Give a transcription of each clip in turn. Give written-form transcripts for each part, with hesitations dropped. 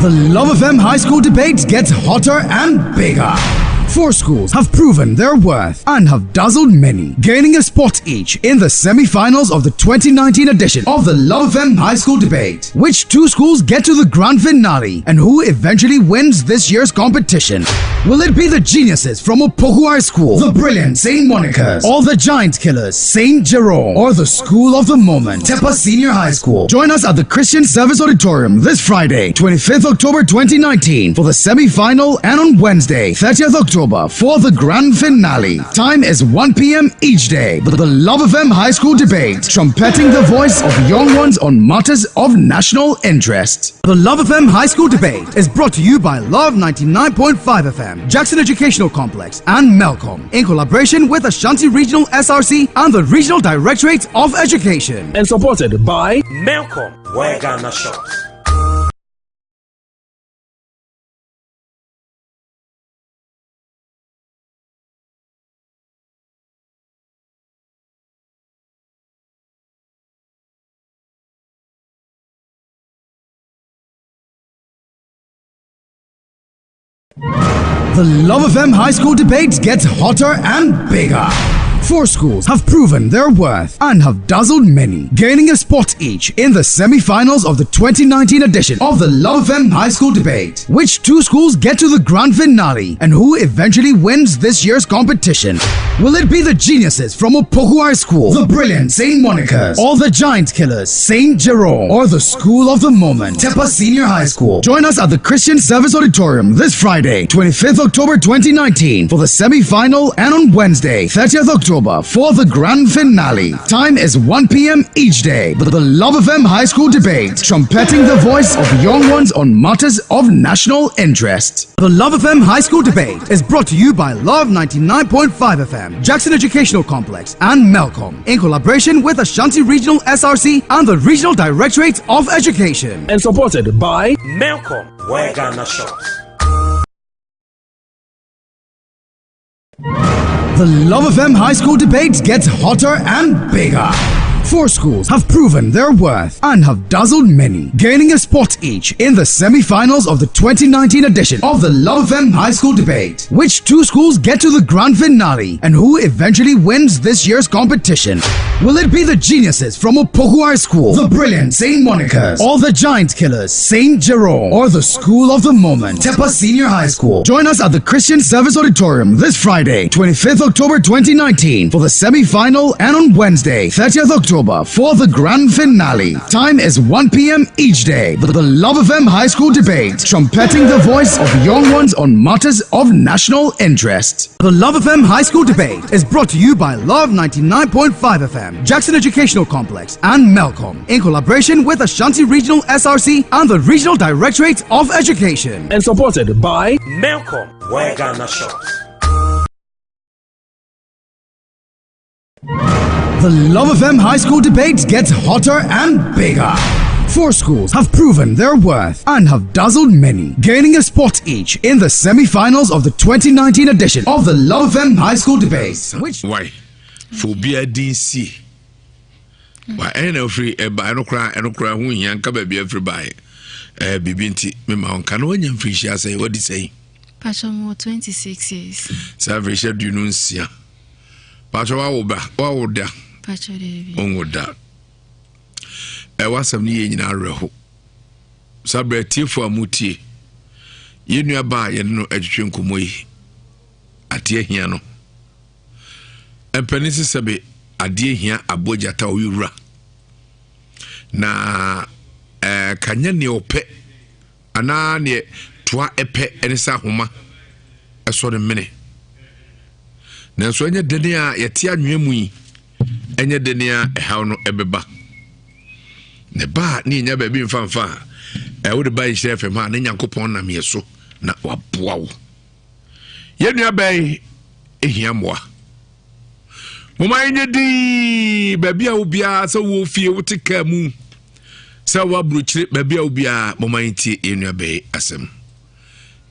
The Love FM High School debates gets hotter and bigger. 4 schools have proven their worth and have dazzled many, gaining a spot each in the semi-finals of the 2019 edition of the Love FM High School debate. Which 2 schools get to the grand finale and who eventually wins this year's competition? Will it be the geniuses from Opoku High School, the brilliant St. Monica's, or the giant killers St. Jerome, or the school of the moment, Tepa Senior High School? Join us at the Christian Service Auditorium this Friday, 25th October 2019 for the semi-final, and on Wednesday, 30th October for the grand finale. Time is 1 p.m. each day. The Love FM High School debate, trumpeting the voice of young ones on matters of national interest. The Love FM High School debate is brought to you by Love 99.5 FM, Jackson Educational Complex, and Melcom, in collaboration with Ashanti Regional SRC and the Regional Directorate of Education, and supported by Melcom, where Ghana shops. The Love FM High School debates gets hotter and bigger. 4 schools have proven their worth and have dazzled many, gaining a spot each in the semi-finals of the 2019 edition of the Love FM High School debate. Which 2 schools get to the grand finale and who eventually wins this year's competition? Will it be the geniuses from Opoku High School, the brilliant St. Monica's, or the giant killers St. Jerome, or the school of the moment, Tepa Senior High School? Join us at the Christian Service Auditorium this Friday, 25th October 2019 for the semi-final, and on Wednesday, 30th October for the grand finale. Time is 1 p.m. each day. The Love FM High School debate, trumpeting the voice of young ones on matters of national interest. The Love FM High School debate is brought to you by Love 99.5 FM, Jackson Educational Complex, and Melcom, in collaboration with Ashanti Regional SRC and the Regional Directorate of Education, and supported by Melcom, where Ghana shops. The Love FM High School debates gets hotter and bigger. 4 schools have proven their worth and have dazzled many, gaining a spot each in the semi-finals of the 2019 edition of the Love FM High School debate. Which 2 schools get to the grand finale and who eventually wins this year's competition? Will it be the geniuses from Opoku High School, the brilliant St. Monica's, or the giant killers St. Jerome, or the school of the moment, Tepa Senior High School? Join us at the Christian Service Auditorium this Friday, 25th October 2019 for the semi-final, and on Wednesday, 30th October for the grand finale. Time is 1 p.m. each day. The Love FM High School debate, trumpeting the voice of young ones on matters of national interest. The Love FM High School debate is brought to you by Love 99.5 FM, Jackson Educational Complex, and Melcom, in collaboration with Ashanti Regional SRC and the Regional Directorate of Education, and supported by Melcom, where Ghana shops. The Love FM High School debate gets hotter and bigger. 4 schools have proven their worth and have dazzled many, gaining a spot each in the semi-finals of the 2019 edition of the Love FM High School debate. Why? Phobia DC. Why? Any free by no cry, who yan come be every by Bibinti, Mima, can one young fish say what they say? Passion 26 years. Savage, you know, see. Passion, what would that? On that. I was some year in our row. Sabre for a muti. You knew about you know education kumui at Yehiano. And Penisi Sabe a dear here a bojata ura. Na Kanyani ope anani twa epe enisa huma a sort of minute. Nansonya denia yatia nwemui. Enye denia how no ebeba. Ne ba ni nya baby mfanfa wo de ba chef ma na nyankopon na me so na waboa wo ye nua bai ehia moa moma nye di baby a obia se wo fie wo tika mu se wa bruchire baby a obia moma ntie ye nua bai asem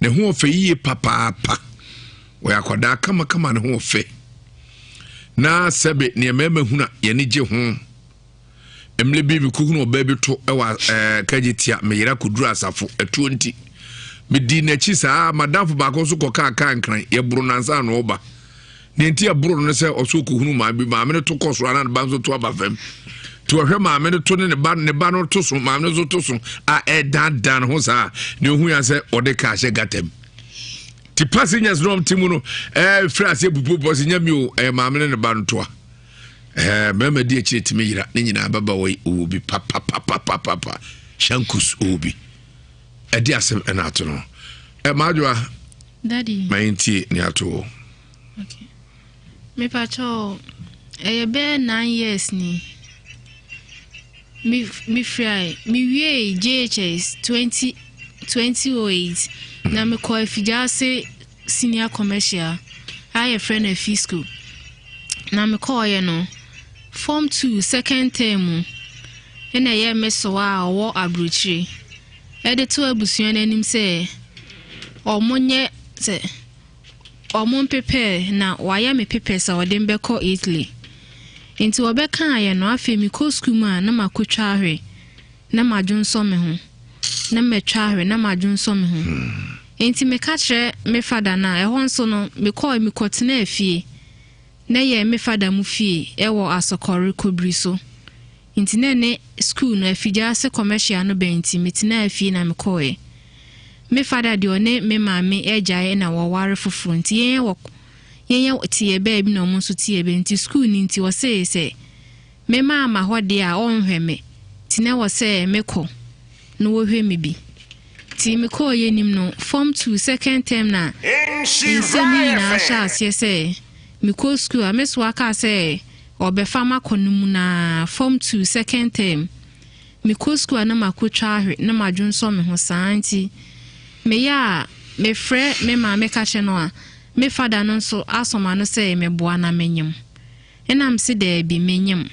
ne ho ofe yi papa wo yakoda kama ne ho ofe na sebe ne mema huna ye ne je ho emle bi mi kuku no baby to ewa kajitia me yira kuduru asafo 20 me di na chi saa madam ba ko so ko ka nkran ye buru nansa no oba ne nti aburu no se oso kuhunu ma bi ma me to koso ana ba so to aba fam to hwe ma me to ne ba no to so ma me so to so a dan ho saa ne hu ya se ode ka hye gatem ti passengers no timu no frase bubu boss nya mi o ma me ne ba no to mama di echi timi yira ne nyina baba wai obi papa shankus obi edi asem na ato no maadwa daddy mainti ni ato okay me pacho be 9 years ni me fry me wie JHS 2008 na me ko Ewiase senior commercial I friend of fiscal na me ko ye no Form 2 second term ena ye mesoa wo abrochire ede to abusuan anim se omonye se omon pepe na waya me pepe sa odem beko Italy enti obeka ye no afi mi ko school ma na makotwa ahwe na madwonso me ho na metwa ahwe na madwonso me ho enti me ka kire me fada na ehonso no me ko mi kotena afie na ye me fada mu fie ewo asokore kobri so inti ne school no Ewiase commercial no benti metina afie na me koe me fada de one me maame ejae na wo ware foforo nti yen tie ba bi na omo so tie be nti school ni nti wo se me maama hode a onhwe me ti na wo se me ko no wo hwe me bi ti me ko ye nim no form 2 second term na Nsem na asha se me ko school a me so aka se obefa makonum na form 2 second term me ko school na makotwa ahwe na madwonso me ho saanti me ya me frɛ me ma me ka che no a me fada no so asoma no se me boa na menyem enam se da bi menyem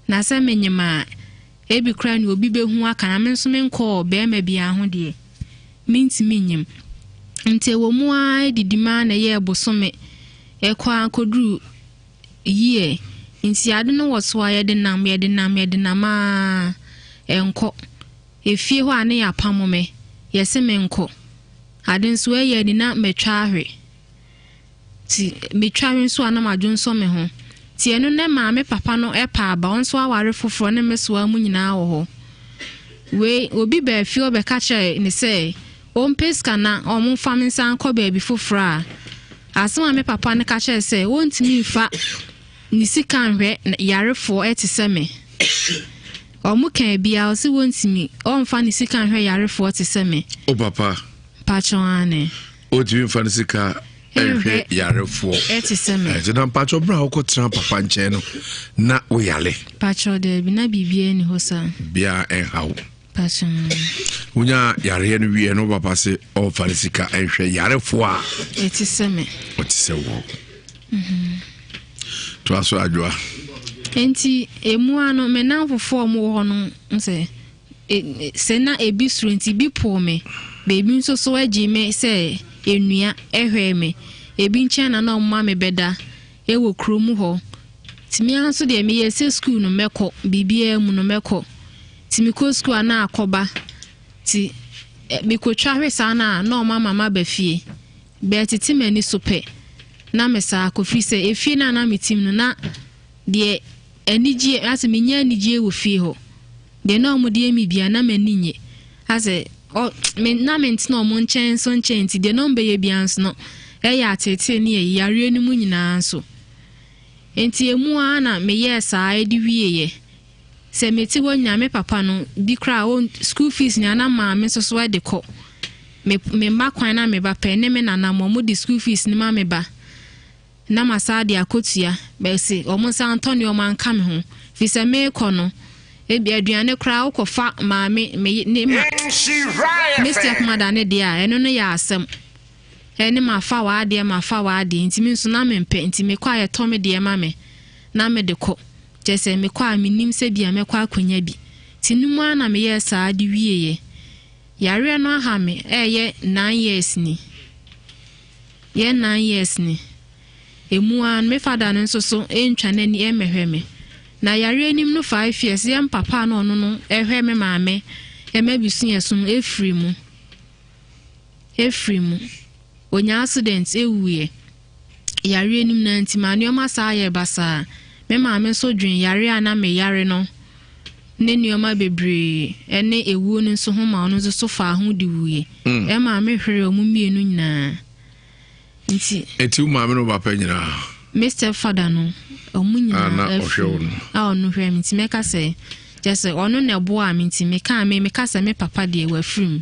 na se menyem a ebi kra ni obi behu aka na me nso me nkɔ be ma bia ho de minti menyem nte wo mu a didima na ye bosome ekwa koduru yie nti ade no woso a ye de nam a enko efie ho ane ya pamome yese me nko ade nso ye ni na metwa ahwe ti metwa ahwe nso ana madwonso me ho ti eno ne ma me papa no epa aba onso aware foforo ne meso amu nyina wo ho we obi ba fie obeka kire ni se ompeska na omfa mensan ko ba bi foforo a asema me papa ne ka kire se wontimi fa ni sika nhwe yarefo etise me omu kan bia o si wontimi omfa ni sika nhwe yarefo etise me o papa pacho ane o ti mfa ni sika nhwe yarefo etise me e na pacho bra o ko tran papa nche no na o yale pacho de bi na bibie ni hosa bia hawo pacho unya yare no wie no papa se o fa ni sika nhwe yarefo a etise me o ti se wo to aso adwa enti emu ano me na fofo mo ho no nse se na ebi suru enti bi po me bebi nso so agi me se enua ehwe me ebi nchen na omma me beda ewo kromu ho timi anso de me yese school no meko bibia mu no meko timi ko school na akoba ti me ko twahwe sana na omma mama ba fie be titi mani sope na mesa akofri se efie na metim no na de anije ase menya anije wo fie ho de na omode mi bia na maninye ase o me na mentina omo nchen so nchen ti de no mbe ye bia nso no eya atete ne ye yare ni mu nyina nso enti emu ana me ye saa edi wieye se meti wo nya me papa no di kra o school fees nya na ma me so so de ko me ma kwan na me ba pe ne me na na mo di school fees ni ma me ba na masadi akotua bese omunsa Antonio manka me ho fi se me kɔ no ebi aduane kra ukofa maame me ma Mr. Akmada ne dia eno no ya asem ene mafa wa ade ntimi nso na mempe ntimi kwa ye to me de ma me na me de kɔ jese me kwa minim se bia me kwa akonya bi tinumu ana me ye saa de wieye yare no aha me ye 9 years ni ye 9 years ni emu an me fada no nso so entwa nani emehwe me na yare anim no 5 years yam papa no no ehwe me maame e ma bisu yesum efrimu onya accident ewuye yare anim na ntima nioma sa ye basa me maame so dwen yare ana me yare no ne nioma bebre ene ewu no so ho ma no so fa ho di wuye e maame hwere omu mienu nyina nti eti maame no papa nyina Mr. Father no omunyina no hwere nti meka se just ono na bo a nti meka se me papa de wa frim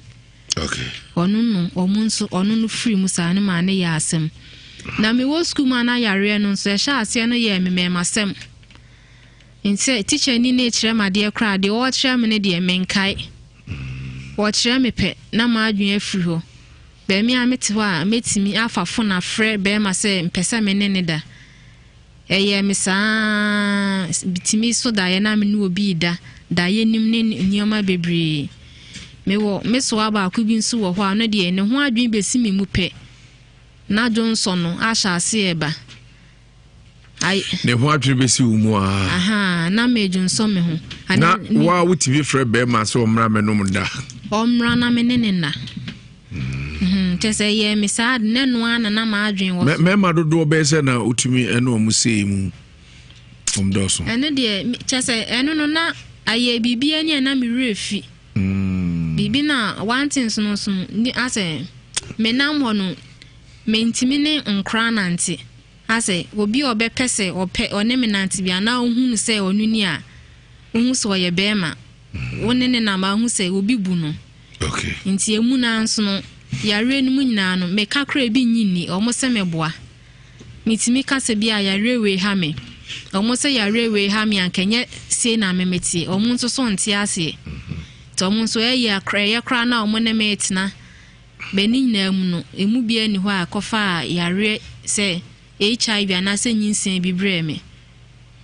okay ono no omunso ono no frim sa ne ma ne ya asem na me wo school ma na yare no so e sha ase no ye me masem nti teacher ni na kire ma de kra de o kire me ne de menkai o kire me pe na ma adwen afiri ho be me amete ho a metimi afafo na frɛ be ma se mpesa me ne da eye me sa bitimi so da ye na me no obi da ye nim ne nioma bebre me so aba ku bi nso wo ho a no de ne ho adwen besi me mu pe na Johnson no asha ase eba ai ne ho adwen besi wo mu a aha na me Johnson me ho na wa wutibi frɛ be ma so omra me no mda omra na me ne na tese ye me sa ne no ana na ma adwen wo me ma dodo be se na utumi eno mu sei mu omdoso ene de tese eno no na aye bibia ni na me refi bibi na one things no so ni ase me nam ho no me ntimi ne nkra nante ase obi obepese one me nante bia na ohunu se onuni a ohun so ye bema woni ne na ma hu se obi bu no okay nti emu na nso no yare no nyina no me kakra bi nyini omo se meboa mitimi kase bia yare we ha me omo se yare we ha me ankenye sie na memeti omo nso so nte ase to omo nso ye akra na omo ne metina beni nyina mu no emu bia ni ho akofa yare se HIV ana se nyinsen bi bre me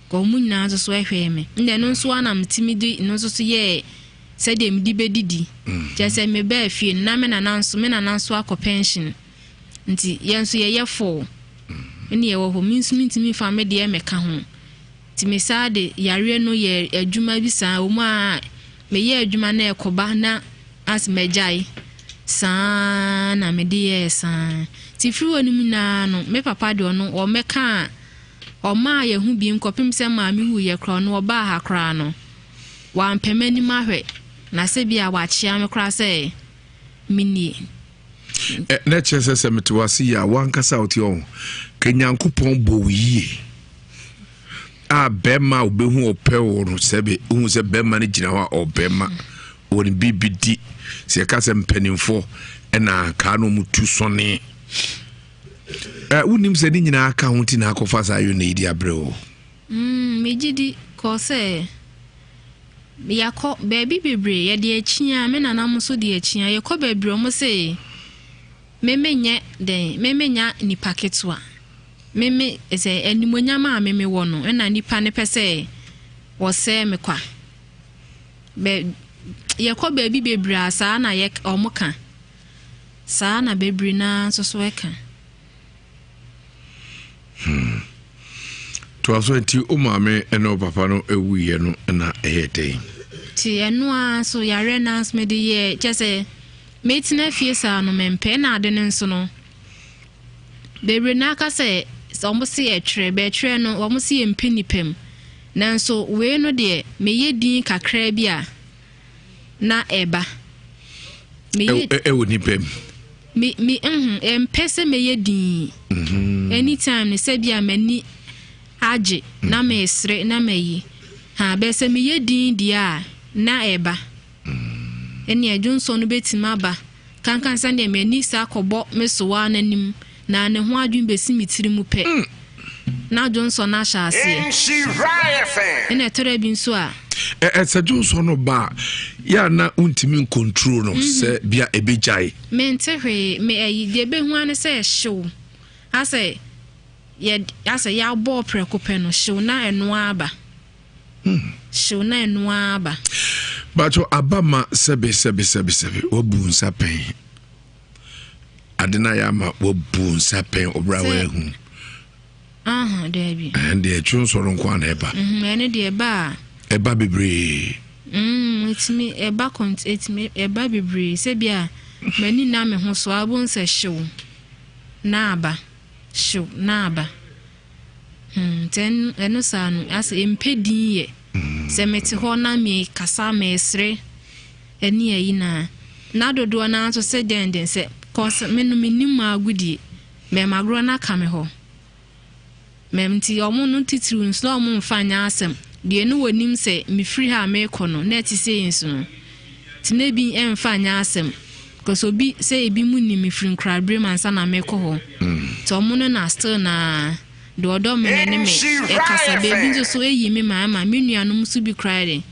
ko mu nyina nso so ehwe me nde no nso ana mtimi di no nso so ye se dem di bedidi jese me ba fie na me na nanso akọ pension nti yenso ye yefo eni ye wo ho minti fa me de me ka ho ti me sa de yare no ye adwuma bi sa o ma me ye adwuma na ekoba na as mejai sa na me de ye sa ti firi woni mu na no me papa de ono o me ka o ma ye hu bi nkopim se ma mi wu ye kro no oba ha kra no wa mpemani mahwe na se bia wa chia me kra se mini na chese se metwasi ya wankasa oti on kenyankopon bo yie a bema obehu opɛ wo no sebe hu se bema ne gina wa obema woni bibidi se ka se mpanimfo na ka no mutu sone unim se ni nyina aka ho ti na akofa sa yo na idi abrɛ mejidi ko se yakọ baby bebre ye de achia me nanam so de achia ye kọ bebre o mo se memenya ni paketwa meme ese enimonya ma meme wo no na nipa ne pese wo se me kwa be ye kọ baby bebre asa na ye o mo ka sa na bebre na so e ka to aso enti o maame eno papa no ewuye no na ehete ti eno a so yare announcement de ye chese metina fie sa no mempe na ade nso no bebre na aka se omo se etre be etre no omo se empinipem nanso we no de meye din kakra bi a na eba meye woni pem mi empese meye din anytime ne se bia mani age na me sre na meyi ha be se meye din dia na eba eni Johnson no betima ba kankan san de mani sa kobo mesowa nanim na ne ho adwun besi mitiri mu pe na Johnson na sha ase Nhyira Ewiase ena tere bi nso a se Johnson no ba ya na untimi control no se bia ebejai mente hwe me ayi de be hu an se hyew ase ya bo prekope no hyew na eno aba hyew na eno aba bacho abama sebe obu nsa pen adena ya ma obu nsa pen obra we hu Debbie. And the chun so ron kwan eba. Ene de eba. Eba bebre. It's me eba kont it's me eba bebre. Se bia mani na me ho so abon se hyew. Na aba. Hyew na aba. Ten eno sa no as empedin ye. Se mete ho na me kasa me esre. Eni ayi na dodo na so se den se cause me no minim agudi. Me magro na ka me ho. Memti omo no titiru nso omo mfanya asem de no wonim se me free ha me kono na ti se yinso no ti na bi emfanya asem cause obi se ebi mu ni me free nkrabre mansa na me ko ho to omo no na still na do odo me ne me e kasa be bi so eyi me ma me nuanom so bi cry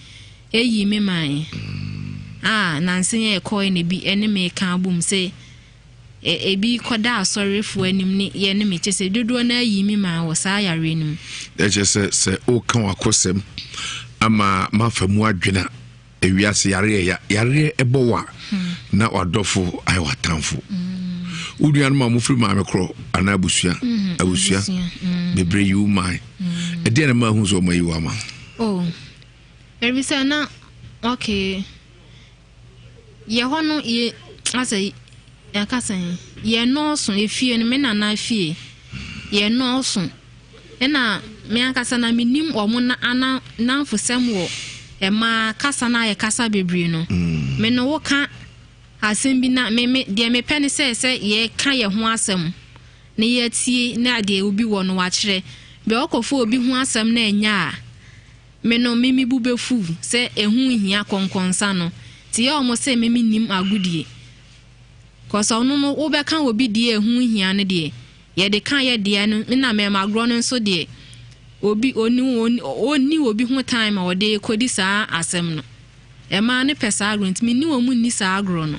eyi me man na nsen ye ko ne bi ene me ka bum se ebi koda asorefo anim ni ye ne me chese dodo na yi mi ma wo sa yare nim e chese se o kan wakosem ama mafamu adwena ewiase yare ebowa na wadofo ai watamfo uduan ma mufri ma me kro ana abusua bebre yu mai e de na ma hu so mai wa ma erisa na okay ye hono ye asai akasan ye no so efie no me na na afie ye no so na me akasa na minim omo na ana na fosem wo e ma kasa na ye kasa bebre no me no wo ka asem bi na me de me pene se ye ka ye ho asem na ye tie na de obi wo no wa kire be okofo obi ho asem na enya a me no mimi bubefu se ehu hia konkonsa no tie omo se mimi nim agudie kosa ono no wo be kan obi die ehu hia ne de ye de kan ye de no na me magro no so de obi oni obi ho time a de kodi saa asem no e ma ne pesa agro ntimi ni wo mu ni saa agro no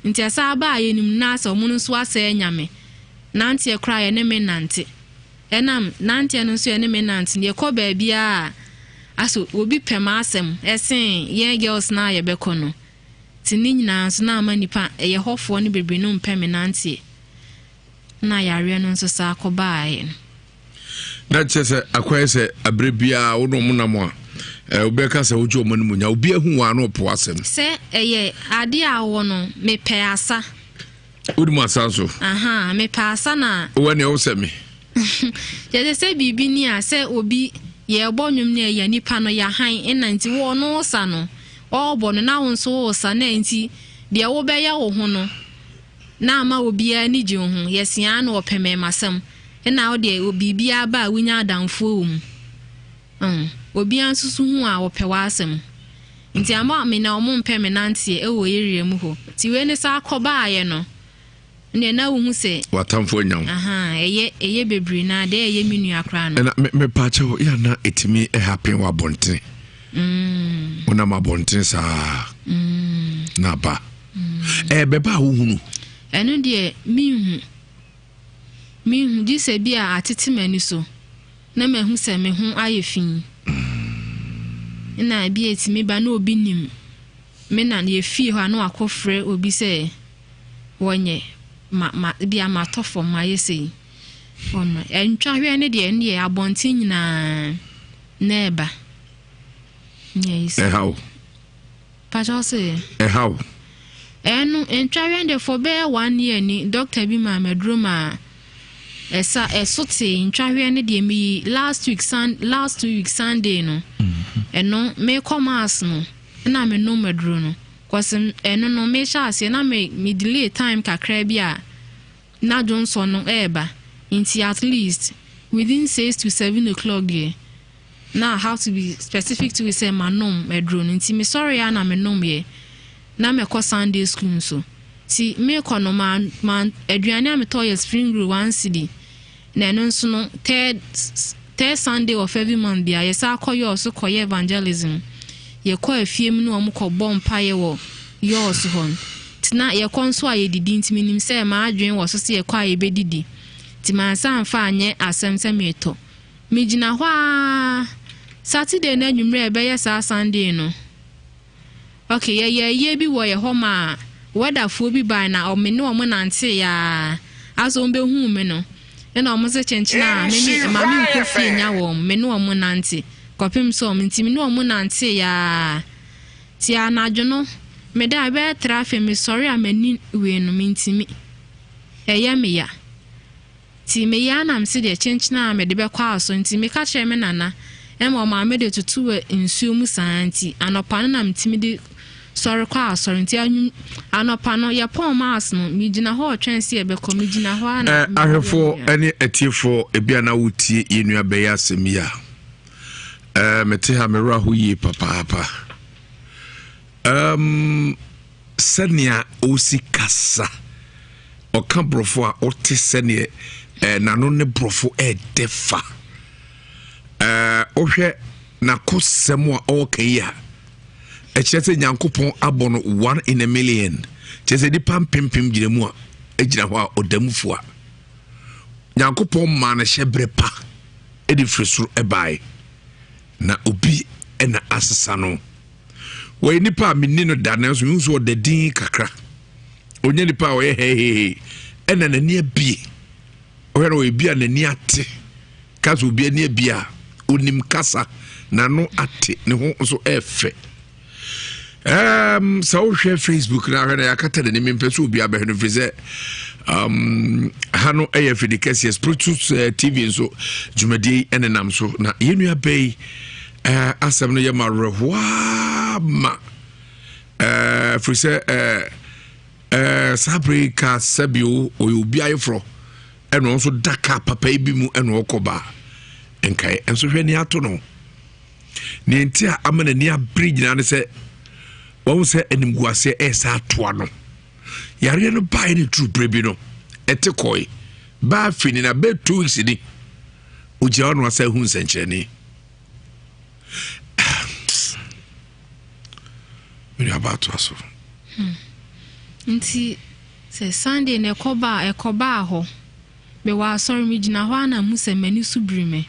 nti asa ba ye nim na asa omu no so asa nyame nante e kra ye ne me nante enam nante no so ye ne me nante ye ko ba bia aso obi pema asem esen ye girls na ye be kono tini nyina so na amanipa ye hofo ne bebre no mpeme nante na yare no so sa akobaaye na chese akwese abrebia wo no munamo obeka se wojo mo no nya obi ahu wa no po asem se eye ade a wo no me pe asa udimu asanso me pe asa na wone wo se me ye se bibi ni a se obi ye gbonwum ne ya nipa no ya han enanti wo no sa no obo no na wo nso wo sa na nti de wo be ya wo ho no na ama obi a ni ji ho yesia na opeme masem na wo de obi bia ba wunya adamfo obi ansusu hu a wo pe wa asem nti ama me na omo mpe me nante e wo yere mu ho ti we ne sa akoba aye no ne na wo hu se watamfo nyam eye bebre na de eye minu akra no na me pache wo ya na etimi e happen wa bonten ona ma bonten sa na ba beba wo hunu eno de mi hu di se bia atete mani so na ma hu se me hu ayefin na bia etimi ba na obi nim me na ye fie ho ana akofre obi se wonye ma bia ma tofo ma yesi ono entwa hwe ne de ne abontin nyina na eba yes how pacho se how enu entwa hwe de for be 1 year ni doctor bi ma medroma esa esote entwa hwe ne de mi last 2 weeks Sunday no eno me commerce no na me no medro no kwase eno no me sha ase na me delay time kakra bia na Johnson no eba into at least within 6 to 7 o'clock there. Now I have to be specific to say my nom medro nti me sorry na me nom ye na me ko Sunday school so ti me ko no man aduane am to ye spring roll 1 cedi na eno nso no third Sunday of every month bia ye sa koyo so koye evangelism ye ko afiem no om ko bompa ye wo yo so hon tina ye konso aye didi ntimi nim se ma adwen wo so se ye ko aye bedidi ti man san fa anye asem se meto mejina hwa Saturday na nwumre ebe ye sa Sunday no okay ye bi wo ye ho ma weather fo bi ba na o me no mo nante ya aso mbe hu me no na omo se chenchina me mami ko fie nya wo me no omo nante kopim so omo ntimi no omo nante ya ti anadwo no me da be traffic me sorry amani we no me ntimi eye me ya ti me ya na mse de chenchina me de be kwa aso ntimi ka kire me nana ema ma me de tutu nsuo mu santi anopa na mtimi de sorry kwa sorry nti anopa no ya pon mass no mi gina ho twense e be ko mi gina ho na ahwefo ene etiefo ebia na wutie yenua be ya semia mete ha mera ho yi papa senia osikasa oka brofo a ote senia nano ne brofo defa ohwe na kosem a okaya echese nyankopon abono 1 in a million chese di pam pimpim giremu a ejira ho a odamufo a nyankopon ma na hyebre pa edi fresuru ebai na obi ena asesa no we nipa minni no da na so nso odadin kakra onye nipa o ye he ena nani abie o hero obi a nani ate kaso obi ani abia onim kasa na no ate ne ho nso efe so share Facebook na hana yakata de me mpeso obi abehno frize hano fidikesi Spiritus TV nso jumadi enenam so na yenua bay asem no yema rehwa ma frize sabri ka sabio obi ayefro eno nso daka papa bi mu eno okoba enkai enso hwani ato no ne ntia amana ni abridge na ne se won se animguase esa atoa no yare no bai ne true brebi no ete koi ba fini na be 2 weeks ni uja ono asa hu nsencheni we about us nti se Sunday ne ekoba ho be wa sorry mi gina ho ana musemani subrime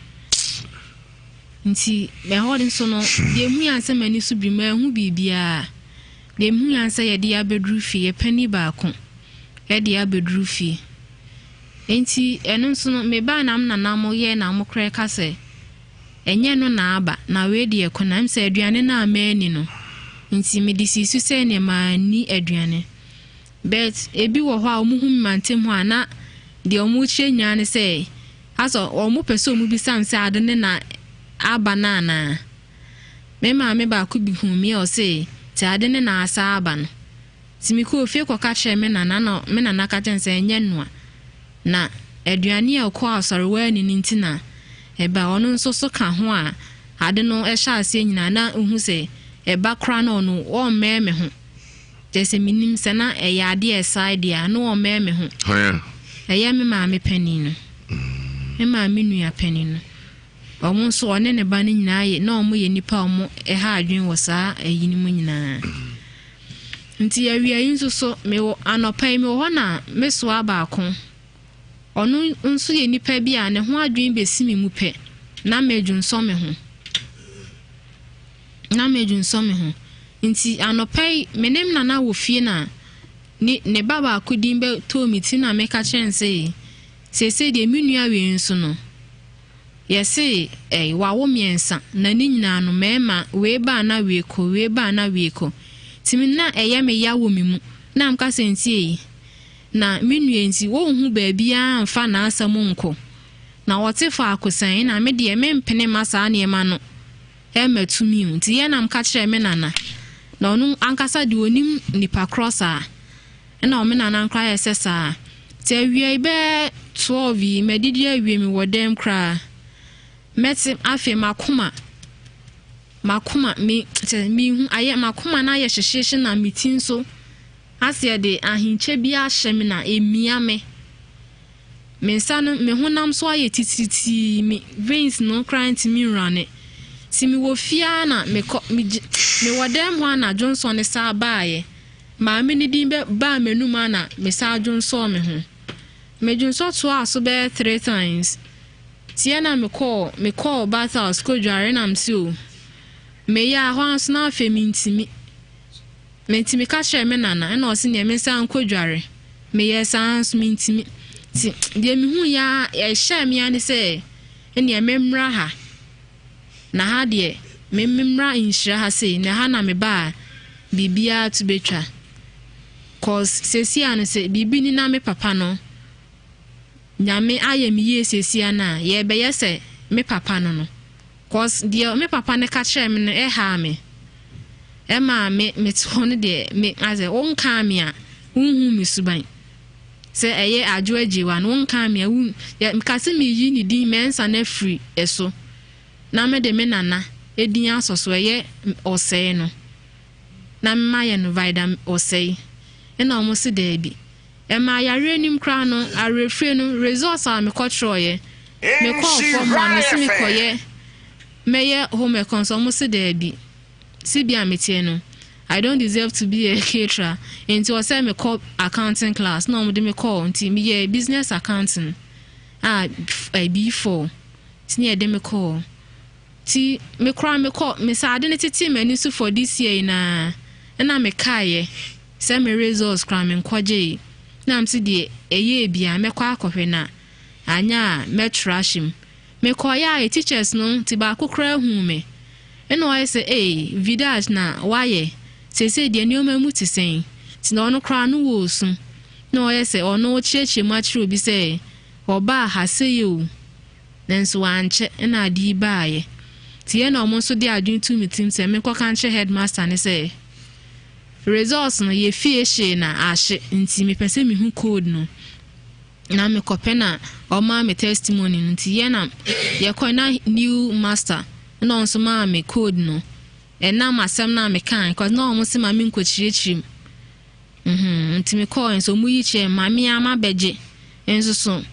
nti me hodin so no de hu yanse mani subrime hu bibia de hu yanse ye de abedru fie pani ba ko ye de abedru fie nti eno so no me ba nam na mo ye na mo kre ka se enye no na aba na we de ekonam se aduane na amani no nti me disisu se ne ma ni aduane bet ebi wo ho a omu hu mantem ho ana de omu che nyane se aso omu peso omu bi sam se ade ne na aba na me ma me ba ku bi hu mi o se ti ade ne na asa aba no ti mi ku ofie ko ka che me na no me na ka chen se enye no na aduane a ko asore wa ni ntina eba ono nso so ka ho a ade no e sha ase nyina na hu se eba kra no no o meme ho jese minim se na e ya de e side ya no o meme ho eye me ma me pani no me ma me nua pani no omo so one ne ba ne nyina ye na omo ye nipa omo e ha adwen wo saa ayini mu nyina nti ya wi ayin so me wo anopai me ho na me so aba akon ono nso ye nipa bi a ne ho adwen besi me mu pe na medwun so me ho nti anopai menem na wo fie na ne baba akudin be to miti na me ka chense se de menua we nso no yesi wa wo miensa na ni nyina no mema we ba na we ko timi na eye me ya wo mi mu na am ka sentie na menua nti wo hu ba bia mfa na asam nko na wote fa akosan na me de me mpene masa na ema no e matumi nti ye na am ka kire me nana na onu ankasa de onim nipa crosser na o me nana nkra yesesa te wie be 12 medidi awie mi wodem kra meti afi makuma mi hu aye makuma na ye hyehye na mitin so ase de ahinche bi ahye me na emia me mensa no me honam so aye tititi mi veins no crying mi rane ti mi wo fia na me wodem ho na Johnson ne sa baaye ma me ni din be ba menum ana me sa Johnson me ho me Johnson to aso be 3 times tiana me call battles ko dware na msi me ya ho anso na afa mi ntimi ka hye me nana na o se ne me san ko dware me ye sans mi ntimi ti de me hu ya e hye me ane se ene memra ha na ha de memra Nhyira ha se na ha na me ba bibia to betwa cause sesi ane se bibi ni na me papa no nyame aye me ye sesi ana ye be ye se me papa no cause de me papa ne ka kire me no e ha me e ma me tone de me aze won ka me a unhu me suban se eye adwo ajiwa no won ka me a ya kase me yi ni din mensa na free eso na me de me nana edin asoso eye osei no na me ye no vitamin osei e na omo se de bi e ma yare nim kra no arefre no results a me control ye me call for money se me koye me ye home econs omo se de bi si bia metie no I don't deserve to be a caterer until I say me call accounting class no mo de me call until me ye business accounting B4 ti ne de me call ti me kra me call me sa ade ne tete mani so for this year na me kaye say me results kra me nkwaje na am si de eye bia me kwa akɔhwe na anya me trashim me call ya teachers no ti ba kokra hu me eno I say vidage na waye se de nioma mu ti sen ti na ono kra no wo su no I say ono chieche matru bi say oba ha say you nenso anche na di baaye ti ye na omo so de adwun tu mitim se me kwa kanche headmaster ne say results no ye fie she na ahye nti me pese me hu code no na me kope na o ma me testimony nti ye na ye ko na new master no nso ma me code no e na masem na me kan cause no mo se ma me nkochirichim nti me call nso mu yi che ma me ama beje enso so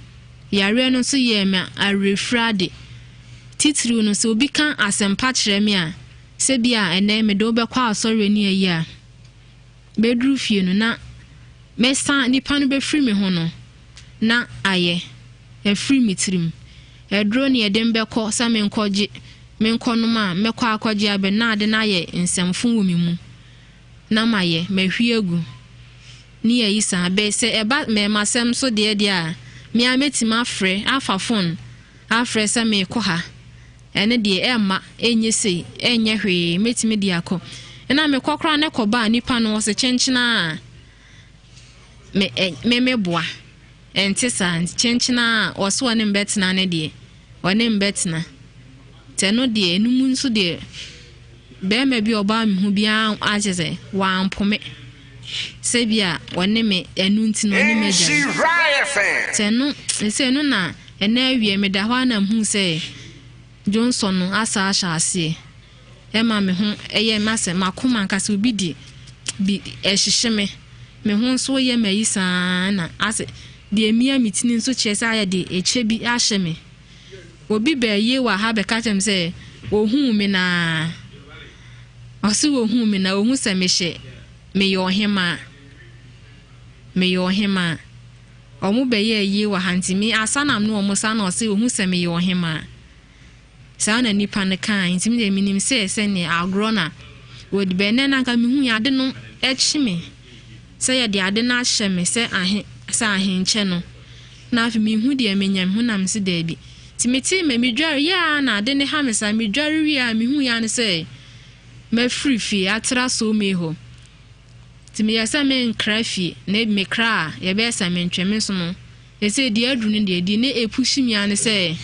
yare no so ye me arefrade titru no so obi kan asempa kire me a se bia ene me do be kwa asore ni ayi a bedru fie no na me san nipa no be free me ho no na aye e free me trim e dro ne e dem be ko sa me nkoje me nkonoma me kwa akwaje abe na ade na ye nsemfo wo me mu na maye mahwie egu ni ayi sa be se e ba me masem so de a me ametima afre afa phone afre se me ko ha ene de e ma enye sei enye hwe metimi de akọ na me kokra ne ko ba nipa no se chenchina me boa enti sa chenchina oso ne mbetna ne de one mbetna teno de enum nso de be ma bi oba me hu bia ageze wa ampome se bia one me enu nti no ne meja teno se no na ena awie me da hwa na hu se Johnson no asa ase ema me hu eye mase makoma nkase obi di bi ehyehyeme me hu nso ye mayi saa na ase de emia mitini nso chese aye de eche bi ahye me obi ba ye wa ha be ka tem se ohun me na osi ohun me na ohun se me hye me yo hema omu be ye wa hantimi asana no omu sa na osi ohun se me yo hema sa na nipa ne kan ntimi de minim se ne agrona wodi be ne na ka me hu ade no echi me se ye de ade na ahye me se ahe nche no na afi me hu de menyam hu nam se da bi timiti me midware ya na ade ne ha me sa midware wi a me hu ya ne se me free fi atra so me ho timi ya sa me nkra fi na me kra ye be sa me ntweme so no e se de adu ne de ne epushi mi ya ne se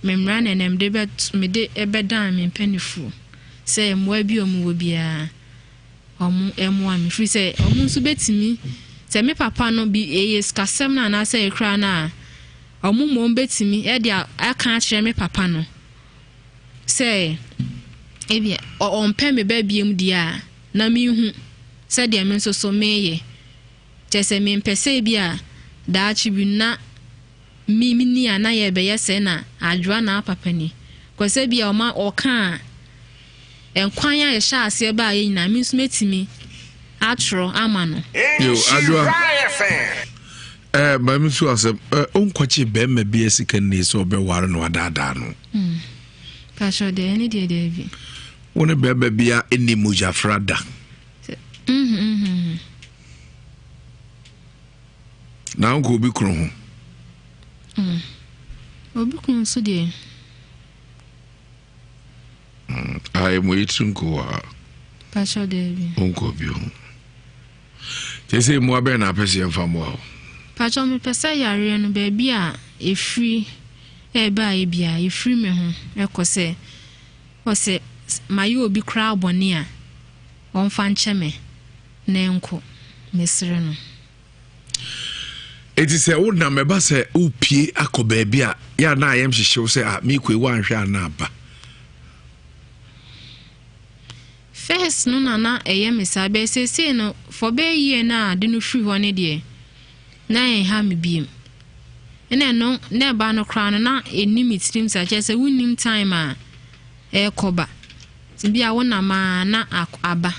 memra na nem de bet me de ebedan me mpanifu se moa bi omu bia omu emu am free se omu nso betimi se me papa no bi yes kasem na se ekra na omu mo betimi e de aka kire me papa no se ebia on pe me ba biem dia na me hu se de me nso so meye se me mpese bia da achi bi na mi ni ana ye be yese na adwa na papa ni kwese bia oma oka enkwan ya ye sha ase ba ye nyina mi nso metimi atro ama no yo adwa ma mi so asem onkwachi be ma bi esika ni so be ware no adada no pa sho de ni de bi wona be bia eni mujafrada na unko bi kro ho Obi kun so de. I am waiting go. Pacho de. Unko bi. They say mo abe na pese mfa mo. Pacho me pese yare no ba bia e free e ba e bia e free me ho ekose. O se mayo obi kra abone a onfa nche me na enko mesere no. It is a wood na meba se upie akoba bia ya na ayem hihyew se a me kwe wan hwe anaba. First no na eye mesa be se no for be ye na de no free ho ne de na en ha me biem ene no na ba no kra no na enim stream sa che se winning time a e koba ti bia wona ma na aba.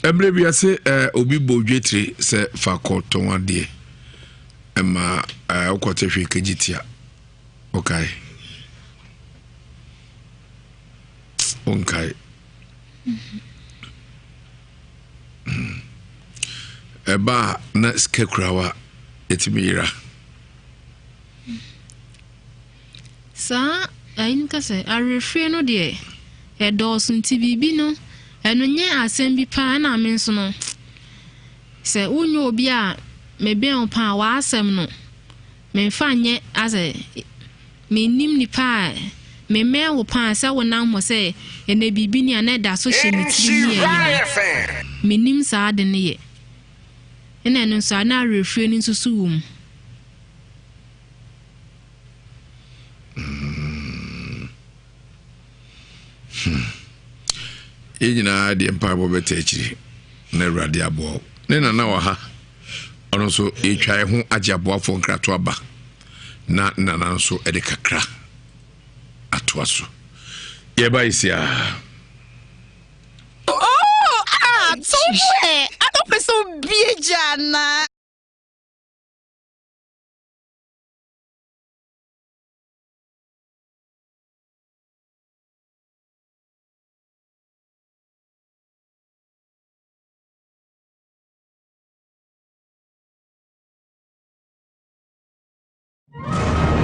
Emre bia se obi bodwetri se fakoton ade ema okotehwe kegitia okay eba na skekrawa etimira sa ayin ka se arefre no de e do so nti bibi no eno nye asem bi pa na me nso no se unyo obi a mebe on pa wa asem no me fa nye ase me nim ni pa me me wo pa se wona mo se ene bibi ni ana da so hye mitiri ni ye me nim sa ade ne ye ene no so na refre ni nso so wum Ejina de empabo betechiri na Awurade abo ne na wa ha ono so etwa ho agiabo afo nkrato aba na nso ede kakra atoaso ye ba isia so I don't be so biejana.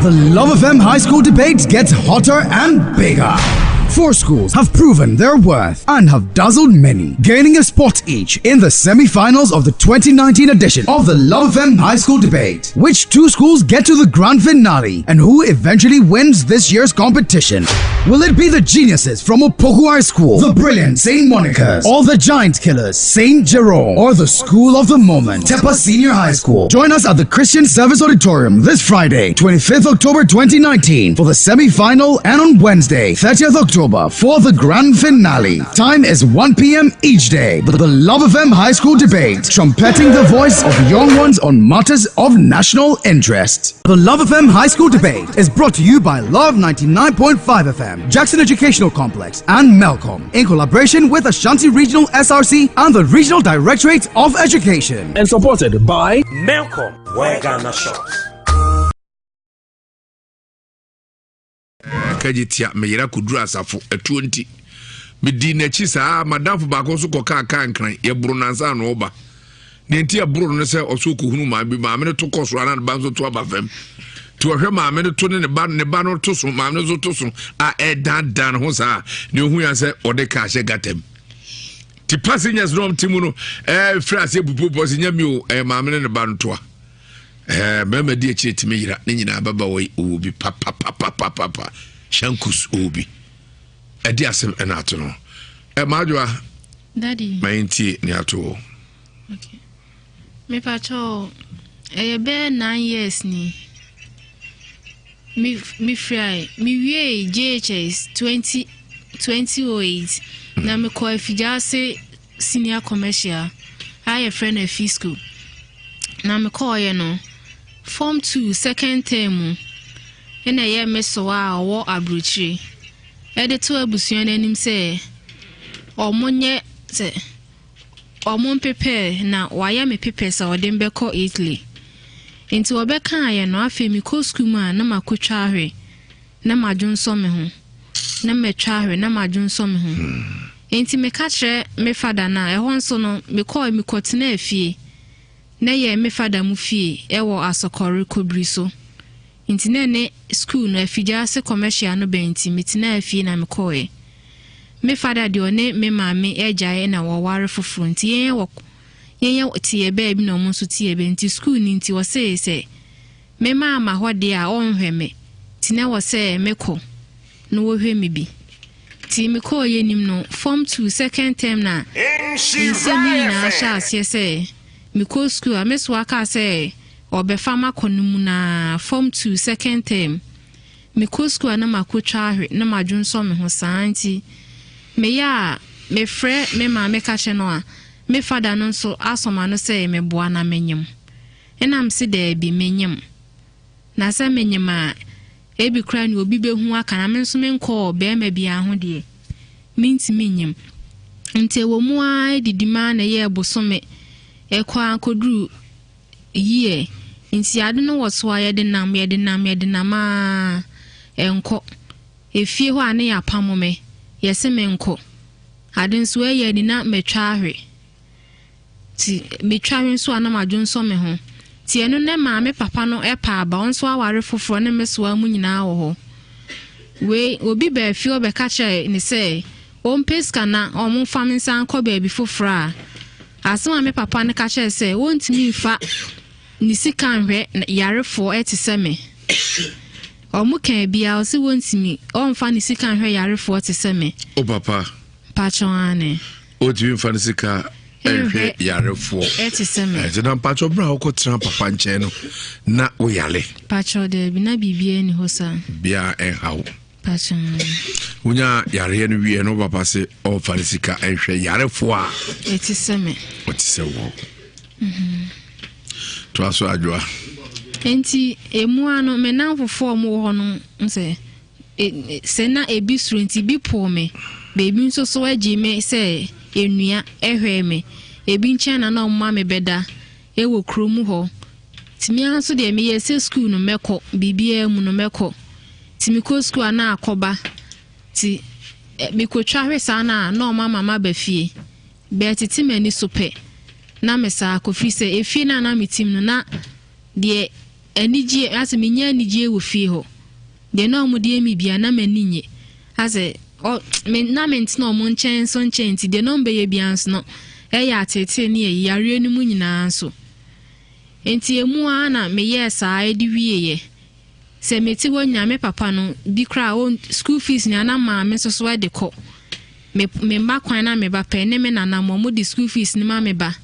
The Love FM High School debates gets hotter and bigger. 4 schools have proven their worth and have dazzled many, gaining a spot each in the semi-finals of the 2019 edition of the Love FM High School debate. Which 2 schools get to the grand finale and who eventually wins this year's competition? Will it be the geniuses from Opoku High School, the brilliant St. Monica's, or the giant killers St. Jerome, or the school of the moment, Tepa Senior High School? Join us at the Christian Service Auditorium this Friday, 25th October 2019 for the semi-final, and on Wednesday, 30th October for the grand finale. Time is 1 p.m. each day. The Love FM High School debate, trumpeting the voice of young ones on matters of national interest. The Love FM High School debate is brought to you by Love 99.5 FM, Jackson Educational Complex, and Melcom, in collaboration with Ashanti Regional SRC and the Regional Directorate of Education. And supported by Melcom, where Ghana shops. Kajitia meyira kudru asafo 20 medi na chi saa madamfo ba ko so koka kankran ye buru nansa no oba ne ntia buru no se oso kohunu ma bi ma me to koso ana ba nso to aba fam ti ohwe ma me to ne ba no to so ma me so to so a dan ho saa ne ohu ya se ode ka hye gatem ti passengers no timu no frase bubu boss nya mi o ma me ne ba no to a mama di echi ti meyira ne nyina baba wo obi papa Shankus obi edi asem enato no majwa daddy mainti ni ato okay me pacho be 9 years ni me fry me wie JHS 2008 na me ko Ewiase senior commercial I friend a fee school na me ko ye no form 2 second term ena ye mesoa wo abruchi ede to abusuan anim se omonye se omon pepe na waya me pepe se odem beko Italy enti obeka aye no afi mi ko school ma na makotwa ahwe na madwonso me ho na metwa ahwe na madwonso me ho enti me ka kire me fada na ehonso no me ko mi kotena afie na ye me fada mu fie ewo asokore kobri so nti ne school no Ewiase commercial no benti metina afie na mekoe me fada de one me maame ejae na wo ware foforo nti yen tie ba bi na omo so tie benti school ni nti wo se me mama hode a onhwe me tina wo se meko no wo hwe me bi ti meko yenim no form 2 second term na Nsem na asha ase se meko school a meso aka se obefa makonum na form 2 second term meko school na makotwa ahwe na madwonso me ho santi me ya me frɛ me ma me ka che no a me fada no so asoma no se me boa na menyem enam se da bi menyem na se menyem a ebi kra ni obi behu aka na me nso me nkɔ be ma bia ho de minti menyem nte wo mu a didima na ye bosome ekwa akoduru yie nti ade no woso aye de nam a enko efie ho ane ya pamome yese me nko ade nso eye ni na metwa ahwe ti metwa ahwe nso ana madwonso me ho ti eno ne ma me papa no epa aba onso aware foforo ne meso amu nyina wo ho we obi ba fie obeka che ni se ompeska na omu faminsa anko ba bi foforo a asema me papa ne ka che se wontimi fa ni sika nhwe yarefo etise me omu kan bia o se wontimi omfa ni sika nhwe yarefo etise me o papa pacho ane o ti mfa ni sika nhwe yarefo etise me na pacho bra o ko tra papa nche no na o yale pacho de bi na bibie ni hosa bia hawo pacho unya yare no wie no papa se o fa ni sika nhwe yarefo a etise me o ti se wo to aso adwa enti emu ano me na fofo mo ho no nse se na ebi suru enti bi po me bebi nso so agi me se enua ehwe me ebi nchen na omma me beda ewo kromu ho timi anso de me yese school no meko bibia mu no meko timi ko school na akoba ti mi ko twa hwesa na omma mama ba fie be titi mani sope na mesa kofi se efie na mitim no na de anije ase menya anije wo fie ho de na omo de mi bia na maninye ase o me na ment na omo nchen so nchen ti de no mbe ye bia nso no eya atete ne ye yare no mu nyina nso enti emu ana me ye sa edi wieye se meti wo nyame papa no bi kra o school fees ni ana ma me so so e de ko me mba kwan na me ba pe ne me na na mo di school fees ni ma me ba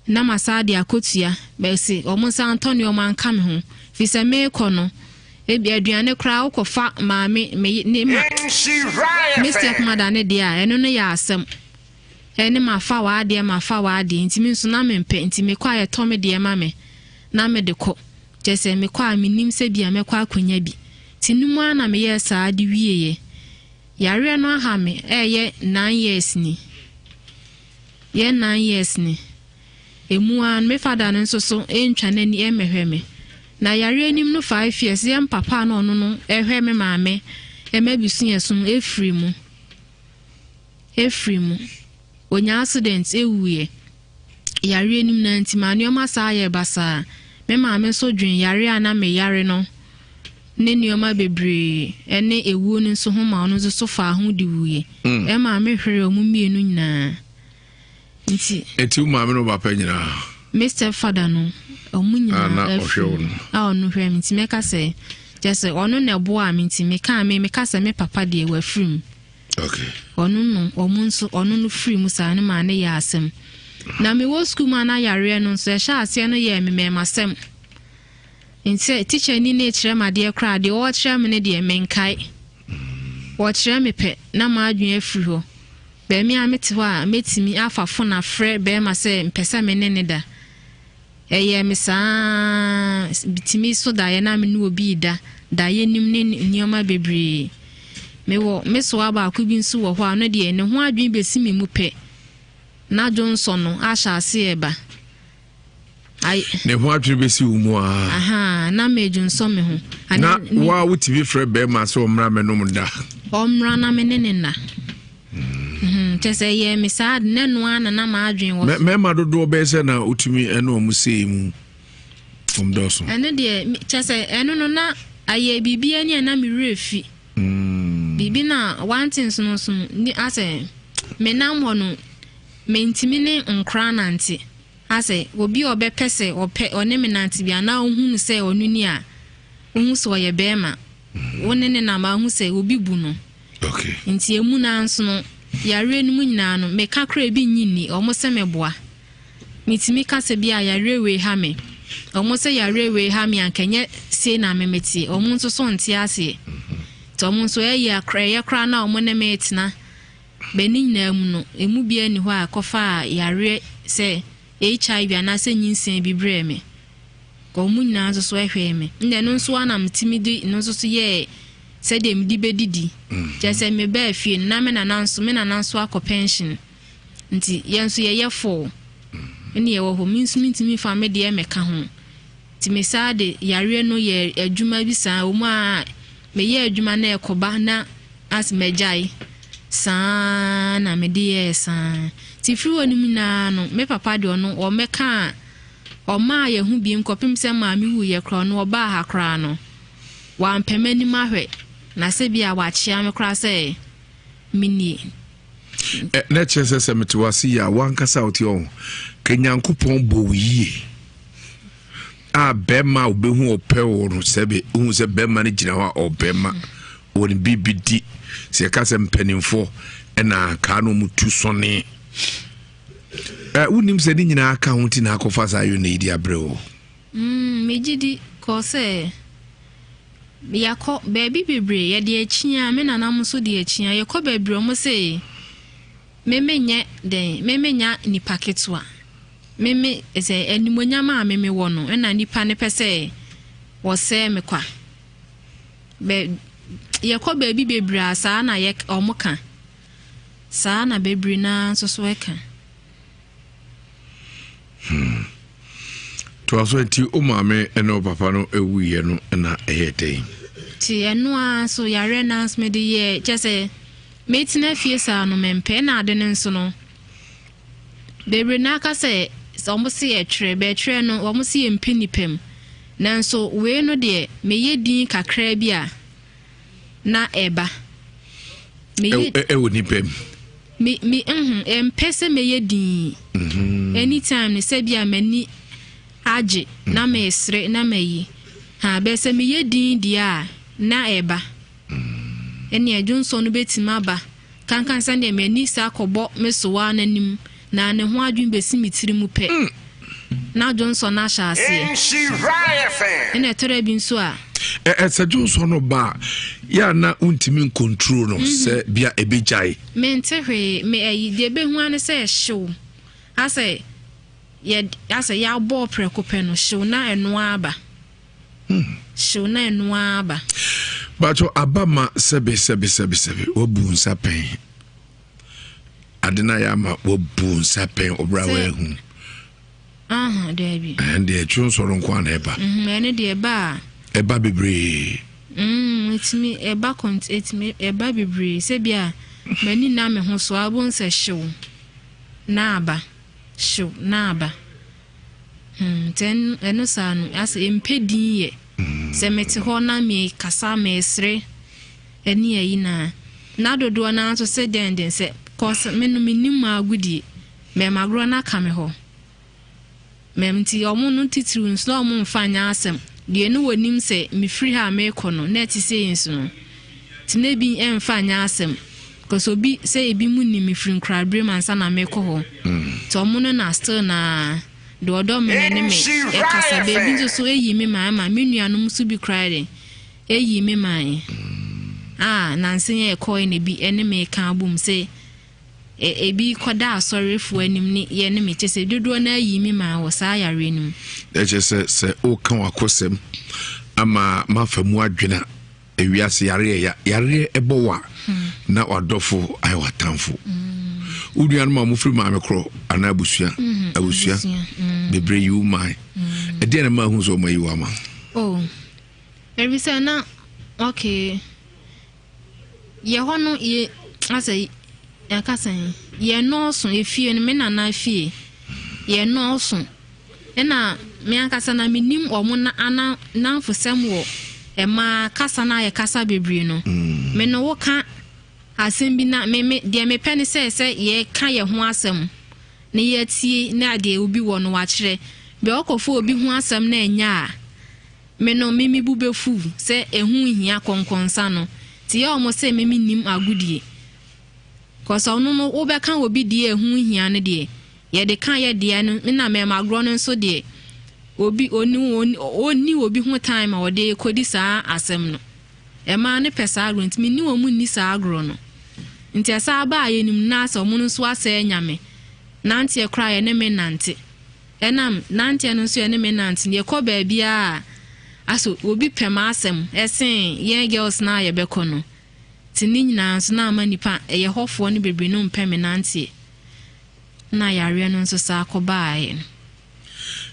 na masadi akotua be se omo San Antonio man ka me ho fi se me ko no e bi aduane kra ukofa maame me ne ma Mr. Mother ne dia eno ne ya asem ene ma fa wa ade ntimi nso na me mpe ntimi kwa ye to me de ma me na me de ko jese me kwa minim se bia me kwa akonya bi tinumu ana me ye sa ade wieye yare no aha me ye 9 years ni ye 9 years ni emu an me fada nso so entwa nani emehwe me na yare anim no 5 years yam papa no no ehwe me maame emabisu yesum efri mu onya accident ewuye yare anim na ntimane o masa ye basa me maame so dwen yare ana me yare no ne nioma bebre ene ewu no so ho ma no so fa ho di wuye e maame hwere omu mienu nyina nti eti maame no bapa nyina Mr. Father no omu nyina na ohwe no hwe mi nti meka se jese ono na bo a mi nti meka meka se me papa de wa frim okay ono no omu nso ono no frim sa ne ma ne ya asem na me wo school ma na yare no nso e sha ase no ye me masem nti teacher ni na kire ma de kra de o kire me ne de menkai o kire me pe na ma adwen afiri ho be mi amete ho a metimi afafo na frɛ be ma se mpesa me ne da eye me sa bitimi so da ye na me no obi da ye nim ne nioma bebre me so aba ku bi nso wo ho a no de ne ho adwen besi me mu pe na Johnson no asha ase eba ai ne ho adwen besi wo mu a aha na me Johnson me ho na wa wuti bi frɛ be ma se o mra me no mu da o mra na me ne na just say yeah me sad no one na ma adwen wo me ma dodo be se na utumi eno mu sei mu doso ene de just say eno no na aye bibia ni na me refi bibi na one things no so ni ase me nam ho no me ntimi ne nkra nante ase obi obepese one me nante bia na ohunu se onuni a ohun so ye bema wone ne na ma hu se obi bu no okay nti emu na nso no yare no mu nyina no me kakra bi nyini omo se meboa mitimi ka se bia yare we ha me omo se yare we ha me ankenye se na memeti omo nso so nte ase to omo nso ye kra na omo ne metina beni nyina mu no emu bia ni ho akofa yare se HIV ana se nyinsen bi bre me ko mu nyina nso so ehwe me nde no nso ana mtimidi no nso so ye se dem di bedidi jese me ba fie na me na nanso akọ pension nti yenso ye yefo eni ye wo ho minti fa me de me ka ho ti me sa de yare no ye adwuma bi sa o mu a me ye adwuma na ekoba na as mejai sa na me de ye sa ti firi woni mu na no me papa de ono o meka o ma ye hu bi nkopim se ma mi wu ye kro no oba ha kra no wa mpemani mahwe na se bia wa chia me kra se mini na chese se metwasi ya wankasa oti on kenyankopon bowie a bema obehu opewo no sebe hu se bema ne gina wa obema woni bibidi se ka se mpanimfo na ka no mutu sone unim se ni nyina aka ho ti na akofa sa yo na idi abreo mejidi ko se yakọ baby bebre ye de achia me nanam so de achia yakọ bebre mo se memenya den memenya ni paketwa meme ese enimonya ma meme wo no na nipa ne pese wo se me kwa be yakọ baby bebre asa na ye omoka sa na bebre na so so eka to aso ti o maame eno papa no ewuye no na ehete ti eno a so yare announcement ye chese metina fie sa no mempe na ade nso no bebre na aka se omo se ye tre be tre no omo se ye mpinipem nanso we no de meye din kakra bi a na eba meye ewoni pem mi empese meye din anytime ne se bia mani aje na mesre na mayi ha be se meye din dia na eba eni adwunso no betima ba kankan sande mani sa kobo mesowa nanim na ne ho adwun besi mitiri mu pe na adwunso na shaase Nhyira FM. ene tere bi nso a adwunso no ba ya na untimi control no se bia ebejai mente hwe me ayi de be hu ane se hyew ase ya bo prekope no hyew na eno aba hyew na eno aba bacho abama sebe obu nsa pen adena ya ma obu nsa pen obra wa hu Debbie and the adwunso no kwa na eba ene de eba eba bebre it's me eba it's me eba bebre se bia mani na me ho so abo nsa hyew na aba hyew na aba ten eno sa no as empedin ye se mete ho na me kasa mesre eni ayi na dodo na so se den se cause menu minim agudi me magro na ka me ho memti omo no titru nso omo mfanya asem de no wonim se me free ha me kono na ti se yinso no tine bi emfanya asem cause obi se ebi mu ni me free nkrabre mansa na me ko ho to omo no na still na do odo me ne me e kasa be bi so eyi me ma me nuanom so bi krade eyi me man na nsen ye ko ne bi ene me ka abum se ebi koda asorefu anim ni ye ne me chese dodo na yi mi ma wo sa yare nim se o kan wakosem ama mafamu adwena ewiase yare ebowa na wadofo ai watamfo uduan ma mo firi ma me kro ana abusua bebre yu mai e de na ma hu so mai wa ma every say na okay ye hono ye ase Yakasan, ye no so if you and men are not fear. Ye no so. Ena me ankasa na minim omo na ana na mfosem wo e ma kasa na ye kasa bebre no me no wo ka asem bi na me de me pene se ye ka ye ho asem na ye tie na de obi wo no wa kire be okofo obi ho asem na enya a me no mimi bubefu se ehu hia konkonsa no ti ye omo se mimi nim agudie kosa ono no wo be ka obi die ehu hia ne de ye de kan ye de no na me magro no so de obi oni obi ho time a de kodi saa asem no e ma ne pesa agro ntimi ni wo mu ni saa agro no nti asa ba ye nim na asa omu no so asa nyame nante e kra ye ne me nante enam nante no so ye ne me nante ye ko ba bia aso obi pema asem esen ye girls na ye beko no tini nyina so na ama nipa ye hofo ne bebre no mpeme nante na yare no nso sa akobaaye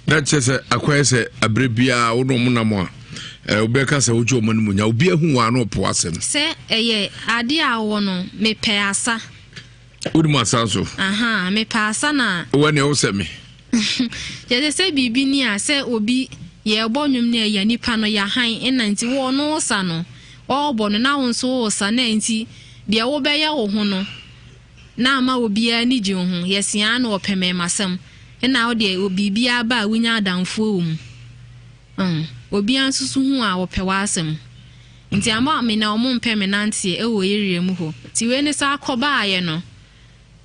na chese akwese abrebia wo no mu na mo a obeka se wojo mo no munya obi ahu wa no po asem se eye ade a wo no me pe asa wodi mo asanso aha me pe asa na wone wo se me je se bibi ni a se obi ye bonwum na ya nipa no ya han enanti wo no sa no obo no na wo nso wo sa na nti de wo be ya wo ho no na ama obi a ni ji ho yesia na opeme masem na wo de obi bia ba wunya adamfo obi ansusu hu a wopewa asem nti ama me na omo mpeme nante e wo yere mu ho ti we ne sa akoba aye no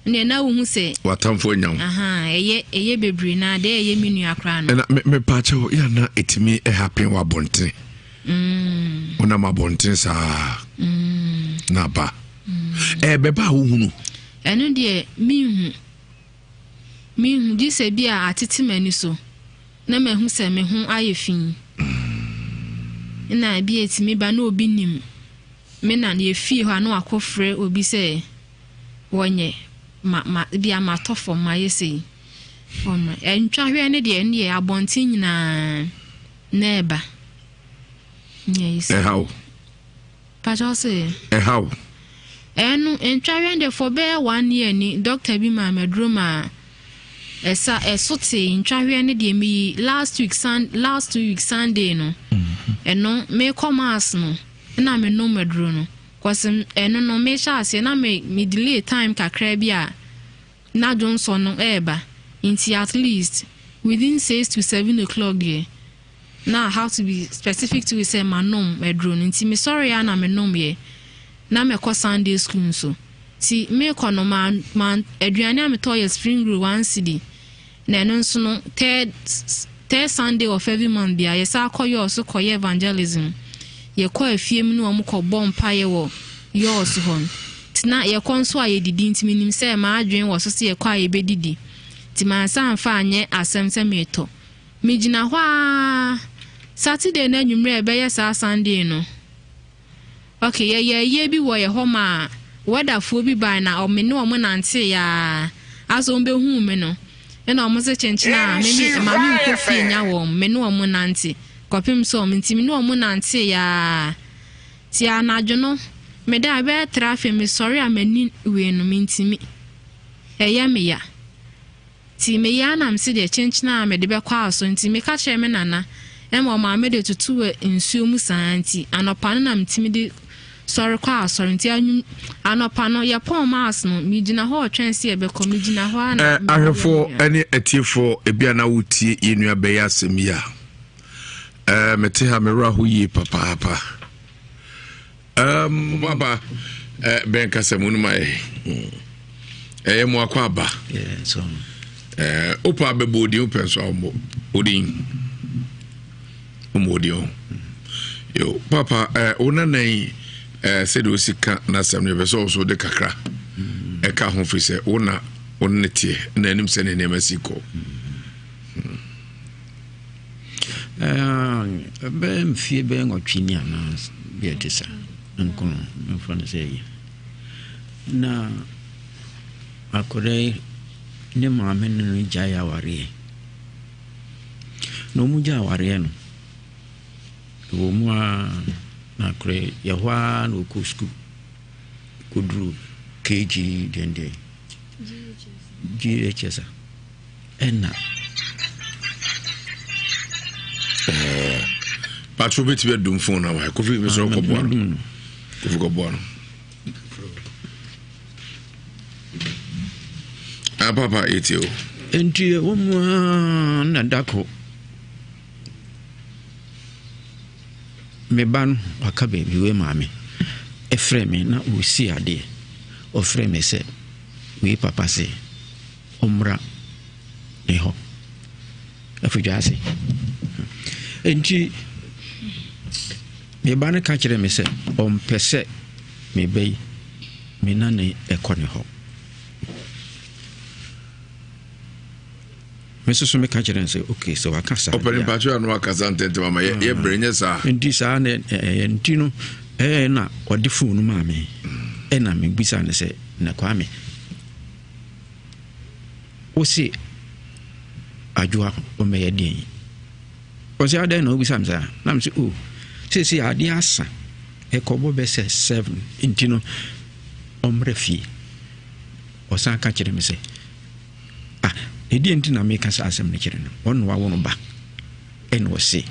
ne na wo hu se watamfo nyam aha eye bebre na de eye minu akra no na me pache wo ya na etimi e happen wa bonten ona ma bonten sa na ba beba wo hunu eno de mi di se bia atete mani so na mahu se me hu ayefin na bia etimi ba na obi nim me na ye fie ho anu akofre obi se wonye ma bia ma tofo ma yesi ona entwa hwe ne de ne abontin nyina na eba yes how pacho se how enu entwa hwe de for be 1 year ni doctor bi ma medroma esa esote ntwa hwe ne de mi last 2 weeks Sunday no eno me commerce no na me no medro no kwasem eno no me sha ase na me delay time kakra bia na Johnson no eba into at least within 6 to 7 o'clock there now how to be specific to say manom medro no nti me sorry na me nom ye na me ko Sunday school so ti me ko no man aduane am to ye spring roll 1 cedi na eno nso no third Sunday of every month bia ye sa koyo so koye evangelism ye ko afiem no am ko bompa ye wo yo so hon tina ye konso aye didi ntimi nim se ma adwen wo so se ye ko aye bedidi ti man sa amfa anye asem se meto mejina hwa Saturday na nwumre ebe ye sa Sunday no okay ye bi wo ye ho ma weather fo bi ba na o me no o mo nante ya aso mbe hu me no ena omo se chenchina me mami ko fi nya wo me no omo nante kopim so me ntimi no omo nante ya ti anadwo no me da be traffic me sorry amani we no me ntimi eya me ya ti me ya na mse de chenchina me de be kwa so ntimi ka che me nana ema ma me de tutu nsuo mu santi anopa na mtimi de sorry kwa sorry nti anopa no ya pon mas no mi gina ho twense e be ko mi gina ho na ahwefo ene atiefo ebia na wutie yenua be ya semia mete ha mera ho yi papa baba ben kasamunu mai mo akwa ba so opa be bodi open so mo odin omodio yo papa ona nei said osika na Nsem ne beso so de kakra ka ho fi se ona onnetie na anim se ne nemasiko ben fie ben otwini ana bietisa nkono mfano sei na akore ne maame no jaya ware no mu jaya ware no wo mu na kre yahwa no ko school kudru KG dende GHS enna patro beti be dum phone na wa kofi me so ko bo no kofi ko bo no papa etio enti wo mu na dako me ban wakabe biwe maame efre me na wo si ade o frɛ me sɛ we papa se omra ne ho afujase enti me ban ka kyerɛ me sɛ ompɛ sɛ me bɛyi me na ne ɛkɔ ne ho me so me ka kyerɛ sɛ okay so waka sa open patro no waka sa ntente mama ye brenye sa enti sa ne enti no na ɔde phone ma me na me bisa ne sɛ na kwa me o si adwoa o me yɛden o si adan na o bisa me sa na me sɛ o si ade asa ekɔbɔ bɛ sɛ 7 enti no ɔmrɛ fie o san ka kyerɛ me sɛ edi enti na me ka sa asɛm ne kyerɛ no ɔno wa wono ba ɛna o si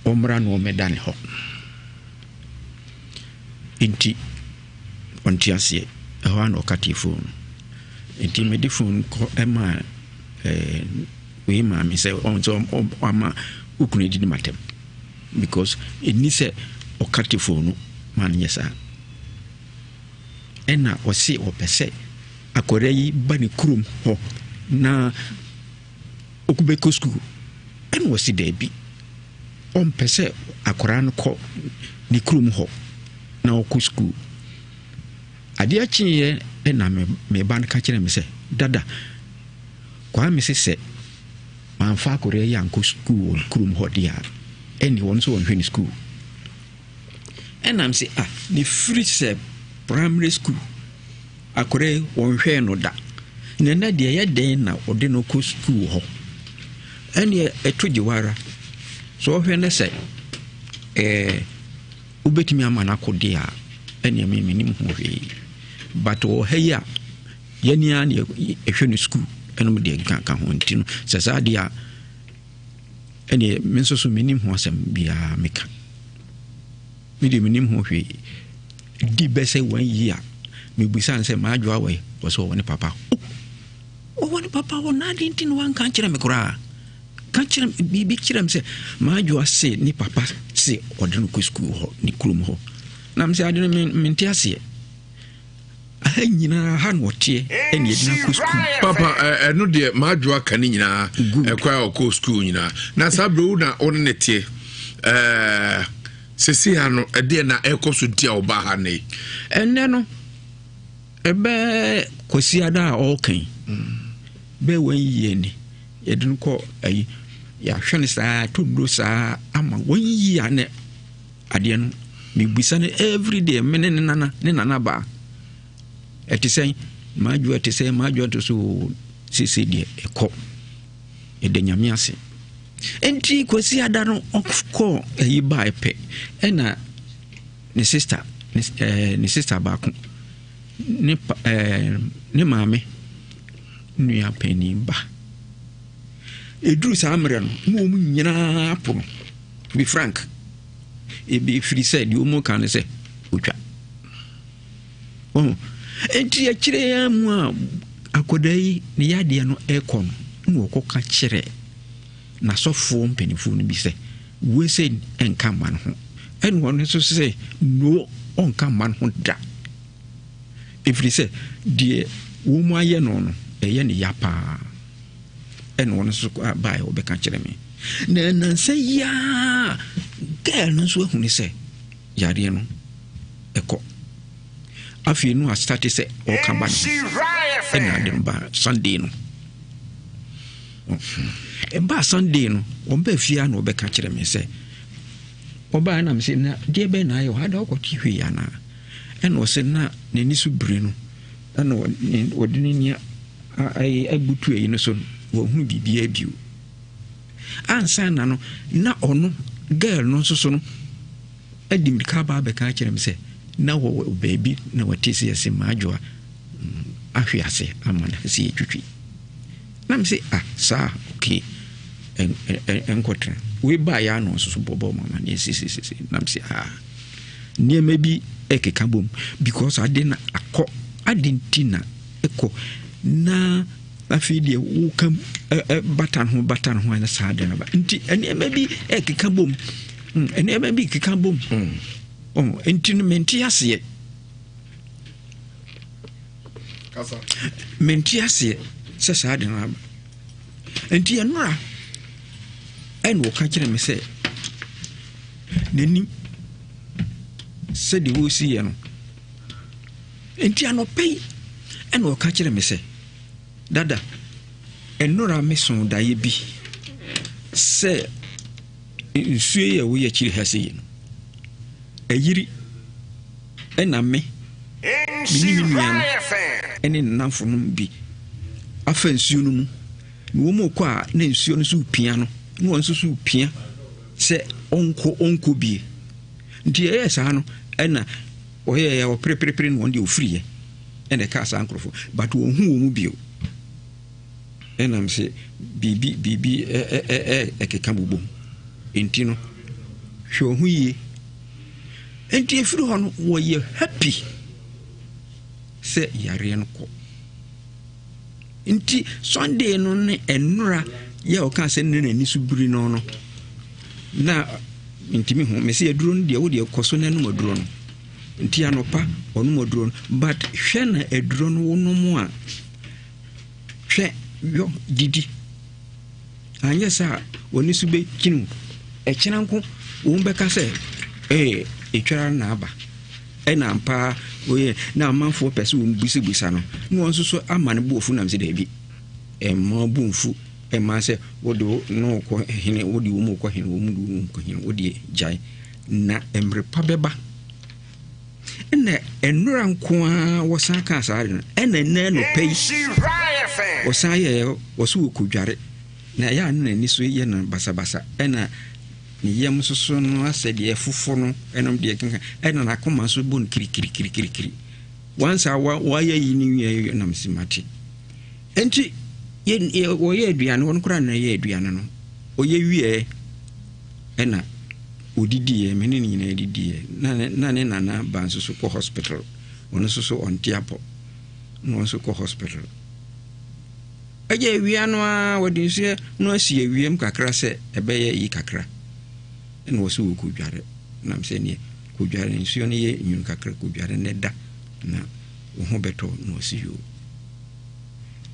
ɔmra no me dane hɔ enti onti asie ɛhɔ ana ɔkate phone enti me di phone ko ɛma we ma me sɛ ɔnso ama ukunu di matem because eni sɛ ɔkate phone man yesa ɛna ɔsi ɔpɛsɛ akɔrɛ yi ba ne kurom hɔ na okubeko school ɛna ɔsi daabi ɔmpɛsɛ akɔrɛ no kɔ ne kurom hɔ na ɔkɔ school ade akyiye na me ban ka kyerɛ me sɛ dada kwa me sɛ manfa akɔrɛ yi anko school kurom hɔ dia ɛni wɔn so wɔn hwɛ ne school ɛnam sɛ ne free sɛ primary school akɔrɛ wɔn hwɛ no da na deɛ yɛ den na ɔde no kɔ school hɔ ɛni ɛto giwara so ɔhwɛ ne sɛ ubetimi ama na kodia ene me nim ho hwe but o heya yani an ehwe no school eno de ka ho ntino se sa dia ene me so menim ho asem bia meka me de menim ho hwe di bese 1 year me busan se ma adwo awe wo so woni papa woni papa wona de ntino wan kan kire me kura kan kire bibi kire me se ma adwo ase ni papa se odeno ko school ho ni kurum ho na me se adeno menti ase nyina ha no tie ene yedina ko school papa eno de ma adwo aka ni nyina ekwa ko school nyina na sabro na on ne tie sesi ha no ede na ekoso dia oba ha ne enne no ebe kosi ada okan be wan yie ni yedin ko ayi ya hwene saa to bro saa ama wan yie ane ade no me bisa ne every day me ne nana ba etisen majo etisen majo to so sisi de ekọ edanyame ase enti kosi ada no okọ ayi ba epe ena ne sister ba ko ne maame nua pani ba eduru sa amre no mo nyina po to be frank e be free said you mo kan say otwa enti akire ya mu akodai ne yade no ekon no okoka kire na sofo mpanifu no bi se we se enka man ho en won so se no onka man ho da ifri se die wo mu aye no no eye ne yapa en won so ba e obeka kire me na se ya girl no so hu ni se yade no eko afi no a start say o kan ba na de ba Sunday no ba Sunday no o ba fia na o be ka kire me say o ba na me say na de be na yo hada o ko ti hwe ya na en o se na ne ni su bire no na o de ni ai abutu e no so wo hu bibia biu ansa na no na ono girl no so no adim ka ba be ka kire me say na wo baby na watisi ase maadwoa ahwe ase amana si etwitwi na me say sa okay enkotra we ba ya no so bobo mama ne si na me say ne maybe ekeka bom because adena akọ adentina eko na afidie wo kam batan ho na sa de na ba nti ene maybe ekeka bom ene maybe ekeka bom enti no menti ase kasa menti ase se sa de na ba enti enura en wo ka kire me se neni se de wo si ye no enti anopei en wo ka kire me se dada enura me son daye bi se nsuye ye wo ye kire ha se ye no ayiri ena me ene nanfonum bi afa nsuo no mu wo mo kwa na nsuo no so pia no no nso so pia se onko bi nti e sa no ena oye ya oprepre no wonde ofriye ene ka sa ankrofo but wo hu wo mu bio ena mse bibi ekeka bubu enti no hwe hu yi enti efiri ho no wo ye happy se yare no ko nti Sunday no ne enura ya o kan se ne nani so buri no no na ntimi ho me se aduro no de wo de koso na no aduro no nti anopa onu aduro no but hwe na aduro no wo no mu a hwe yo didi anya sa woni so be kinu e kyenanko wo mbeka se etwara na aba ena mpa oye na amanfo pese wo mbisi no no nso so amane bofu na mse da bi ma bonfu ma se wodo no ko hene wodi wo mu ko hene wo mu du ko hene wodi jai na emre pa beba ena enura nko a wo san ka sa ena na no pei wo san ye wo so ko dware na ya na ni so ye na basabasa ena ni yam soso no asede fufo no enom de kenka ena na koma so bon kiri once wa ya yi ni wie na msimati enti ye wo ye aduane won kura na ye aduane no o ye wie ena odidi ye meni ni na edidi ye na ne nana ban so ko hospital won so on tiapo no so ko hospital aje wie no a wodi se no asie wiem kakra se ebe ye yi kakra en wo so ku dware na mse ne ku dware nsuo ne ye nyun kakra ku dware ne da na wo ho beto no si yo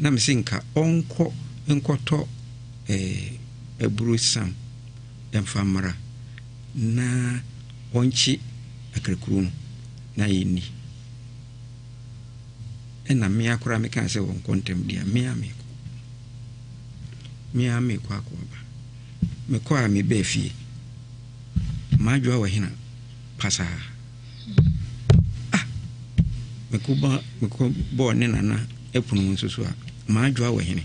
na mse nka onko nkoto eburu sam emfamara na onchi akrekuru na yini ena me akora me kan se won kontem dia me ko akoba me ko a me be fie majwa wa hina pasa me ko bo ne nana epunu nsusu a majwa wa hine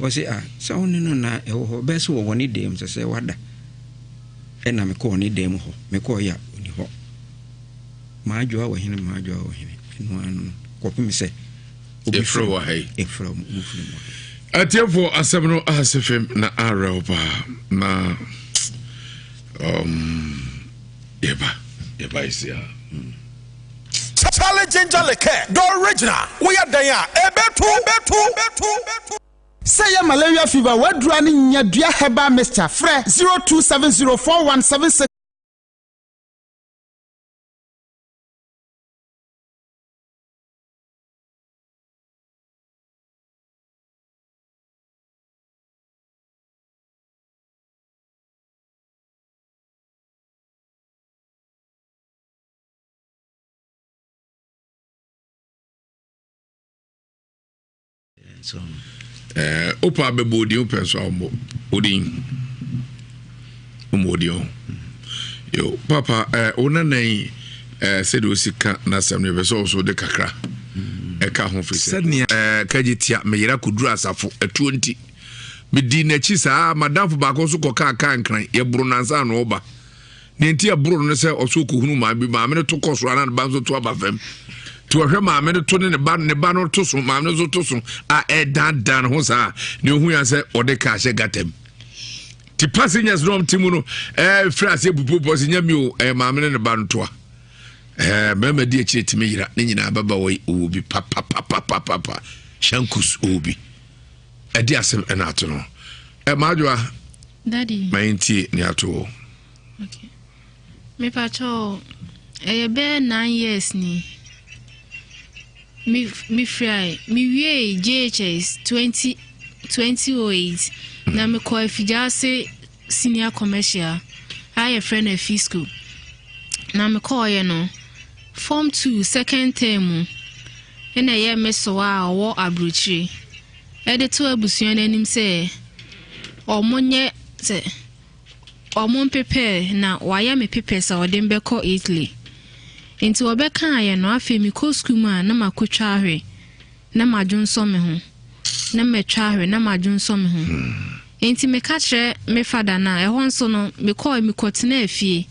o se sa woni no na ho be so woni dem se wada ena me ko ni dem ho me ko ya oni ho majwa wa hine no anu ko pimi se efro wa hai efro mu atiefo asebno asefem na aropa na yeba isia Challenge Jaleke, the original. We are there. Betu. Say malaria fever, what running your dear heba Mr. Fre 02704176. so opa bebodi open so odin omodio yo papa ona nei said osika na sam ne beso so de kakra ka ho fi said kajitia meyira kuduru asafo 20 medi na chi saa madam ba ko so ko ka nkran ye buru nansa no oba nenti aburo no se oso ko hunu maame no to koso ana ba nso to aba fam to hwe maame no to ne ba no to so maame no to so a dan ho sa ne ohu ya se ode ka hye gatem ti passengers no timu no frase bubu boss nya mi o maame ne ba no to mama di echi timi yira ne nyina baba wo obi papa shankus obi edi asem enato no majwa daddy mainti ni ato okay me pacho be 9 years ni me fry me wie JHS 2008 na me ko Ewiase senior commercial I friend of school na me ko ye no form 2 second term ena ye meso a wo abrochire ede to abusuan anim se omonye se omon pepe na waya me pepe sa odem beko Italy enti obeka aye no afi mi ko school ma na makotwa ahwe na madwonso me ho na metwa ahwe na madwonso me ho enti me ka kire me fada na ehonso no me ko mi kotena afie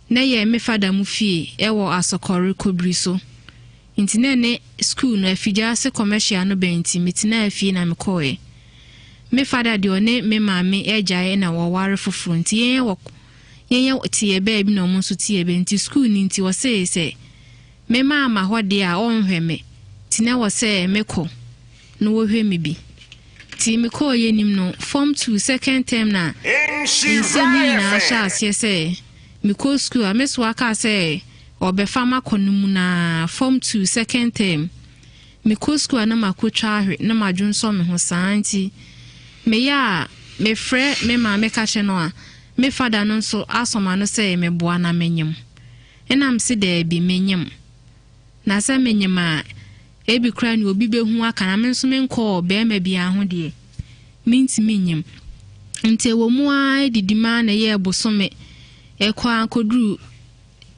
na ye me fada mu fie ewo asokore kobri so enti ne school no Ewiase commercial no benti metina afie na me ko me fada de one me maame ejae na wo ware foforo nti yen tie ba bi na omo so tie be nti school ni nti wo se me mama hode a onhwe me ti na wo se me ko no wo hwe me bi ti me ko yenim no form 2 second term na Nsem na sha ase se me ko school a me so aka se obefa makonum na form 2 second term me ko school na makotwa ahwe na madwonso me ho santi me ya me frɛ me ma me ka che no a me fada no so asoma no sɛ me boa na menyem enam se da bi menyem na sɛ menyem a ebi kra ni obi behu aka na me nso me nkɔ be ma bia ho de minti menyem nte wo mu a didima na ye bosome ekwa akoduru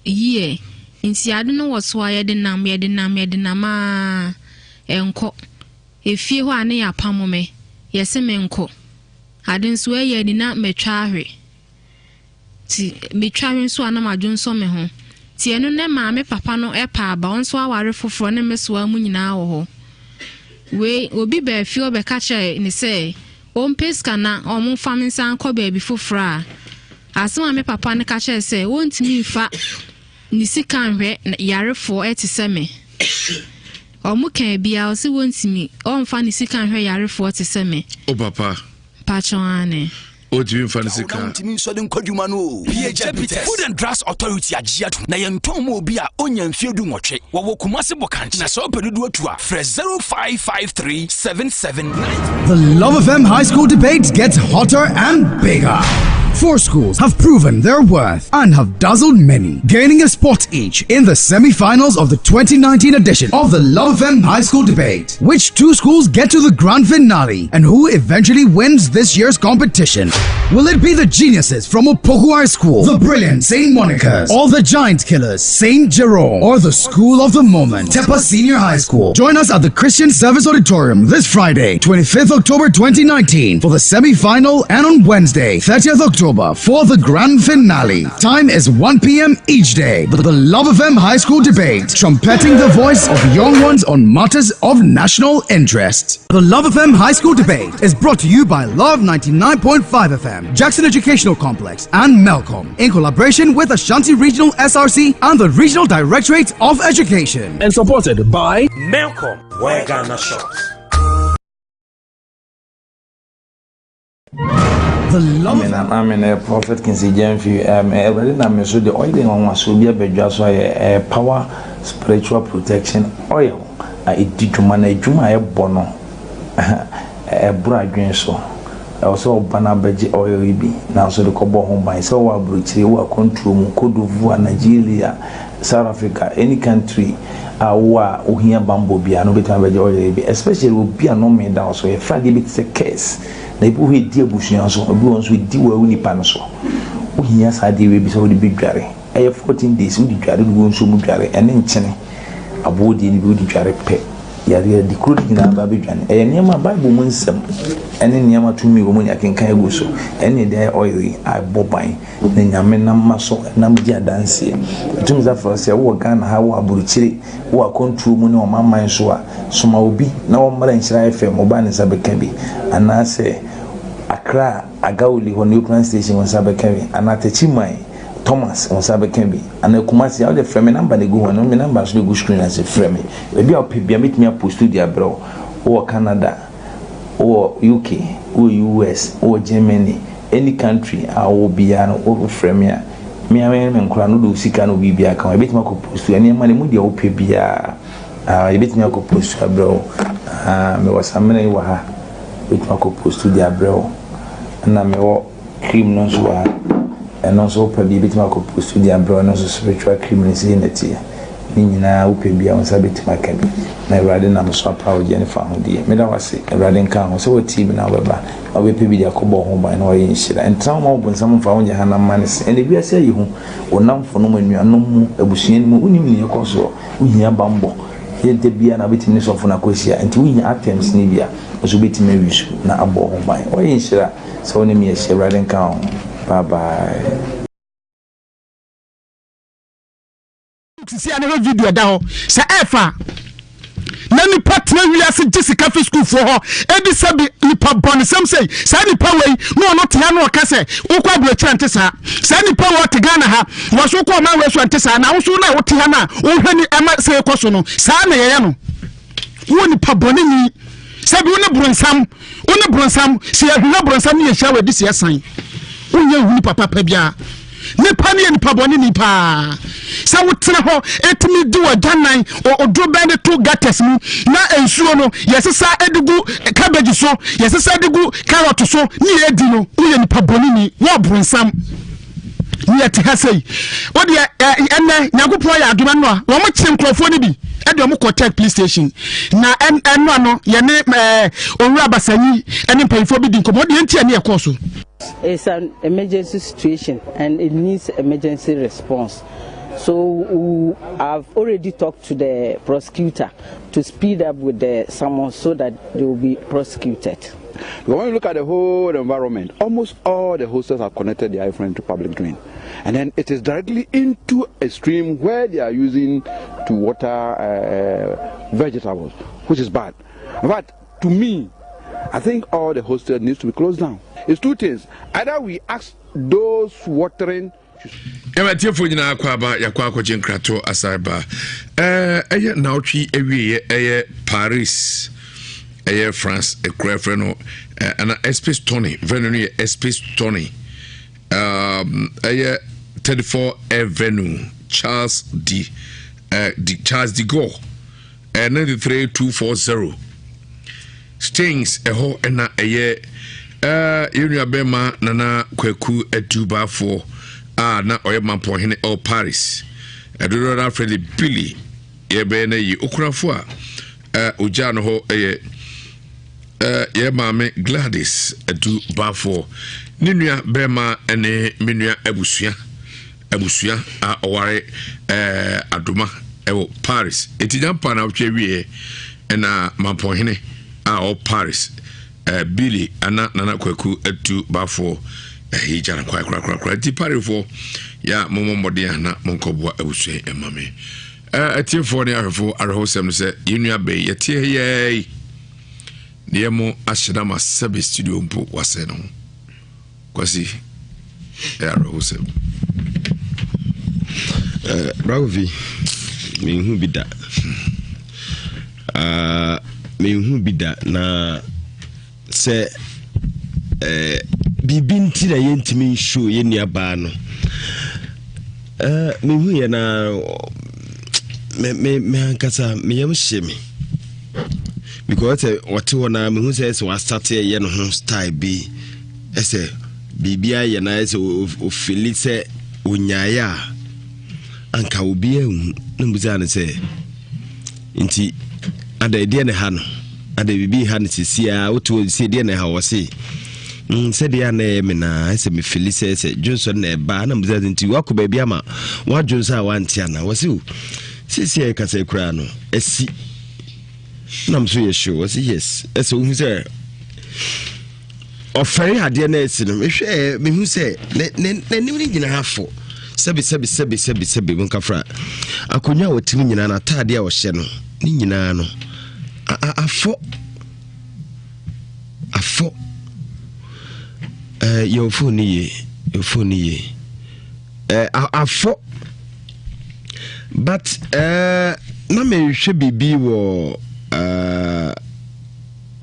yie nti ade no woso a ye de nam a enko efie ho ane ya pamome yese menko ade nso ye ni na metwa ahwe ti metwa ahwe nso ana madwonso me ho ti eno ne maame papa no epa aba onso aware foforo ne meso amu nyina wo ho we obi ba fie obeka kye ni se ompeska na omu faminsa anko ba bi foforo a asema me papa ne ka kye se wontimi fa ni sika nhwe yarefo etise me omu kan bia o se wontimi omfa ni sika nhwe yarefo etise me o papa Pachoane. Otimi fanisika. Otimi so den kwadwuma no. Food and Drugs Authority agiatu na yentom obi a onya mfiedu nwotwe. Wo Kumasi Bokanti na so pedudu atu a 05537799. The Love FM High School debates gets hotter and bigger. 4 schools have proven their worth and have dazzled many, gaining a spot each in the semi-finals of the 2019 edition of the Love FM High School debate. Which 2 schools get to the grand finale and who eventually wins this year's competition? Will it be the geniuses from Opoku High School, the brilliant St. Monica's, or the giant killers St. Jerome, or the school of the moment, Tepa Senior High School? Join us at the Christian Service Auditorium this Friday, 25th October 2019 for the semi-final, and on Wednesday, 30th October for the grand finale. Time is 1 p.m. each day. The Love FM High School debate, trumpeting the voice of young ones on matters of national interest. The Love FM High School debate is brought to you by Love 99.5 FM, Jackson Educational Complex, and Melcom, in collaboration with Ashanti Regional SRC and the Regional Directorate of Education. And supported by Melcom, where Ghana shops. The Love I'm a prophet can see Jenfi. Every time so the oil on was so be a just a power spiritual protection oil. I did to manage my bono a bride so. Also banabeji oil be now so the cobo home by so our bridge were control Cote d'Ivoire, Nigeria, South Africa, any country our uhia bambo be no better oil be, especially will be a no man down so a Friday bit a case. Na ibu he die busuan so obi won so di wa uni pa no so uhia sa de we bi so de bidware e 14 days udi dware du won so mu dware ene nkyene abodi ni bi udi dware pe yare di kuro nyina ba bedwane nneɛma bible mu nsɛm ɛne nneɛma tumi wɔ mu ne akenkan egu so ɛne de oil abɔ ban na nyame nam maso nam gye adanse tumi za for sɛ wo Ghana ha wo aburukyire wo akontuo mu ne o mamman so a soma obi na wo mmara Nhyira FM oba ne sabeka bi anase Accra Agawuli ho nuclear station wo sabeka bi anatechi mai Thomas on sabeka bi ana Kumasi how the frame number dey go on me number so dey go screen as a frame e bi a bia metimi post studio bro or Canada or UK or US or Germany any country I will be an over frame ya me nkura no do sika no bibia kan e betimi ko post any money mu dey o pe bia e betimi ko post bro me wasamene wa ha betimi ko post studio bro na me wo cream no so wa and also probably bit my post to the abroad and also spiritual criminals in the tea. Nina upe bia on sabit makabi. Na rather na so proud Jennifer Hodi. Me da wase rather kan so team na baba. Obe pe bi dia kobo ho ban na oyin shira. And some mo bun some fa onye hana manis. And the bia say yi hu onam fo no manuanom mu abusuan mu unim ne yekoso. Uhia bambo. Ye de bia na betimi so fo na kwasia. Enti uhia items ni bia. Oso betimi wisu na abo ho ban. Oyin shira. So oni me shira rather kan. Bye bye. See another video down. Say Efa. Nani partner Ewiase Jessica for school for her. Edi sabi nipa bon some say. Say nipa way no not ya no ka say. Ukwa brochi antesa. Say nipa wo te Ghana ha. Was ukwa man we so antesa na wo so na wo te ha na. Wo hwani ema say koso no. Sa na ye no. Wo nipa boni ni. Sabi wo ne bronsam. Say ya huna bronsam ni ye hia we di se san. Unye hu papa bia nipa ne nipa boni nipa sa wotena ho etimi di wadanan odro bende to gates mu na ensuo no yesesa edigu cabbage so yesesa edigu carrot so ni edi no unye nipa boni ni wo bronsam ni eti ha sei odi enne nyagopo ya adoma no a wo mo kire nkrofo ni bi edi mo contact police station na enno no ye ne onwura basanyi ene mpanyfo bi di nkomo odi enti ene ekoso. It's an emergency situation and it needs emergency response. So I've already talked to the prosecutor to speed up with the summons so that they will be prosecuted. When you look at the whole environment, almost all the hostels are connected their effluent to public drain. And then it is directly into a stream where they are using to water vegetables, which is bad. But to me, I think all the hostels needs to be closed down. It's two things. Either we ask those watering. Ematifo nyina kwaba yakwa akwaje nkrato asarba. Eye nautwi ewie Paris. Eye France ekrefre no ana Espace Tony, venue Espace Tony. Eye 34 Avenue Charles de Gaulle. 93240. Stings eho ena eye Yunua Bema nana kweku eduba for na oyema pohene o Paris edodo na Freddy Billy yebe na yi okunafo oja no ho ye mame Gladys eduba for ninua Bema ene menua abusua oware adoma ewo Paris etijampa na otwe wie na mampohene o Paris Billy ana nana kweku etu bafo hijana kwa ti parefo ya momomode ana monkoboa abusue emame atiefo ne ahwefo arehosem se yinua be yetie ye niemo ahyeda ma sabe studio mpo wase no kwasi arehosem Ravi minhu bida na se bibinti na yentimi show ye nuaba no mehu ye na me ankasa me yam hye because what wona mehu say we start ye no ho style bi ese bibia ye na ese o felice onyaya anka obi ehu no mbuza na say nti ada ide ne ha no ada bibi ha ne sisia woto sie de ne ha wo se se de na me na se me felice se Johnson na ba na mbuza nti wakoba bia ma wa Johnson a wantia na wo se sisia ka se kura no asi nam so yɛ show was yes ɛsɛ wo hu sɛ ɔfɛre adeɛ na ɛsi no mehwɛ mehu sɛ n'anim no nyina afɔ sɛbi mo nkafra akonnwa a wɔtimi nyinaa no ataadeɛ a wɔhyɛ no ne nyinaa no afɔ yɛwofo ni ye afɔ but na mehwɛ biribi wɔ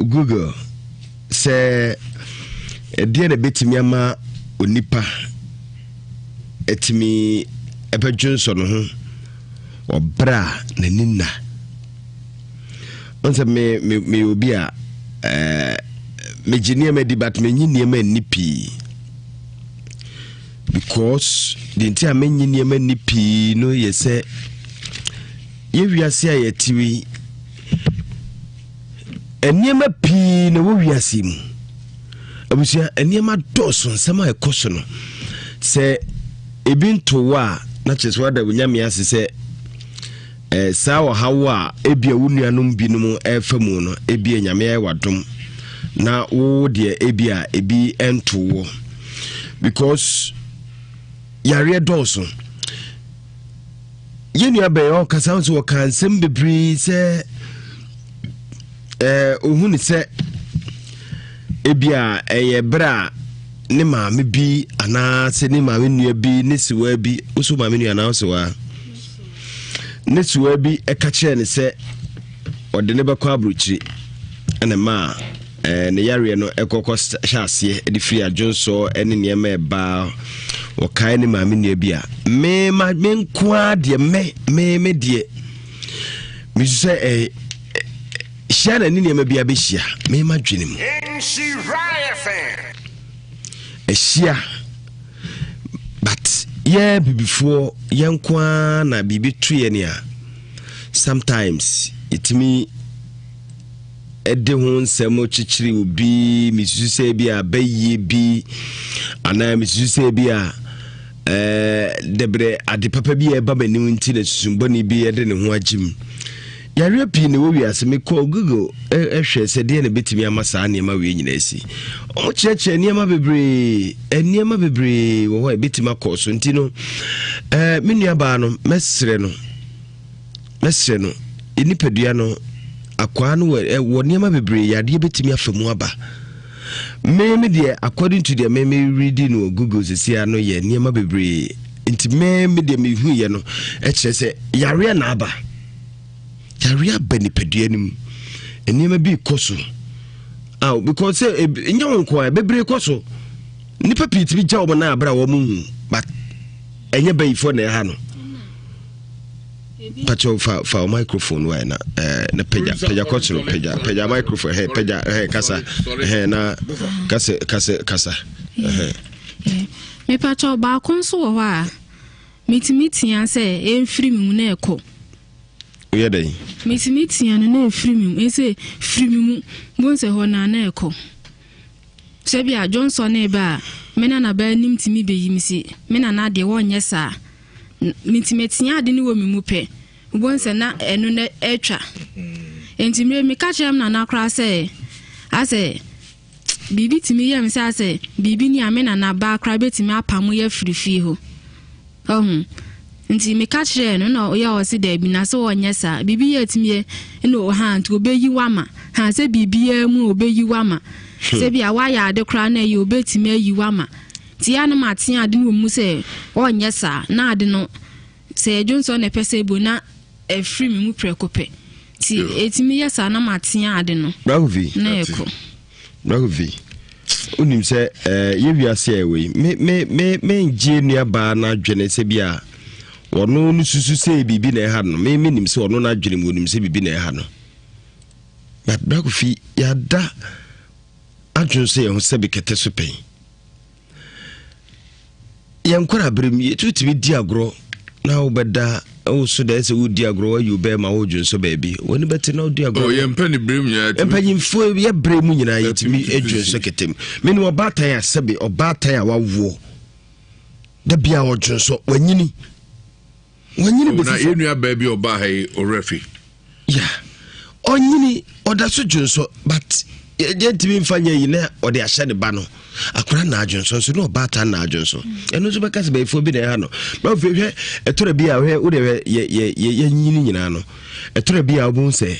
Google sɛ ɛdeɛ na bɛtumi ama onipa ɛtumi ɛbɛdwo nsɔ no ho ɔbra n'ani na ɔnsɛ me obi a megye nneɛma di but menyi nneɛma nni pii because the nti a menyi nneɛma nni pii no yɛ sɛ yɛwiase a yɛtiwi nneɛma pii na wɔwiase mu abusua nneɛma dɔɔso nsɛm a ɛkɔ so no sɛ ebi ntowo a na kyerɛ sɛ wada wonyame ase sɛ saa ɔhawo a ebia wo nuanom binom ɛfa mu no ebia nyame ayɛ wadom na wo deɛ ebia ebi ɛntowo because yare dɔɔso yɛnua bɛyɛ ɔkasa nso wɔka nsɛm bebree sɛ ohu ne sɛ ebia ɛyɛ bra ne maame bi anaasɛ ne maame nua bi ne siwa bi uso maame nua na siwa ne siwa bi ɛka kyerɛ ne sɛ ɔde ne bɛkɔ abrokyire ɛna ma ne yare no ɛkɔkɔ hyɛ aseɛ de firi adwonso ɛne nneɛma ɛbaa wɔkae ne maame nua bi a me nkoa deɛ me deɛ misu sɛ hyia na ne nneɛma bi abɛhyia me ma dwene mu ɛhyia but yɛ bibifoɔ yɛn nkoa na bibi tuyɛ ne a sometimes itimi ɛde ho nsɛm kyekyere obi misusu sɛ bi a bɛyie bi anaa misusu sɛ bi a debre ade papa bi ɛba m'anim nti na susumbɔne bi ɛde ne ho agyim yare pii ne wo wiase me call Google ehwɛ sɛ deɛ na betimi ama saa nneɛma we nyina asi o kyerɛkyerɛ nneɛma bebree wo hɔ betimi akɔ so nti no me nua baa no mesrɛ no enipadua no akwa no wɔ nneɛma bebree yade betimi afa mu aba me deɛ according to the me reading no Google sesia no yɛ nneɛma bebree nti me deɛ me hu yɛ no ɛkyerɛ sɛ yare na aba yare aba nipadua nim nneɛma bi kɔ so because nya won ko a bebree kɔ so nipa piti bi gya wo na abra wo mu hu but ɛnyɛ bayifo na ɛha no pacho fa microphone wa na pagya kɔtoro pagya microphone pagya kasa na kasa me pacho ba kon so wo a metimitian sɛ emfiri mu na ɛkɔ oye dey metimitian na efiri mu ese firi mu bonse ho na ɛkɔ sɛ bia Johnson na ba mena na ba nim timi be yimsi mena na de wonyɛ saa metimitian ade ne wo mu pɛ bonse na eno na etwa enti me ka kyerem na na kra sɛ ase bibi timi yɛ me sɛ bibi ni amena na ba kra betimi apam yɛ firifie ho nti me ka kyerɛ no na oyɛ o se da bi na so wonyɛ saa bibi yɛ timi no ha nti obeyi wama ha sɛ bibi ya mu obeyi wama sɛ bia wa ya ade kra na yɛ obetimi ayi wama ti ya no maten ade no mu sɛ wonyɛ saa na ade no sɛ Johnson na pɛsɛ bo na efiri me mu prekope ti etimi yɛ saa na maten ade no Bravi na ɛkɔ Bravi unim sɛ yewiase ewe me ngie nua ba na adwene sɛ bia ono no susu sɛ bibi na ɛha no me nim sɛ ono na adwene mu nim sɛ bibi na ɛha no but Bravi yada adwene sɛ yɛn ho sɛ bikete so pɛn yɛn kwara brem yɛtutimi di agro na obeda o so da sɛ wodi agro ayu be ma wo dwun so baabi woni beti na wodi agro yɛmpa ne brem nyina empanyimfo yɛ brem nyina yɛtimi adwun so ketem me ne obatan a sɛbe obatan a wawo da bia wo dwun so wanyini be na enua baabi oba hai orefi ya onyini odaso dwonso but yentimi mfanya yi na ode ahye ne ba no akora na adwonso so no bata na adwonso eno so beka se ba ifo bi na ha no ba hwe etora bi a hwe wo de ye nyini nyina no etora bi a obun se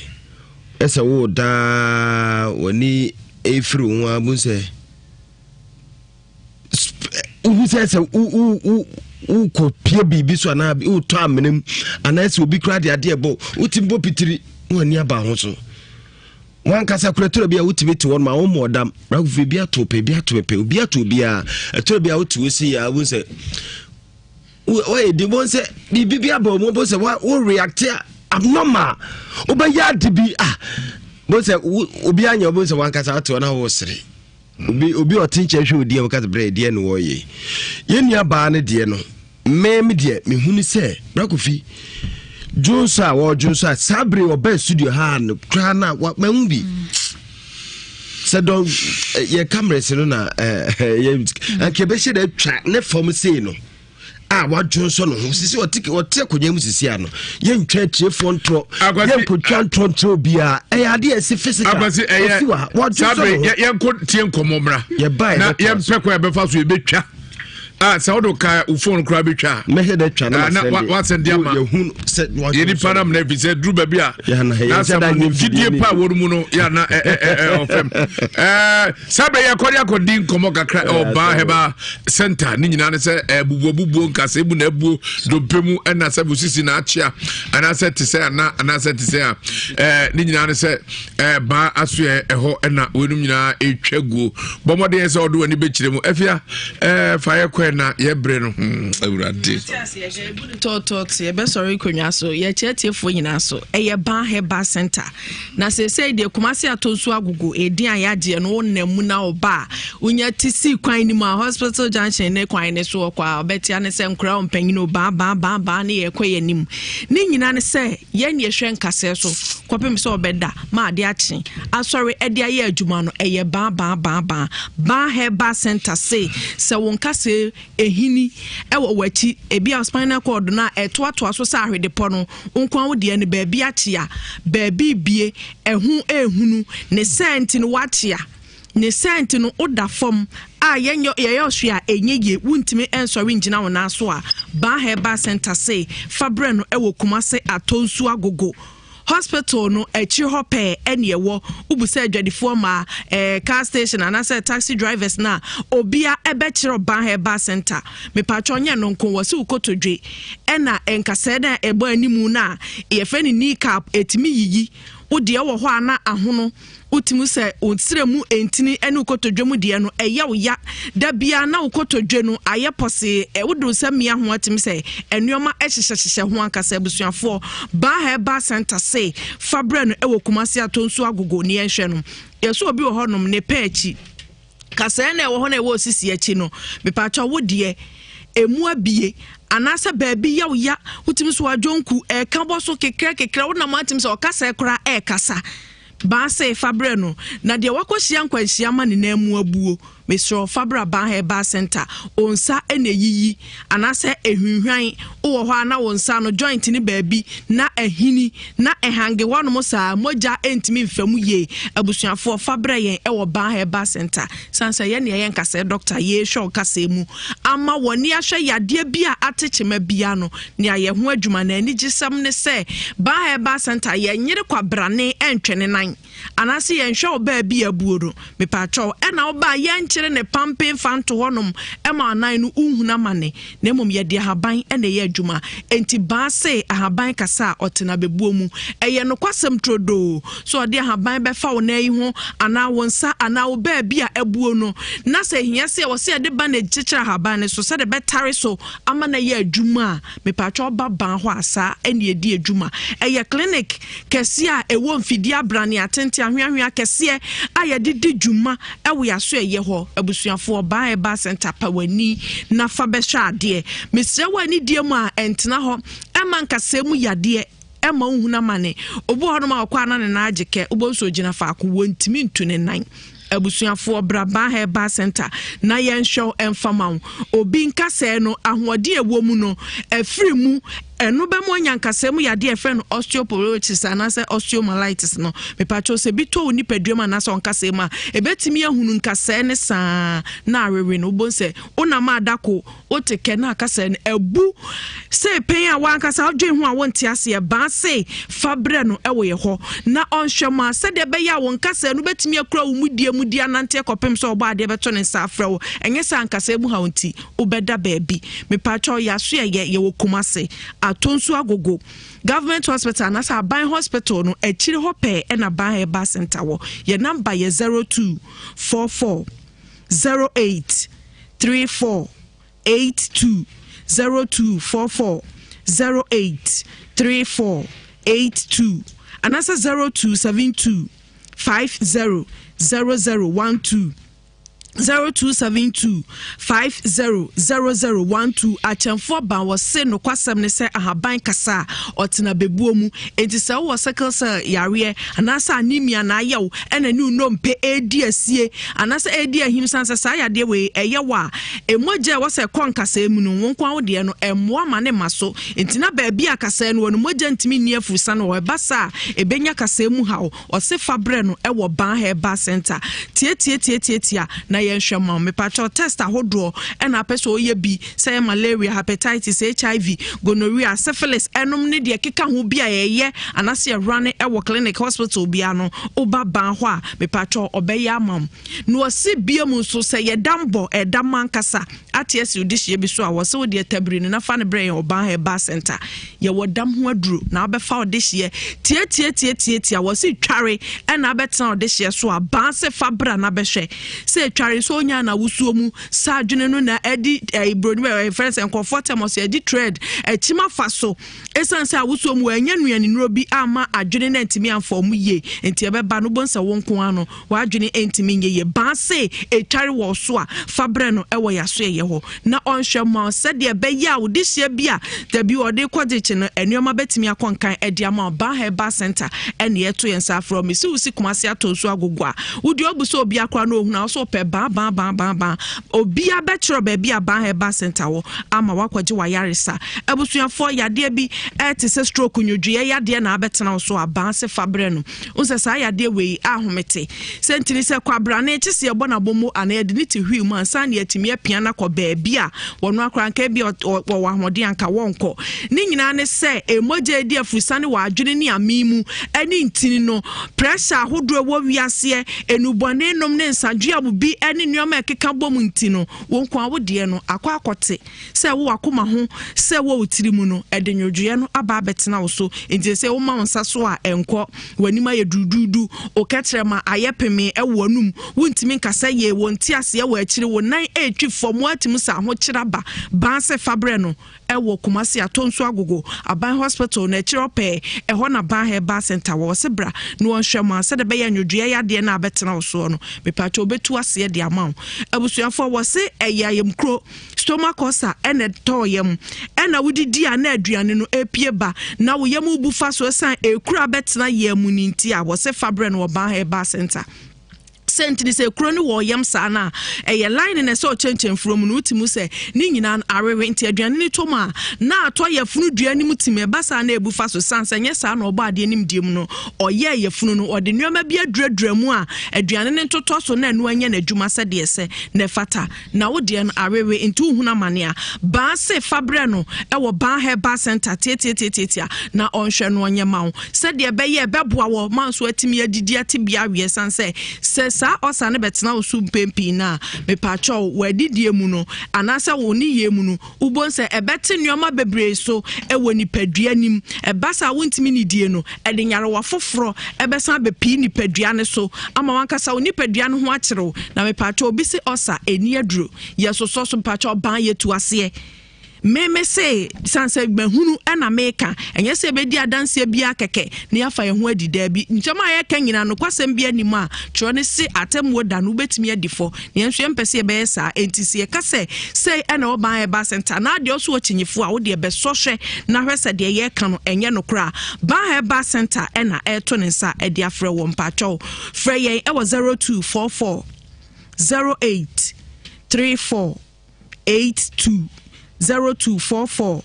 ese wo da woni efiri wo abun se u se u ko pie bibi so na u to amenem ana ese obi kra de ade ebo utimbo pitiri woni aba ho so wan kasa kuretura bia utibiti won ma wo modam ragu bia to pe bia to pe bia to bia etura bia uti osi ya wo se we di bon se bia ba mo bo se wo react abnormal oba de bi bo se obi anya bo se wan kasa to na wo sere obi otinche hwe odi e kasa bre de no wo ye nua ba ne de no mem de me hunu se ragu fi Jonsa wa Jonsa sabre oba studio ha no kra na manbi se don ye camera se no na ye akebe she da twa ne form sei no wa Jonsa no ho sisi ote akonya mu sisi ano ye ntwa tiefo ntro ye nkotwa ntro bia ade ese physical abasi wa sabre ye tie nkomomra na ye mpekwa be fa so ye betwa Saudo ka phone kra betwa me he da twa na what send dia ma ye ni param na vise dru ba bia na sa video pa woru mu no ya na ofem sabe ya kori akodi nkomo kakra oba heba center ni nyina ne se bubuo nkase bu na buo dompemu na sabe sisi na achia ana se te se ana se te se ni nyina ne se ba aso eho na wenu nyina etwaguo bomode se odo ani be kiremu afia fire na yebre no awurade tot ye be sorry konwa so ye chetiefo nyina so eye ban heba center na se de kumase atonso agugu edin ayaje no wonnamu na oba unya tisi kwan ni ma hospital junction ne kwan ne so kwa obetia ne se nkura ompanyino ba ne ye kwaye nim ni nyina ne se ye ne hwe nkase so kwapem se obeda ma ade achi asori ede aye adwuma no eye ba heba center se wonkase ehini ewo wachi ebia spinal cord na etoatoa so sa ahwede po no nkwan wo de ne baabi achia baabi bie ehunu ne sent no wachia ne sent no oda fom yenyo yeyosua enyeye wuntimi ensori ngina wona so a ba heba center say fabre no ewo kumase atonsu agogo hospital no echi hope enewo ubuse adwadifo ma car station and say taxi drivers na obia ebechiro ban heba center me patro nya no nko wose ukotodwe ena enkase na ebo animu na yefe ni kneecap etimi yiyi odi ewo ho ana ahono utimu se onsiremu entini ene ukotodwemu de no eya ya da bia na ukotodwe no ayepose wodo samia ho atim se enuoma ehyehyehye ho ankasa abusuafo ba heba center say fabre no ewo kumase atonsu agogo ne ehwe no yeso obi wo honom ne peachi kasa na ewo ho na ewo sisi achi no bepacha wodie emu abie anasa baabi ya utimu so adwonku kabo so kekra wona matim se okasa ekra kasa ba se fabre no na de wakohia nkwanhia ma ne namu abuo Mr. Fabra ban heba center onsa eneyiyi anase ehwinhwan wo ho ana wonsa no joint ni baabi na ehini na ehange wonom saa moja entimi mfamu ye abusuafo Fabra yen ewo ban heba center sansa ye ne yen kase doctor ye show kase mu ama woni ahwe yade bia atechema bia no ne aye ho adwuma na ani gisam ne se ban heba center ye nyire kwabrane entwene nan anase yen hwe baabi abuoro mepacho ena oba yen ne pampin fanto honum ema anan no unhuna mane na mom ye de haban ene ye adwuma enti ba se ahaban kasa otena bebuo mu eye no kwasem trodo so de haban be fa wo na yi ho ana wonsa ana wo ba bia abuo no na se hia se wo se de ba na chichira haban ne so se de betare so ama na ye adwuma me patcho ba ban ho asa ene ye di adwuma eye clinic kese a ewo mfidi abrane atente ahweahwe kese a ye de dwuma ewo yaso eye ho abusuafo ba heba center pawani na fa be hwa ade mesre wani die mu a entena ho ema nkase mu yade ema unhuna mane obo ho no ma kwa na ne na ageke obo so gina fa ko wontimi ntune nan abusuafo braba heba center na yen show enfama obi nkase no ahode ewo mu no afiri mu eno be mo nyankasem yade e friend osteoporosis anase osteomyelitis no me pacho se bi to ni paduam anase onkasem a ebetimi ahunu nkase ne saa na arewe no bonse ona ma adako oteke na akase ne ebu se pen a wankasa odwen ho a wonte ase e ba se fabre no ewo ye ho na onhwema se de be ya wonkasa no betimi akura wo mudie anante ekopem so oba ade beto ne sa afrewo enye sa nkasa mu ha onti obeda baabi me pacho ya so ye wo kumase atonsu agogo government hospital na sa ban hospital no echiri ho pe na ban heba center wo ye number ye 0244 08 34 82 0244 08 34 82 anasa 0272 50 0012 0272 500012 achemfo ban wo se no kwasem ne se ahaban kasa otena bebuo mu enti se wo sickle cell yare anasa anemia na ayew ena ni unompe edi asie anasa edi ahim sansa sa yade we eyewa emoje wo se konkasa emu no wonkwa wo de no emmoa ma ne maso enti na ba bia kasa no moje ntimi ni afusa no we basa ebenya kasa emu hawo o se fabre no ewo ban heba center tie na yenhwema me patcho test ahodo and apeso ye bi say malaria hepatitis HIV gonorrhea syphilis enom ne de keka ho bia ye anase run ewo clinic hospital bia no oba ban ho a me patcho obeya amam no se bia mu so say ye dambo edam ankasa ats udishie bi so a wo se wo de tabiri na fa ne brain oba heba center ye wodam ho aduro na obefa odishie tie wo se tware and abetena odishie so a ban se fabra na behwe se tware so nya na wusuo mu sa adwene no na edi broni friends and comfortable so edi trade echima faso esanse a wusuo mu anya nuane nuro bi ama adwene na ntimi amfo mu ye enti ebeba no bonsa wonko ano wa adwene ntimi nye ye ba se etware wo so a fabre no ewo yaso ye ho na onhwe ma se de ebeya wo de hia bi a da bi ode kwajeche no enuoma betimi akonkan edi ama ba heba center ene yeto yensa from me si usi kumase atonso agogo a wudi obuso obi akra no ohuna so pe ba obi abetro ba bi aba heba center wo ama wakwaje wayaresa ebusuafo yade bi etise stroke nyodue yade na abetena so aba se fabre no unse sa yade we ahomete sentini se kwabra na ekise ye bona bomo ana yade ni ti hwi mu ansa na yatimi apia na ko ba bi a wono akra nka bi wo ahode anka wonko ni nyina ne se emoje di afusane wa adwene ni amimu ani ntini no pressure ahodo wo wiase enubone nom ne nsadwe abubi eni nyoma ekeka bom ntino wonkwa wode no akwakote se wo akoma ho se wo utiri mu no edenwodwe no aba betena wo so enti se wo ma wonsa so a enko wanima ye dududu oketrema ayepeme ewo anum wontimi nkasa ye wonti ase ye wo akire wo nan etwi fom atim sa ho kiraba ban se fabre no ewo kumasi atonso agogo aban hospital na chirope eho na ban heba center wo sebra no onhwema se de be ya nwodwe ya de na betena wo so no mepacho betu ase de amount abusuafo wo se eyayem kro stomach ulcer ene toyem ena wudidi a na aduane no epie ba na wo yem bufa so san ekura betena yemu ninti a wo se fabre no ban heba center sentini se kro ni wo yam sa na eye line na so chenchem from no utimu se ni nyina arewe nti aduane ni toma na ato ye funu duane mutime ba sa na ebufa so sansa nye sa na oba ade nim diem no oye ye funu no ode nneoma bia duradura mu a aduane ni toto so na anu anya na adwuma se de se na fata na wo de no arewe nti uhuna mane a ba se fabre no e wo ban heba center tietietia na onhwe no onye mawo se de be ye beboa wo manso atimi adidi atibia wie sanse se sa osane betena osu mpempi na mepacho wadidie mu no anasa woni ye mu no ubonse ebete nneoma bebre so ewo nipadua nim ebasa wontimi ni die no ede nyare wafoforo ebesa bepi nipadua ne so ama wankasa nipadua no ho akyerew na mepacho obi se osa eni aduro yesoso so mepacho ban yetu ase me say sanse mahunu na meka enye se be di adanse bia keke na yafa ye ho adida bi nchema ye ka nyina no kwasem bia nimu a tro ne se atemwo da no betimi adifo ne enhwe mpese ye be yesa entisi ye ka se na oban e ba center na de oso ochinyefo a wo de be sohwe na hwese de ye ka no enye no kra ban e ba center na eto ne nsa e de afre wo mpacho frɛ ye e wo 0244 08 34 82 0244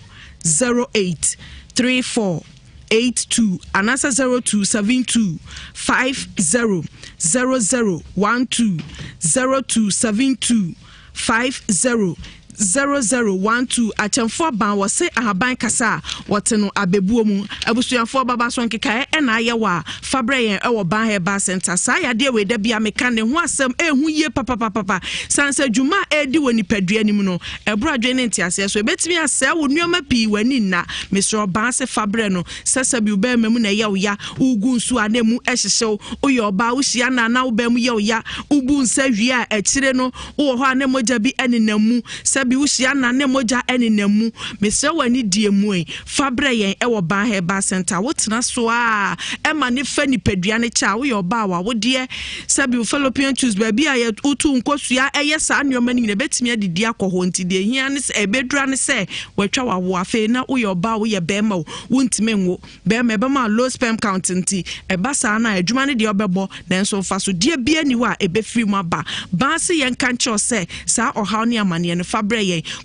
083482 anasa 0272 500012 0272 500012 achemfo ban wo se ahaban kasa wote no abebuo mu abusuanfo baba so nkeka na aye wa fabre yen e wo ban heba center sa ya de we da bia meka ne ho asem ehu ye papa sansa djuma edi woni padua nim no ebro adwe ne ntiase so ebetimi ase wo nuoma pi wani na Mr. Ban se fabre no sesa bi uba memu na ye wo ya ugu nsu anemu ehyehew oye oba wo hia na wo ba mu ye wo ya ubu nsa hwia a ekire no wo ho anemoja bi enenamu bi wuhia na ne moja ene namu mesre wani die mu e fabre yen e wo ban heba center wotena so a e ma ne fa ni padua ne cha wo yo ba wa wo de sabi Fallopian tubes ba bi a ye utu nkosua eye sa anoma ni betimi adidi akoho nti de hia ne se ebedura ne se watwa wa wo afi na wo yo ba wo ye be ma wo ntime nwo be ma be ma low sperm count nti e ba sa na adwuma ne de obebo na nso fa so de bia ni wa e be free mu aba ba se yen kan cho se sa ohaw ne amane ne fabre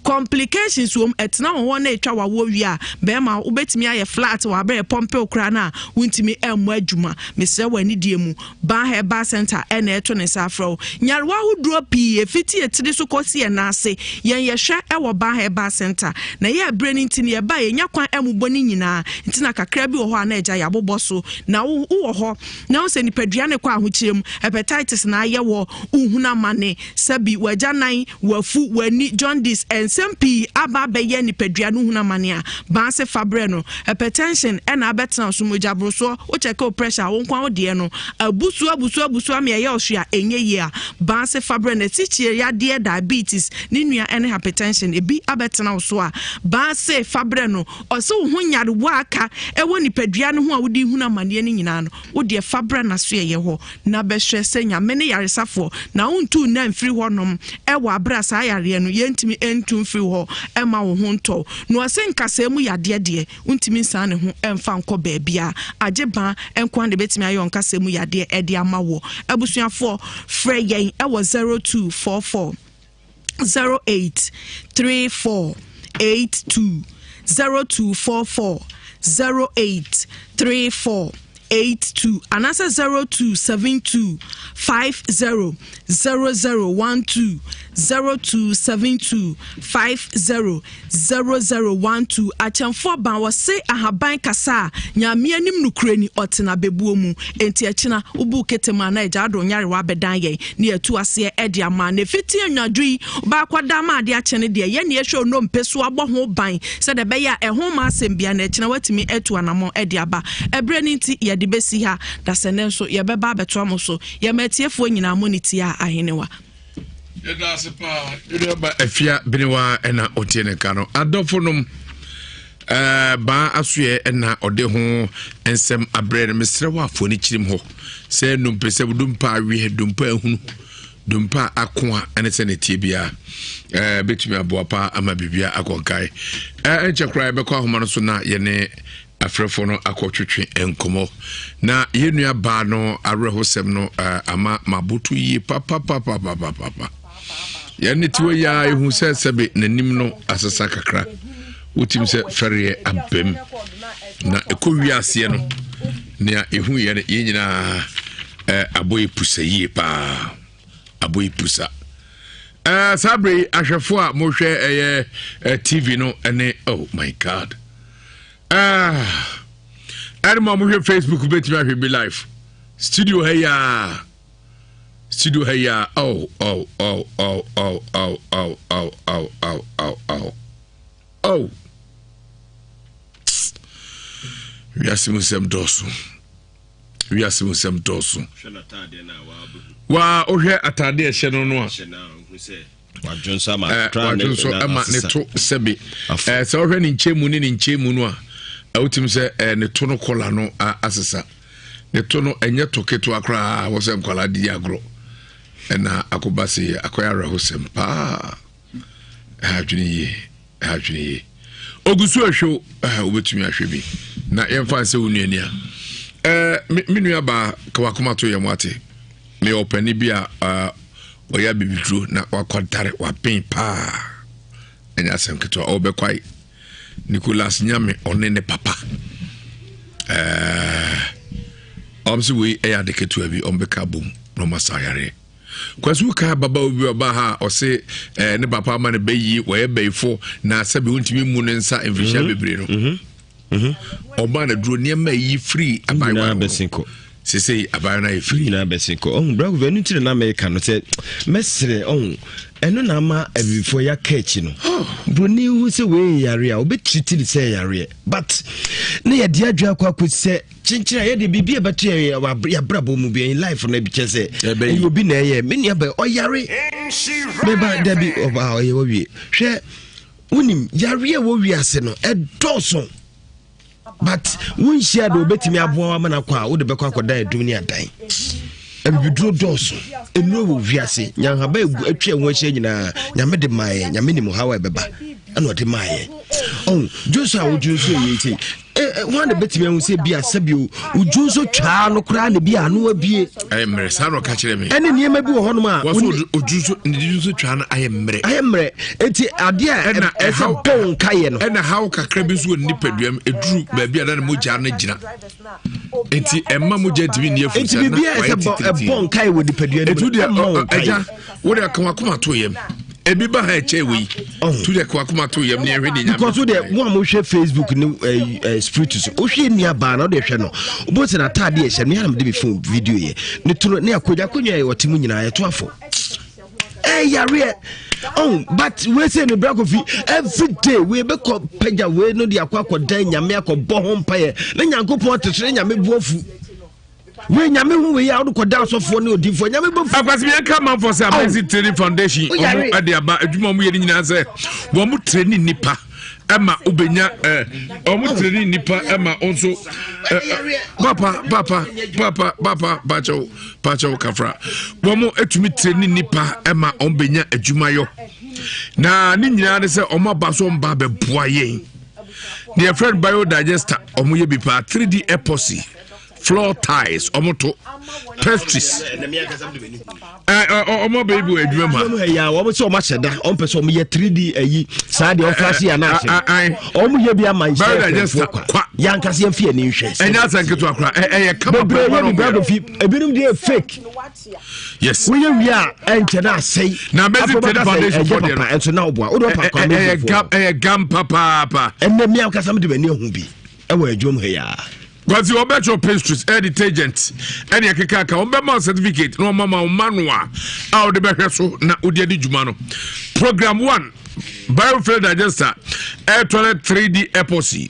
complications wom etna won na etwa wawo wi a be ma ubetimi aye flat wa be pompe okra na wuntimi emu adwuma mesre wani die mu ba heba center ena eto ne safro nyarwa hudro pi efiti etiri so kosi na ase yen ye hwe e wo ba heba center na ye brani ntini ye ba ye nyakwan emubɔ ni nyina ntina kakra bi wo ho na eja yabobɔ so na wo ho na wo se nipadua ne kwa ahokyerem hepatitis na aye wo uhuna mane sabi waja nan wafu wani jaundice ensem pi aba beye nipadua no huna mane a ba se fabre no hypertension ena abetena so mogabro so wo check pressure wo nkwa wo de no abusu am ye ohwe a enye ye a ba se fabre na tichie ya de diabetes ni nua ene hypertension ebi abetena so a ba se fabre no ose wo hunyare wo aka e wo nipadua no ho a wo di huna mane ni nyina no wo de fabre na so ye ho na be hwe se nyame ne yaresafo na wontu na mfiri honom e wo abra sa yare no yentimi entu mfiri ho e ma wo ho nto no ase nkasa mu yade de wontimi nsan ne ho emfa nkɔ baabia agye ba enkwan de betimi ayo nkasa mu yade e de ama wo abusuafo frɛ yen e wo 0244 083482 0244 083482 anasa 0272 500012 0272 500012 achemfo ban wo se ahaban kasa nyame anim nukurani otena bebuo mu enti akina ubu ketema na eja do nyare wa bedan yen ne atu ase e de ama na fiti anwadui ba kwada ma ade akene de ye ne ehwe no mpeso abɔ ho ban se de be ya ehho ma asem bia na akina watimi etu anamo e de aba ebre ni nti ye de besi ha da sene nso ye beba abeto amoso ye matiefo nyina moniti a ahenewa Yeda sepa yoba afia biniwa ena otiene kano adofonum ba asuye ena ode ho ensem abrere mesrewa afoni chirim ho se numpese budumpa awi dumpa ehunu dumpa akoa ene se ne tie bia betumi aboapa ama bibia akonkai enchekra be kwa homa no so na ye ne afrefo no akotwetwe enkomo na yenua ba no arehosem no ama mabutu yi papa yani tiwe ya ihu sebe nanim no asasa kakra utim se fere abem na ekowiase no na ihu ye nyina aboy pusa yi pa aboy pusa sabre ahwefo a mo hwe TV no ene oh my god Adama mo hwe Facebook betimi ahwe be live studio heya oh we asimusem dosu wa ohwe atade ehye no a wajonso ama ne to sebi se ohwe ni nchemu no a awutim se ne to no kola no asesa ne to no enye toketo akra wo se nkwala di agro ena akobase akoyara hosem pa adwini ye ogusu ahwo obetumi ahwe bi na yemfa se wonuani a minua ba kwakoma to yemwate me opani bia oya bibitro na wakodare wapen pa enya asem keto obekwai Nicholas Nyame one ne papa obviously we air the ketu abi ombeka bom no masayare kwasu ka baba obi oba ha o se ne papa ma ne bayi we bayifo na sabe wontimi mu ne nsa enfisha bebre no oba na duro ne ma yi free abai wa besinko sese abai na free na besinko bravo venu tire na America no se mesre eno na ama before ya catch no broni hu se we yare a obetreat se yare but na ye dia adwa akwa se chinchira ye de bibia beto ya brabo mu bi in life na bi chese e obi na ye me ne ba o yare me ba dabi oba ye wo wi hwe unim yare wo wi ase no e doso but won share do betimi aboa ma na kwa wo de bekwa akoda edum ni adan ebiduro doso enu wo wiase nyanhaba atwa won hye nyina nyame de maye nyame ni mu hawa beba ana de maye Joshua wojuso yiti one de betimi hu se bia sabio wojuso twa no kra ne bia no abie ayemre sa no ka kire me ene niema bi wo hono ma wojuso twa no ayemre enti ade a ese bon kaye no ene hawo kakra bi so nipaduam eduru ba bia na mogya na gina enti emma mogya timi ne afu sa na bia ese bon kaye wo nipaduam etu de aja wo de akoma to yem ebi ba ha echewe to de kwakoma to yem ne hwe ni nyame because de wo am hwe Facebook ni spiritus o hwe ni aba na o de hwe no obo se na tade e hye me yanam de be phone video ye ne to ne akoja konwa ye wotimu nyina ye to afo yare but we say no black coffee every day we be ko pagya we no de akwakodan nyame akobɔ ho mpaye na nyankopɔn tesere nyame buofu we nyame hu we ya wo ko da sofo ne odifo nyame bo akwasi me ka man for say Amazing Training Foundation omo ade aba adwuma mo ye nyina say wo mo training nipa ema obenya omo training nipa ema onso papa bacho kafra wo mo etumi training nipa ema obenya adwuma yo na ni nyina ne say omo abaso mba be boa yen ne friend biodigester omo ye bipa 3D epoxy floor tiles omoto pastries omo baby adwuma ma ya omo se omo cheda omo pese omo ye 3D ayi sa de oflash ya na omo ye bia man share kwa yankase afie ni hwe enya sanketo akra kama brado fi ebinum de fake yes we wi a enche na sei na Amazing Training Foundation for there enso na oboa odo pa kwa gam papa enne mi akasa me de bani hu bi e wa adwom he ya Gwazi obecho pastries detergent any akeka ombema certificate no mama manual a de behwe so na odi adi djuma no program 1 biofuel digester air toilet 3D epoxy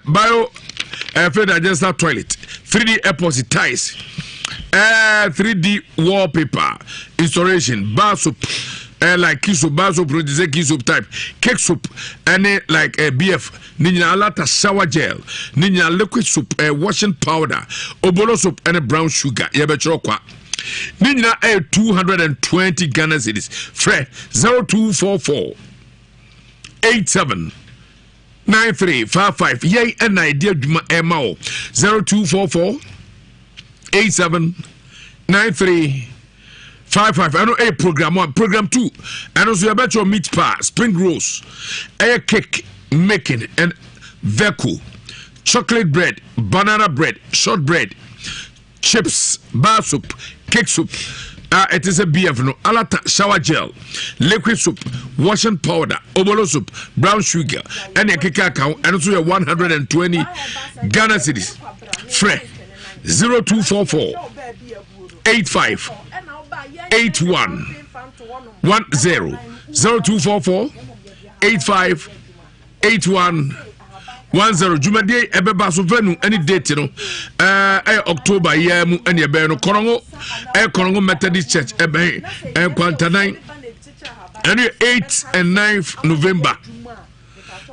bio fuel digester toilet 3D epoxy tiles 3D wallpaper installation bar soap like kiso bar soap produce kiso type cake soap any like BF ninya alata shower gel ninya liquid soap washing powder obolo soap and brown sugar yebechro kwa ninya 220 Ghana cedis fre 0244 87 9355 yay an idea duma emao 0244 87 9355 I know a program 1 program 2 and also about your meat pie spring rolls air cake making and veco chocolate bread banana bread shortbread chips bar soup cake soup it is a BF no alata shower gel liquid soap washing powder obolo soup brown sugar and a cake account and also 120 Ghana cedis fresh 0244 85 81 10 0244 85 81 10 Jumade ebeba so venu any date no October year mu any ebe no korongo Methodist Church ebe kwantanan and 8 and 9th November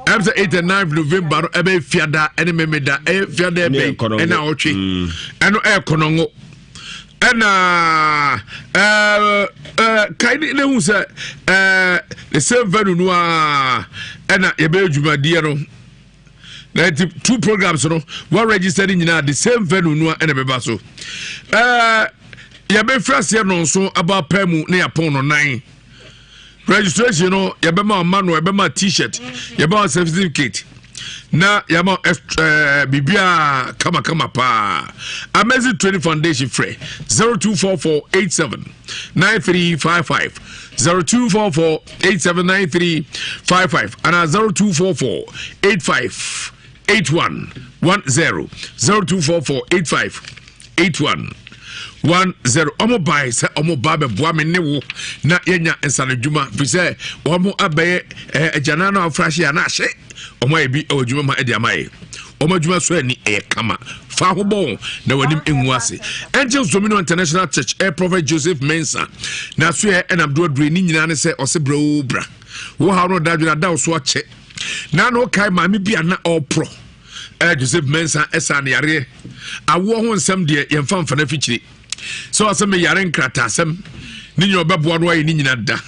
after 8 and 9th November ebe fiada any memeda fiada ebe na otwe eno korongo ena kaini ne hu se the same venue no ena yebe dwumade no 2 programs no one registered in the same venue no ena beba so yebe frase no so about pemu ne yapon no 9 registration no yɛbɛma manual yɛbɛma t-shirt yɛbɛma certificate na yɛma bibia kama pa Amazing Training Foundation frɛ 0244879355 0244879355 and 0244858110 0244858110 omo buy say omo ba be boa me ne wo na yenya ensanadwuma fi say omo abaye agana na afrahye na ahye omo ebi odwuma ma edi amaye omo adwuma so ani kama fa ho bon na wanim enwu ase Angels Dominion International Church Prophet Joseph Mensah na so e enam do adure ni nyina ne se ose bra obra wo ha no dadwena da so ache na no kai ma me bia na opro Joseph Mensah esa ne yare awo ho nsem de yemfa mfa na fikyire so asem yare nkrata asem ni nyina obeboa no ayi ni nyina da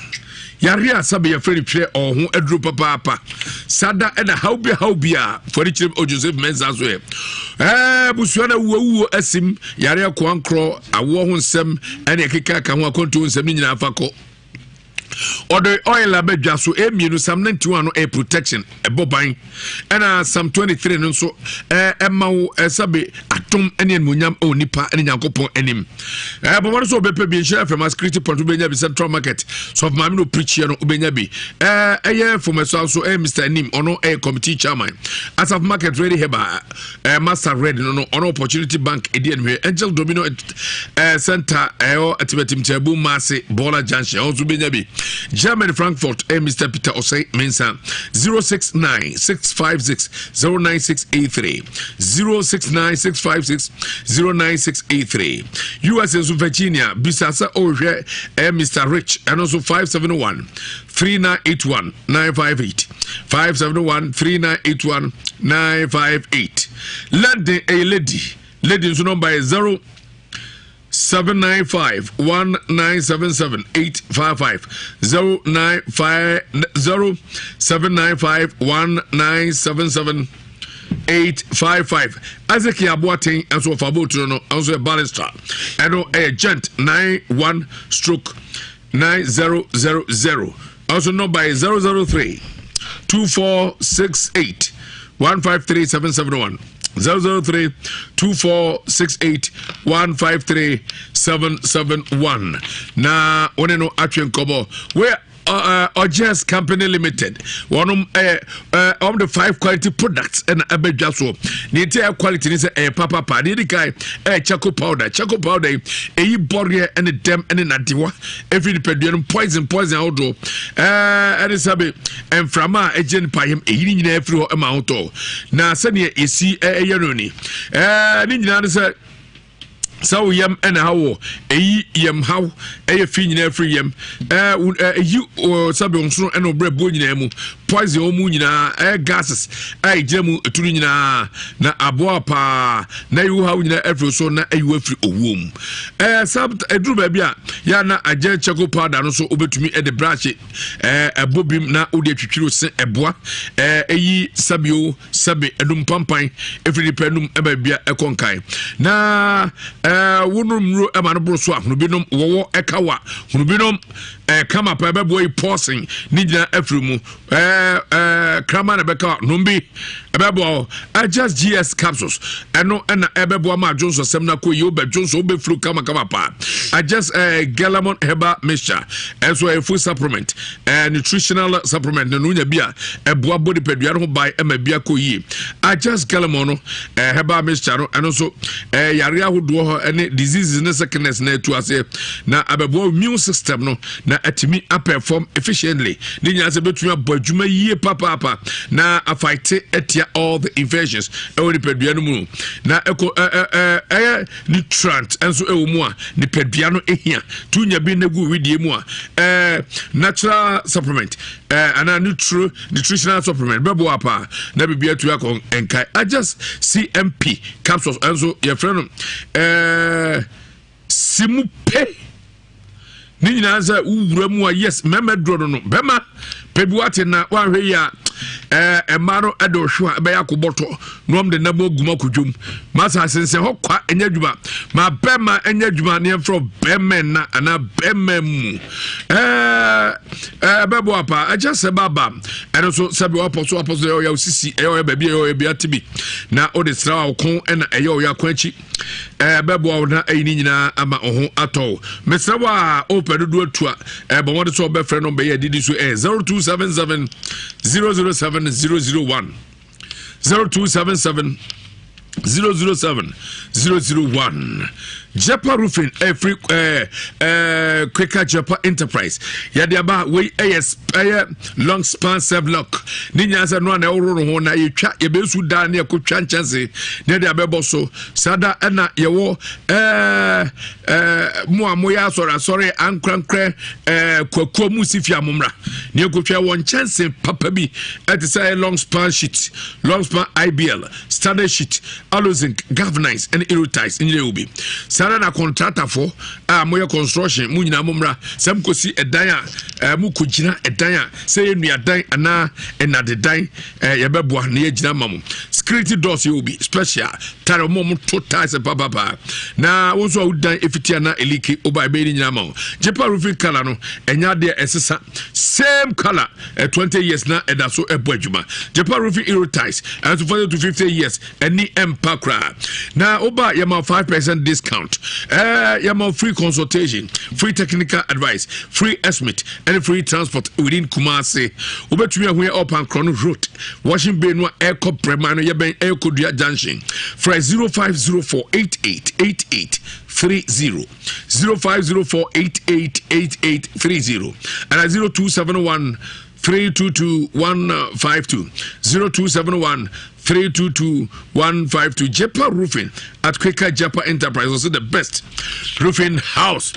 yare asabe ya frɛ twɛ ɔho aduro papa sada ɛna haubia for kyerem o Joseph Mensah so busua na wuo asim yare akwankro awo ho nsem ɛna ekeka ka ho akonto nsem ni nyina afakɔ Odo oil abedwa so emienu Psalm 91 no protection eboban ena Psalm 23 no so emawo esabe atom ene munyam onipa ene Nyankopon enim bomano so bepe bi share from security point ubenya bi Central Market so of mami no preach here no ubenya bi eye from so Mr. Nim ono committee chairman as of market ready heba master ready no ono opportunity bank edian we Angel Domino center atibetim chabu mase Bola Junction also ubenya bi German Frankfurt Mr. Peter Osei Mensah 069-656-09683 069-656-09683 US in Virginia Bisasa Oje Mr. Rich and also 571-3981-958 571-3981-958 London a lady number is 07951977855 07951977855 Azeki Abuating and so Faboto no also a barrister and a gent 91/9000 also number is 003-2468-153771 003-2468-153771 na one no atwen kobo where Ojes Company Limited one of the 5 quality products and abedja so the entire quality is papa the kai charcoal powder e boria and dem and nadiwa every peduan poison outdoor and sabe and frama agent by him e nyina free ho amount na sane esi yenoni ni nyina say so yam and how yam how fi nyina free yam you sabe onso and obrebo nyina mu poison omu nyina gases jemu eturu nyina na aboa pa na you how nyina every so na you free owom sab eduru ba bia ya na agye charcoal powder no so obetumi e de brush abobim na odi atwitwiro se eboa sabio sabe edum pampan every penum e ba bia ekonkai na wonumro emanobro so ahobinom wo ekawa honubinom kama pa bebo yi pausing ni gina afrimu krama na beka nombi ebebo just GS capsules eno na ebebo ma Johnson semna ko yo be Johnson be flu kama pa just Galamon Heba mixture so a food supplement nutritional supplement no nya bia eboa body pedua no by ema bia ko yi just Galamon Heba mixture no eno so yare ahodo ho ene diseases ne sickness na etu ase na abebo immune system no na atimi perform efficiently ni nya se betumi abadwuma yie papa na fight etia all the infections e pedua no mu na nutrient enso e mu a ni pedua no ehia tunya bi na gu widie mu a natural supplement ana nutritional supplement bebo apa na bibia tu akon enkai I just CMP capsules enso your friend simupe ni nyina za uwura mu a yes mema dro no bema pebuate na wanhwe ya emaro edohwe a be yakoboto nom de nabo guma kodwom masa sense hokwa enyadwuma ma bema enyadwuma ne fro bemen na ana bemem bebo apa I just say baba and also sabi apostle yo sisi yo baby yo bia tibi na o de sra okon na eyo ya kwanchi bebo na ayini nyina ama oho ato mesra wa o pedudu atua bo wode so be frɛ no be ye didi so 0277 007 001 0277 007-001 Japa Roofing free quicker Japa Enterprise yadiaba we long span serve lock ninya se no na eworo ho na yetwa yebesu da na ekotwa nchase na de abeboso sada na yewo mo amoya sorry ankrankre kwakuo musifia momra na ekotwa won nchase papa bi ati say long span sheet long span IBL standard sheet Alozinc, Galvanize, and Erotize in Leobi. Sarana contractor for Moya construction, Munina Mumra, some could see a dia, Mukujina, a dia, saying we are dying, and the dying, Yababua, near Jinamam. Security doors you will be special, Taramom, 2 ties a papa. Now, also, I would die if it are eliki or by baby Namo. Japa Roofing Calano, and Yadia Essessa, same color, 20 years now, and that's so a Bojuma. Japa Roofing Erotize, and to 40 to 50 years, and the Pakra. Now, Oba Yama 5% discount. Yama free consultation, free technical advice, free estimate, and free transport within Kumasi. Oba to me up on Chrono Road. Washing Bay no Air Cop Premano Yaben Air Kodia Junction. For 0504 888830 0504 888830 and 0271 322-152 0271 322-152 Japa Roofing at Quicker Japa Enterprise, also the best roofing house.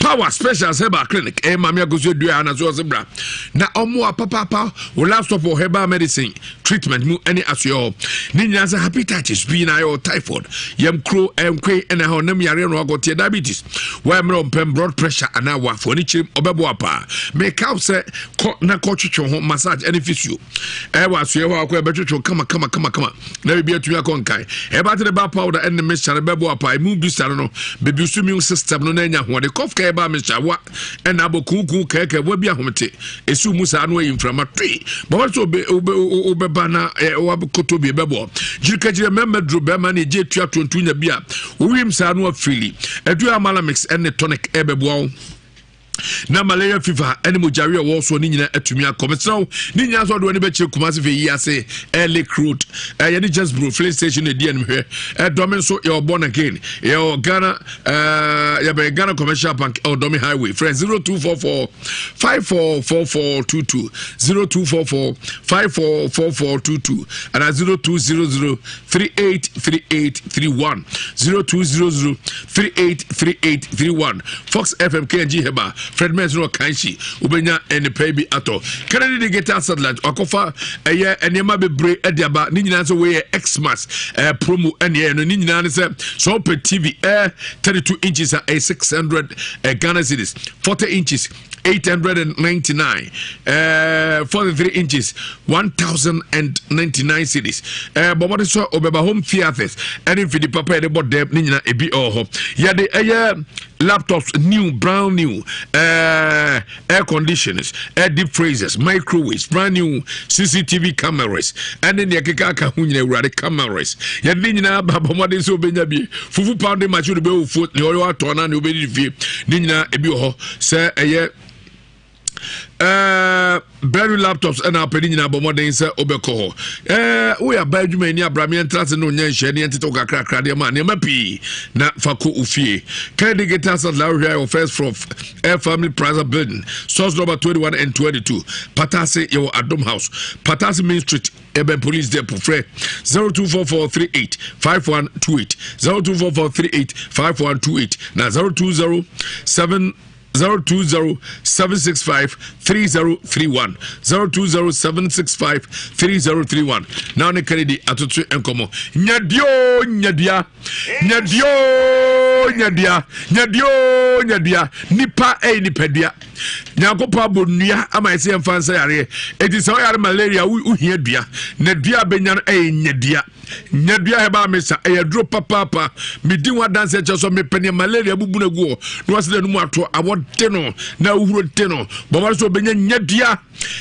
Power Special Herbal Clinic. Mamia goes to do an as zebra. Na omo papa will last stop for herbal medicine treatment. Mu any as your Nina's hepatitis, B or typhoid. Yam crow and quay and a honam yarian or got diabetes. Where me on blood pressure and our furniture obebuapa. Make out say na coach home massage any fish. Was you better come. Never be a to your conkai. About the bar powder and the mixture bebuapa. Move this no baby immune system no nenya when the cough ba Mr. Wa and Abokuku Keke will be a homete. Esu Musa no inflammatory. But also Obebana Wabukoto be bebo. Jikaji remember Drew Berman, J. Tuatun Tunya Bia, William Sanua freely. A dual malamix and the tonic ebebo. Na malaria fever animal jaria also ninyina atumia kometsao ninya so do ani beche Kumasi fe yase Lake Road yani just bro filling station e dia nhwe domin so you born again you Ghana Ghana Commercial Bank or Domi Highway friend 0244 544422 0244 544422 and 0200 383831 0200 383831 Fox FM KNG Heba Fred Mesro Kanshi ubenya ene pay ato Kennedy de Guitar Satellite akofa eye enema bebre ediaba ni nyina so we Xmas promo ene no ni nyina se so pe TV 32 inches at 600 Ghana cedis 40 inches 899 43 inches 1099 cedis bobo so obeba home theaters any for the papa de bod dem ni nyina ebi oho ya de laptops new brand new air conditioners air deep freezers microwaves brand new CCTV cameras and then yakeka ka hunyina urade cameras ya de nyina baba de so benya bi fufu pound ma chu de be ofu ni oyo atona ni obedi fi ni nyina ebi oho se eye brand laptops and our penny na bomodin say obeko we are by dwuma ni abramian trust no nya nhye ne ntito kakra de ma ne mapi na fako ufie Kennedy Guitar Satellite here first from Air Family Plaza building source number 21 and 22 Patase your Adom House Patase Main Street Eben Police Depot free 0244385128 0244385128 na 020-765-3031 020-765-3031 now ne Kennedy atoto enkomo nyadia nipa nipadia nyakopa bonua ama ese mfansa yare eti so yare malaria uhia dua na dua benyan nyadia heba mesa eyadro papa medi wa dance che so mepene malaria bubu na guo no wase nu ato awod teno na uhuro teno boma so benya nyadua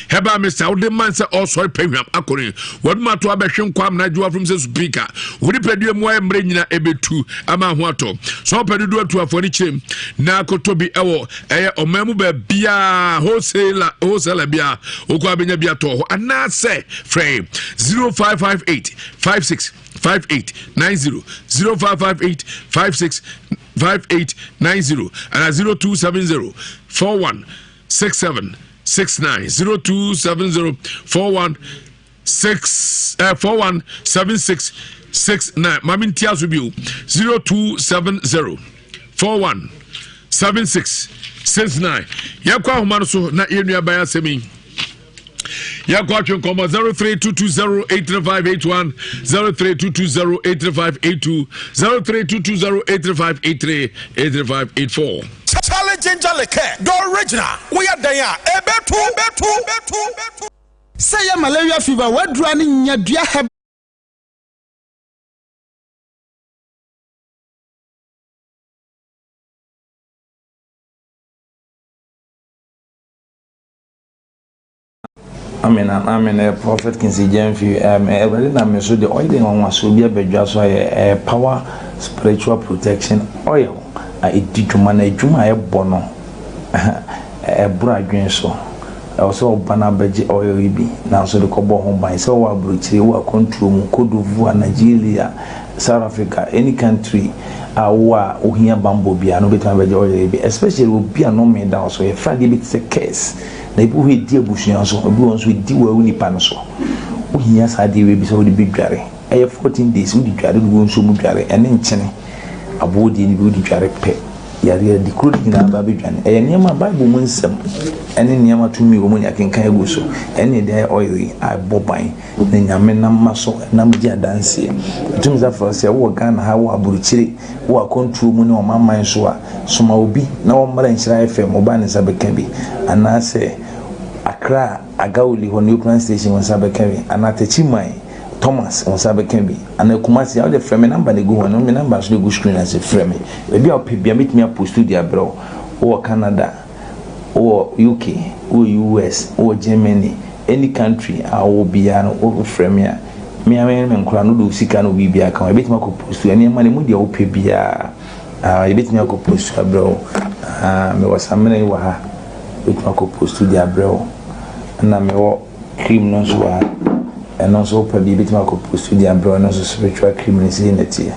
heba me sa wode man se osori pahwam akore waduma to abehwe nkwam na adwa from se speaker wodi pedue mu ayemre nyina ebetu ama ho ato so pedudu atu afori chirem na kotobi ewo eye omamu ba bia wholesale bia okwa benya bia to ho anase frame 0558 56 5890 0558 56 5890 and 0270 41 67 69 0270 41 76 69 Mamin Tiasubu 0270 41 76 69 Yakwa Humano so na yenua baya semi ya kwatwe komo 0322083581 0322083582 0322083583 challenge Jaleke the original we are there ebetu say ya malaria fever wadura ni nyadua heb Amen. Prophet Kinsi Jamfi. Every na me so the oil in one so be a bedja so power spiritual protection oil. It did to manage juma bono. Bra dwen so. Also bana beji oil bi. Now so the kobo home by so wa bruchi wa control mu Cote Nigeria, South Africa, any country. Wa ohia bambo bia no betan beji oil bi. Especially we be no me down so a Friday bit a case. Na ibu he die busuan so obi won so di wa uni pa no so ohia sa de we bi so de bidware 14 days we di dware du won so mu dware ene nchene abodi ni bi di dware pe yare di kro di na ba bidwane niam bible mu nsem ene niam atumi wo mu yakenkan egu so ene de oil a boban na nyame na maso na mji adanse tumi za for se wo Ghana ha wo aburuchire wo control mu ne o mamman so a soma obi na wo mara Nhyira FM oba ne sabeka bi anase Accra Agauli ho new plan station won sabeka bi anatechi mai Thomas on sabeka bi anakumasi how the frame number ne go ho no me number so go screen as a frame e bi opebia metimi post dia bro wo Canada or UK or US or Germany any country I will be an over frame ya me am nkura no do sika no bibia kan e betima ko post ya niam na mu dia ope bia e betima ko post bro me wasamene wa ha betima ko post dia bro na me wo cream no so wa and also ope betima ko post dia bro no so spiritual cream ni si netie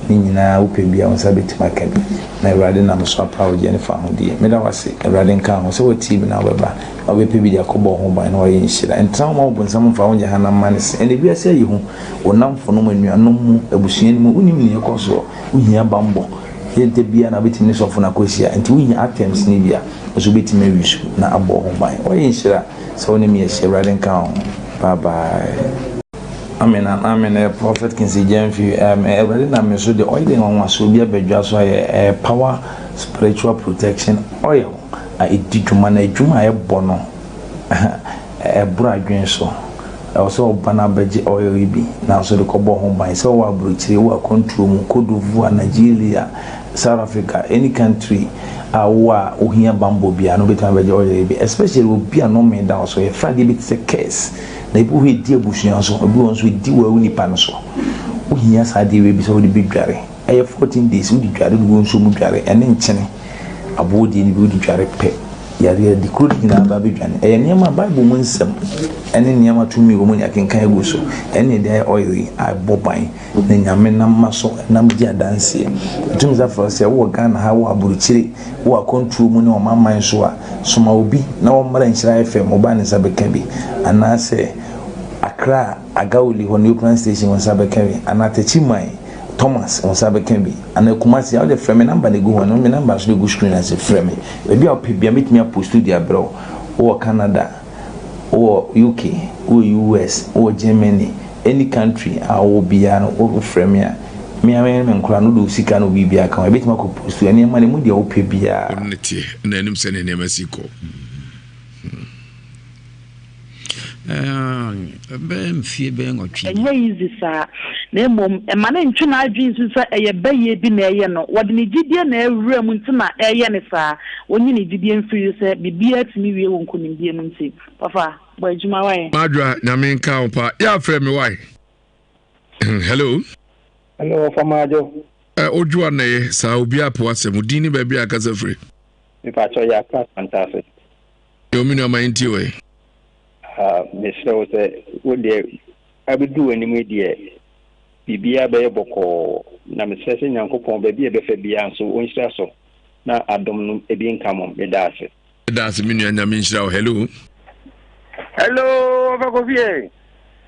ni nyina ope bia on sa betima ka bi na Everade na so proud Jennifer ho die me da wase Everade nka ho so team na baba obepe bi dia kobo ho ban na oye Nhyira entra ma obonsam fa wonje hana manis ene bi ase yi ho onamfo no manuanom mu abusuan mu unim ne yekoso uhia bambo yente bia na betimi so fo na kosia enti uhia attempts ni bia so betimi wisu na abo ho ban oye Nhyira so ne me Everade nka ho bye bye. Amen. Prophet Kinsi Jamfi. Every na me so the oil in one so be a bedja so power spiritual protection oil. It did to manage juma bono. Bra dwen so. Also bana beji oil bi. Now so the kobo home by so wa bruchi wa control mu Cote Nigeria, South Africa, any country. Wa ohia bambo bia no betan beji oil bi. Especially we be no me down so a Friday bit a case. Na ibu he die busuan so obi won so di wa uni pa no so ohia sa de we bi so de bidware 14 days we di dware du won so mu dware ene nchene abodi ni bi di dware pe yare di kro di na ba bidwane niam bible mu nsem ene niam atumi wo mu yakenkan egu so ene de oil a boban na nyame na maso na mji adanse tumi za for se wo Ghana ha wo aburuchire wo control mu ne o mamman so a soma obi na wo mara Nhyira FM oba ne sabeka bi anase Accra Agauli ho new plan station won sabeka bi anatechi mai Thomas on sabeka bi anakumasi how the frame number ne go ho no me number so go screen as a frame e bi opebia metimi post dia bro or Canada or UK or US or Germany any country I will be an over frame ya me am nkura no do sika no bibia kan e betima ko post ya niam na mu dia ope bia neti na enim se ne niam asiko ben fie ben otwe enye easy sa na mom e ma na ntwe na adwin so sa eye baye bi na eye no wode ne gidie na ewura mu ntima eye ne sa onye ne dibie mfiri sɛ bibia timi wie won ko nimbie mu nti papa boy juma why madra na me nka opa ya frɛ me why hello famajo ojua na ye sa obi apo asem dini ba bia kasa frɛ me pa cho ya class fantastic yo mi no ma nti we me so say wo de abedu animu de bibia be boko na me sese nyankopon ba bia be fa bia so onhyira so na adom no ebi nkamom be daase mi nua nyame nhyira hello Fakofie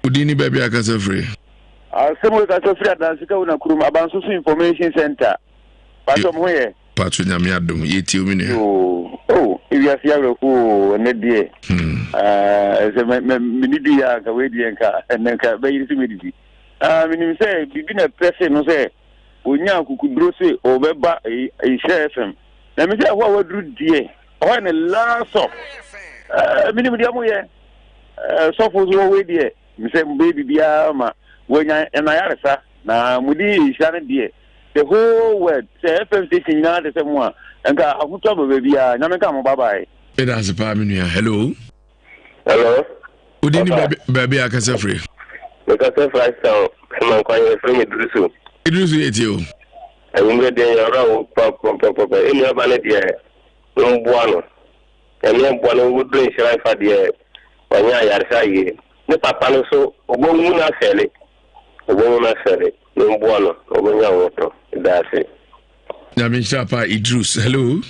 udini ba bia kasa frɛ semo kasa frɛ daase ka una kurum abanso so information center pato mo ye pato nyame adom yeti o mi ne Ewiase yawreko ne die se me ni dia ka we die nka be yiri me di minim se bibi na presse no se onya kukudro se obeba FM na me se ho wadru die o ne laso minim dia mo ye so fo zo we die me se baby bia ma wonya na yaresa na mudi shane die the whole world say FM station na de se mo a nka afuto baby a nyame ka mo bye it has pa me nua hello udini baby akasa free because of right now man kwanye free Idrusu yeti o ayumbe de yara papa eni abane de no buano eni buano wo do nshira fa de wanya yarisa ye ne papa no so obomu na fele no buano obonya woto dase na me chapa Idrus hello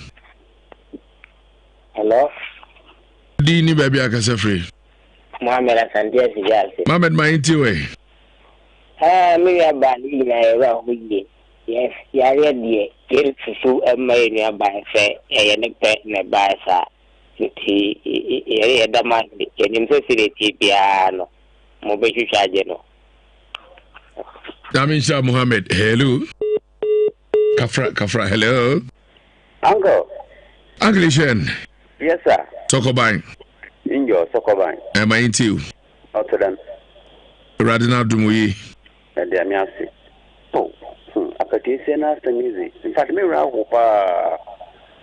dini baby akasa free Mohamed Sandia Ewiase Mohamed mainti we me ya ba ni na era hoye yes ya re die ke susu emma ni aba fe ye ne pe ne ba sa ti ye da ma ni ke nim se sire ti bia no mo be hwehwa je no Damisha Mohamed hello kafra hello Uncle Shen yes sir Sokoban Injo Sokoban mainti you Otodan Radina Dumuyi and the Amiasi. Oh, apetisi na samizi. In fact, me raho pa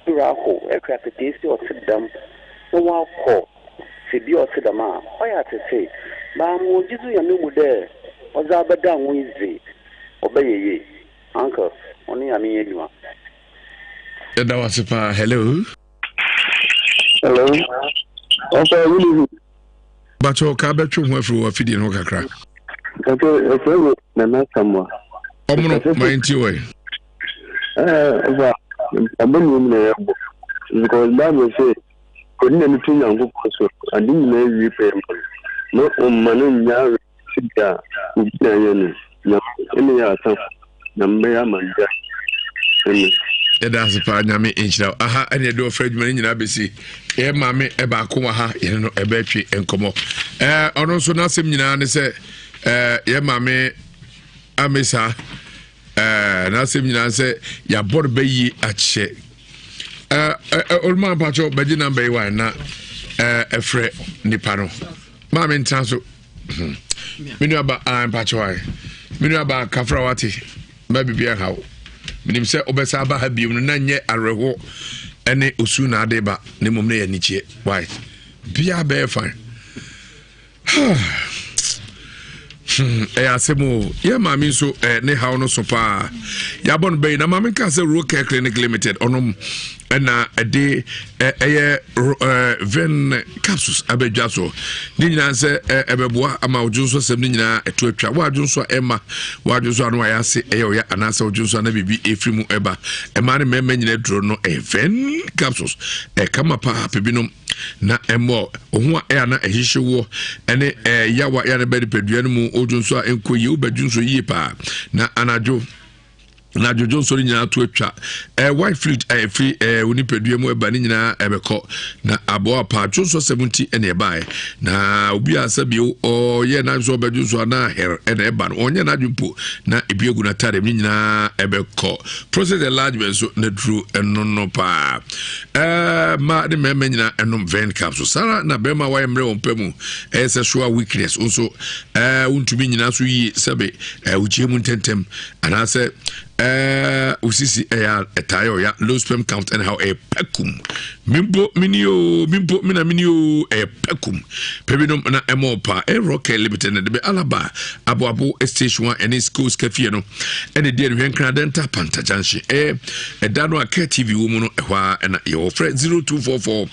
raho. Apetisi or sit them. No one call. Sibi or sit them. Why are to say? Ba mo jizu ya numu de. Ozabada mwizi. Obeye ye. Uncle, oni ami yenywa. That was pa hello. Okay, really. But your cabin who for feeding no kakra. Okay, na kamwa. Omuno mainti we. Abonu na yabo. Because Bible say, "Kodi na tunya ngoko so, adi na wi pe no manu nya sida ubina yenu. Na ene ya ta na mbe ya manja." That's pa nyame enchira aha ene do Fred man nyina besi e mame e ba ko ha ye no e ba twi enkomo ono so na asem nyina ne se ye mame amesa na asem nyina se ya bor bayi ache olma pacho baji number 1 na efre nipa no mame ntanso minu aba pacho ai minu aba kafra wati ma bibia hawo minim se obesa ba ha biom na nye areho ene osu na adeba ne mom na ya nichie why bia be fine asemo ya mami so ne hawo no so pa ya bon be na mami ka se Roke Clinic Limited onom na ede ven capsules abedwa so ni nyina se ebeboa ama odwunso sem ni nyina eto atwa wa adwunso ema wa adwunso anu ayase eya anasa odwunso na bibi efrimu eba ema ne mema nyina duro no ven capsules kama pa pebinom na emo ohun na ehihyewo ene yawa ya ne bedi pedua no mu odwunso enkoyi ubadwunso yi pa na anajo na jojo so nyina to atwa white fluid free oni pedua mu eba ni nyina ebeko na abo apa joso 70 ene eba na obi asabi o ye na so bedunso na her ene eba no onye na dwumpo na ebiegu na tare ni nyina ebeko process enlargement so na dru enono pa ma de mema nyina enom vein capsule sara na bema wa emre ompemu sexual weakness unso untumi nyina so yi sebe uchiemu ntentem anase usisi etayo ya low sperm count and how pekum mimpo minio pekum pebinom na emopa rock limited na de alaba abo station 1 and schools cafe no and de hwenkra denta panta junction edano aka TV wo mu no ehwa na your friend 0244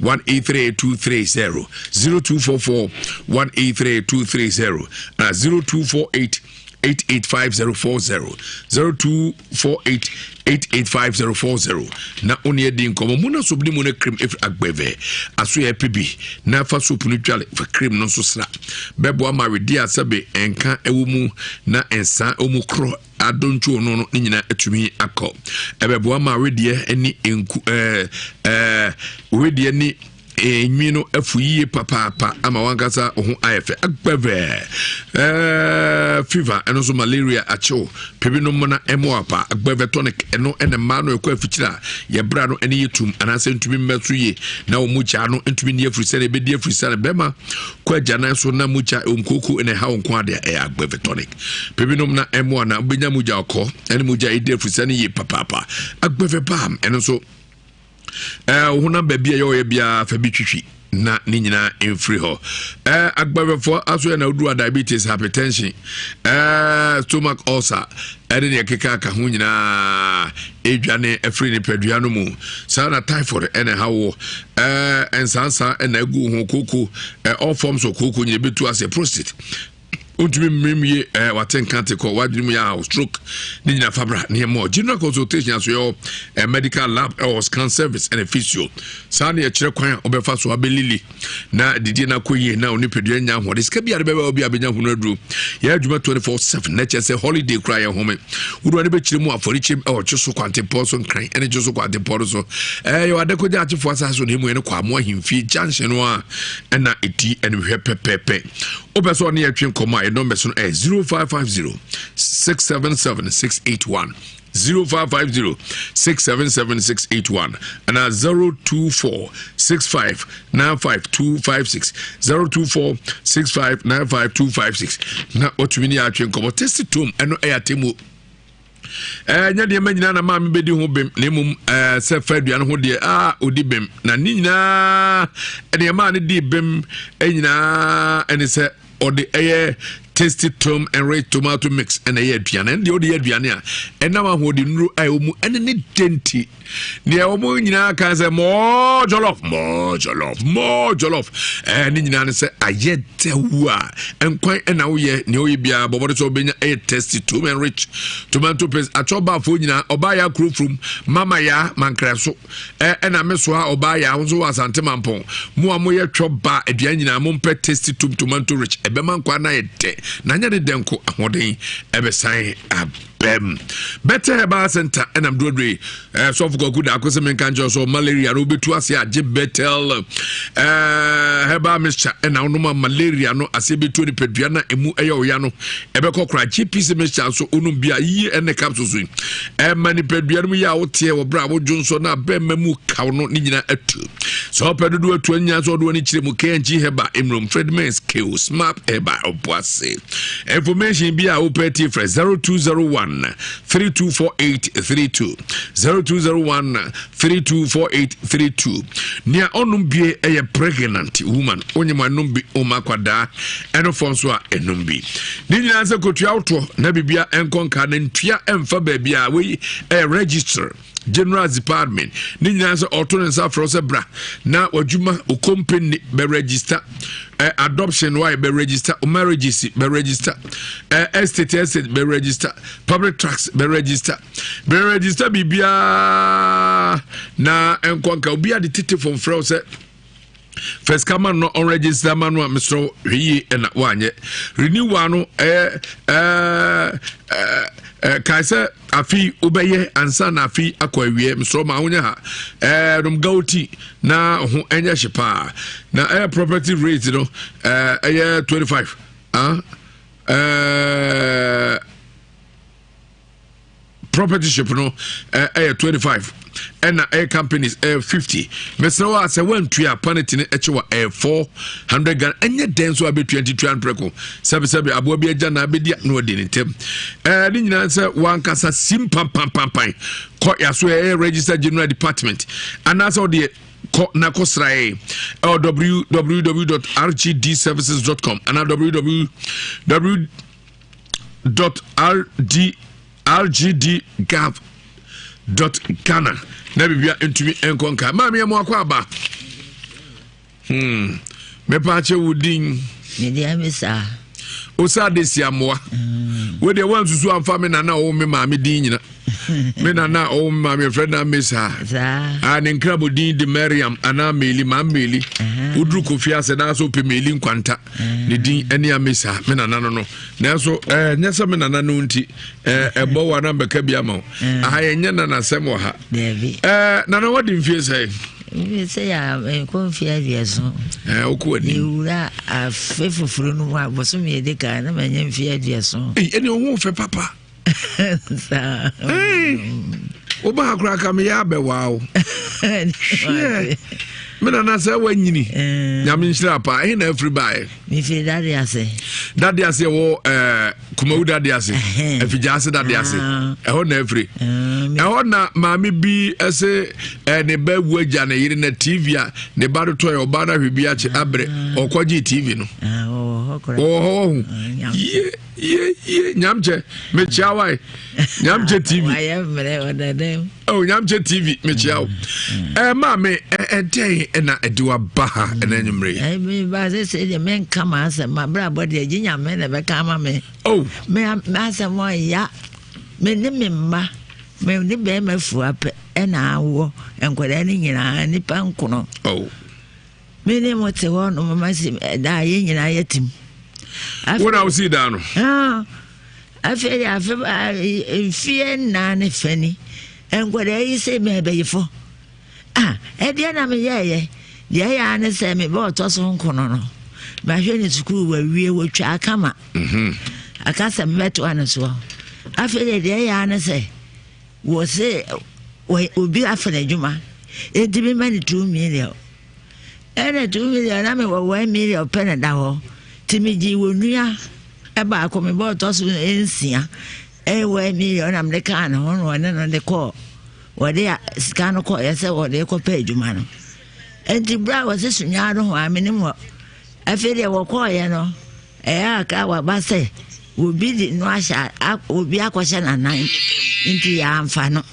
183230 0244 183230 na 0248 885040 0248885040 na oni di nkomo mu na sobni mu na cream if agbeve aso ya pebi na fa soap no twale fa cream no so sra bebo amawedi asabe enka ewo mu na ensa omu kro adoncho no nyina atumi akọ ebebo amawedi ani enku wedi ani enwino afuyiye papa ama wankasa ho ayefe agbeve fever eno so malaria acho pebino mona emoapa agbeve tonic eno ene ma no ekwa afikyira ye bra no ene yetum anase ntumi mmeso ye na omucha no ntumi ne afurisa ne be di afurisa ne bema kwa jana so na mucha omkoko ene ha onko ade agbeve tonic pebino na emo na benya muja okọ ene muja ide afurisa ne ye papa agbeve bam eno so huna baby ayo bia fa bitwitwi na ni nyina emfri ho agbabefo aso na odu diabetes hypertension stomach ulcer ene ne keka ka ho nyina edwane efri ne padua no mu sana typhoid ene hawo ensansa ene gu ho koko all forms of koko nyina betu as a prostate untumi mmie watenkante ko wadrimu ya stroke ni nyina fabra ne mo general consultation aso yo medical lab or scan service and physio sana ya kire kwan obefa so abelili na didi na koyi na onipedua nya ho de ska bia de obi abenya ho no aduru ya adwuma 24/7 na chese holiday cry home udu ne be kire mu aforichim e o chiso kwante person kran ene chiso kwante poro so yo adekoja achifo asaso ne mu ene kwa mo ahimfi junction no a na eti ene hwe pepepe obeso ne yatwen koma number 0550 677 681 0550 677 681 and 024 65 95256 024 65 95256 na otumini atwen komo test tom eno ayatemu nya de manyina na ma me bedi ho bem na mum se fadua no ho de odi bem na ni nyina ene ma ne di bem enyina ene se odi eye tasty tom and red tomato mix and a aduane and the odi aduane a ena ma ho de nuru ayomu ene ne denti ne omo nyina kan se more jollof ni nyina ne se ayetewa enkwan ena wo ye ne oyi bia bobo so benya a tasty tom and rich tomato paste atoba fo nyina oba ya krofrum mama ya mankraso ena meso a oba ya nzo asante mampon mo amoye twoba aduane nyina mo mpe tasty tom tomato rich ebema nkwa na yete na nya de denko ahoden ebesan abem better herbal center and am doing so for good akose men kan so malaria no betu ase age betel herbal mixture and now no malaria no ase betu ni pedua na emu eyo ya no ebekokra GPC mixture so onum bia yi ene capsules mani pedua no ya wote wo bra wo jonso na bemmamu kaw no ni nyina atu so pedudu atu anya so do ni kire mu KNG herbal emrom Fredmans K smart herbal opoase information bia opeti fresh 0201 324832 0201 324832 nia onum bie eye pregnant woman onyema numbi omakwada eno fonso a enumbi ni nyina se kotua auto na bibia enkonka na ntua emfa babia we register General Department ni nyina se auto frose bra na wadwuma o company be register adoption why be register marriages be register estate be register public tracks be register bibia na enkonka obia de tete from frose first come on no register man wa Mr. Hyi na wanye renew ano kaisa afi obeye ansa na afi akwawie Mr. ma wonya ha dum gauti na ho enya hyepa na property rate no 25 property ship no 25 and air companies 50 mesrawa say one tria panity ne echewa 400 Ghana enye den so abe 22 preko sebe abo bi agya na abedia na odi ne tem ni nyina say wan kasa sim pam ko ya so registered general department and that's all the na kosrae www.rgdservices.com and www.rgdgov.Ghana na bibia entumi enkonka ma me mo akwa aba me pa che wudin me dia mesa o sa de siamoa we de wan susu amfa me na o me ma me din nyina me na o ma me friend na mesa an incredible din de Mariam ana meli ma meli udru kofi ase na so pe meli nkwanta ne din ene amesa me na no na so nyesa me na no nti ebo wa na mbeka bia ma aha yenye na Nsem wa ha na no wadi mfie sai we say ko fia diaso okuani ura afefufuru no wa boso me de ka na manya mfie diaso ene ho fe papa sa oba akra ka me ya be wow me na say wanyini nyame nhyira pa he na everybody me fe daddy ase wo kumawu daddy ase afijase daddy ase ho na every ho na maami bi ese ne ba wuaja na yire na TV a ne ba do to oba na hwebi a che abre okwaji TV no ye nyamche me chiawai nyamche TV nyamche TV me chiaw maame ente na ediwa baha na nyumre me ba se de men kama asa ma bra body aginya me na be kama me me asa mo ya me ne me ma me ne be ma fu ape na awo enkwada ni nyina ni pankono me ne mo te wo no mama si da ye nyina yetim what I see down fear nane feni and what I say maybe for Ediana me ye and say me bought us on Conono. My friend school where we will try come up. I can't met one as well. I feel the day and say was say would be after the Juma. It did be money 2 million. And 2 million, I mean 1 million penny down. Timiji wunia eba ko me bought us ensia we million am de kan ho no na de call we de scan ko yese we de ko page ma no enti bra was sunya do ho amene mo afede wo ko ye no aka wa ba se obi di no asha obi akwasha na nan enti ya amfa no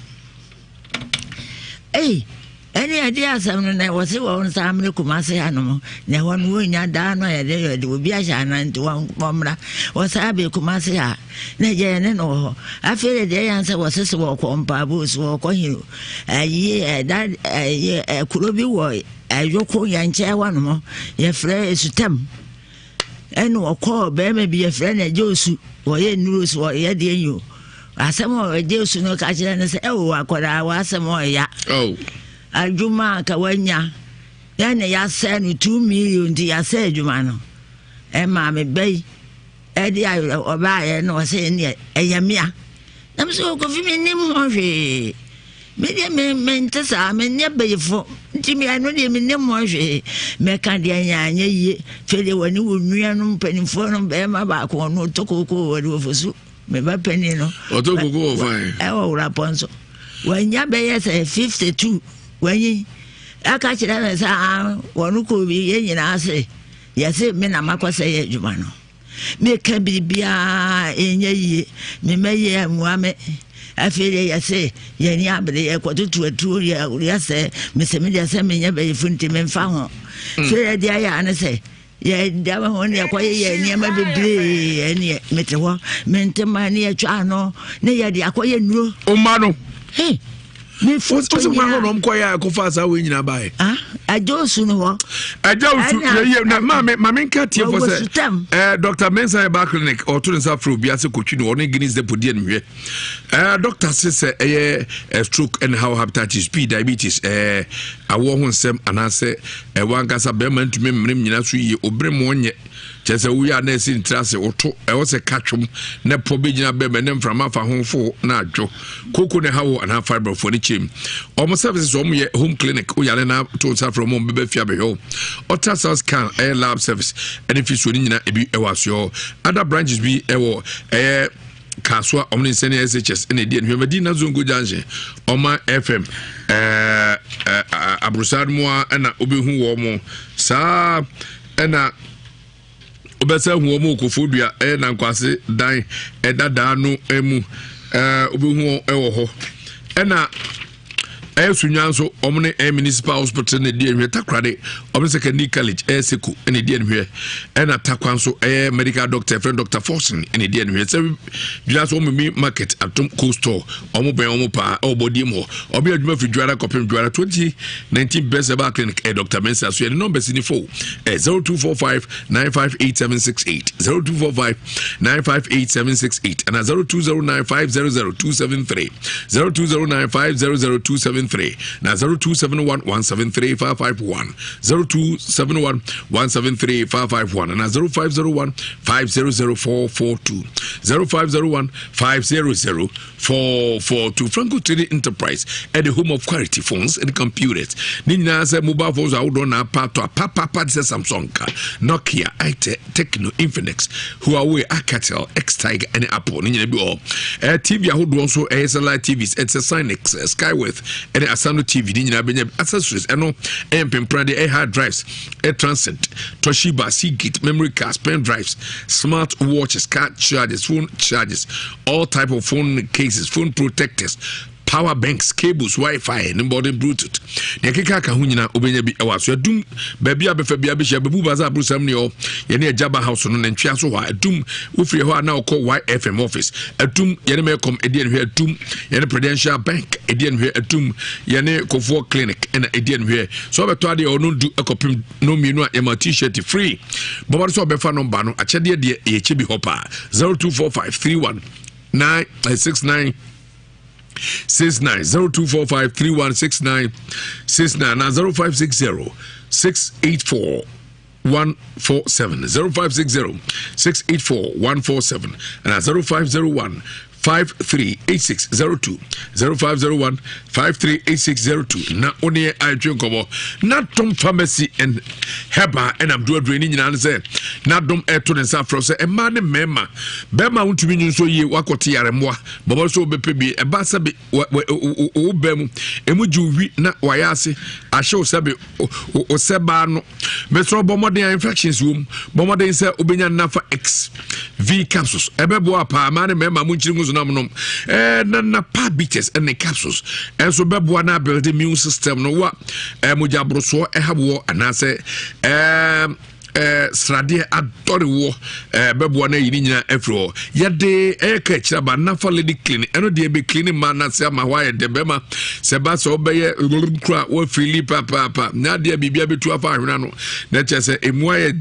any idea some na was won some kumase anu na won wonya da no ye de obi asha na nti won bomra was abi kumase a na je ne no afere de yan se was se wo ko mpa bu so ko hiru ayi da ayi kurobi wo ayoko yanche wanu mo ye frɛ esutam enu okɔ be me bi ye frɛ na josu wo ye nuru so ye de enyo asɛm o josu no ka kyerɛ ne se wo akɔda wa asɛm o ya Ajuma kawanya yana ya say no 2 million di ya say ajuma no ma me bay di ayo oba ye no say ne eyamia nam so ko fi me nim ho hwe me de me ntesa me ne bayefo nti me anu de me nim ho hwe me ka de anya ye fele woni wonua no mpanifo no be ma ba ko no tokoko wori ofosu me ba pani no otokoko ofai wo raponso wanya be ye say 52 when aka chira na sa wonu ko bi ye nyina ase ye se me na makwasa ye adwuma no me ka bibia enye yi me meye muame afere ye se ye ni abere ye kwatutu atu ye se me se me de se me nya be funti me mfa ho so ye dia ya na se ye da ba ho ne kwaye ye ni ma bebre ene mete ho me ntema ne atwa no ne ye de akwaye nuro o ma no me foto so ma no mko ya ko fa sa we nyina bae ajosu no ho ajosu ye na ma me nka tie for say Dr. Mensa Eba Clinic or to nsa fro bia se kotwi no ne Guinness deputy en hwe doctor say stroke and how hepatitis B diabetes awo ho nsem anase wankasa be man tumi mrem nyina so yi obrem wonye chese we ya na si ntrase oto e wo se katwom ne po begina be me ne mframa fa honfo na adwo koko ne hawo ana fiber for the chim omo services omo ye home clinic o yale na to sa from omo be fia be ho ultrasound scan air lab service and if you so ni nyina e bi e waso other branches bi e wo kaswa omni sene SHS ene die no Medina Zongo Junction Oma FM abrusad moa na obehu wo mo sa na obesa hu wo mo kofodua na nkwase dan dada no emu obehu wo ho na sunyanso omne municipal hospital ne die hwe takrade omne secondary college seku ne die hwe na takwanso medical doctor friend Dr. Forsen ne die hwe se biaso ommi market atom coastal omo ben omo pa obodi mo obi adwuma fi dwara kopem dwara 2019 best about clinic Dr. Mensa so the number is 0245 958 0245 958 and 0209500273 0209500273 na 0271173551 0271173551 na 0501500442 0501500442 Franco Trading Enterprise at the home of quality phones and computers. Nina say mobile phones are out on a papa Samsung, Nokia, itel, Tecno, Infinix, Huawei, Alcatel, X-Tiger and Apple. Nina be all. TV who also ASLI TVs, it's a Synex, Skyworth and Asano TV. Nina be accessories and no MP hard drives, Transcend, Toshiba, Seagate, memory cards, pen drives, smart watches, card chargers, phone chargers, all type of phone cases, phone protectors, power banks, cables, Wi-Fi, and modern Bluetooth. Nekeka ka hunyina obenya bi ewaso adum baby abefa bi abehia bebu baza brusam ne o ye ne Jaba house no ntwa so wa adum wofre ho ana okọ YFM office adum ye ne mekom edie ne adum ye ne Prudential Bank edie ne adum ye ne Kofo Clinic and edie ne so beto ade o no du ekopim no mienu a ye ma t-shirt free bobo so befa number no achede de ye chebi hopa 024531 969 0245316969 na 0560 684 147 0560 684 147 and 0501 538602 0501 538602 na one айтwen kobo na tom pharmacy and heba and abdo adreni nyina ne say na dom eto ne sa fro say e ma ne mema bema untumi nyin so ye wakote yaremwa bobo so bepebi e ba sabe o bem emuju wi na wayase ahye sabe o seba no metro bomoden infections wom bomoden say obenya nafa x v capsules ebebo apa ma ne mema munchiri na pa bitters and the capsules and so bebo na build the immune system no wa mujabroso ehabo anase srade adore wo bebo na yini nyina afro yede ka kira ba na fa lady clinic eno de be clinic man na se ma wa de bema se ba so be kra wo free papa na de bibia betu afa ahwena no na che se emu aye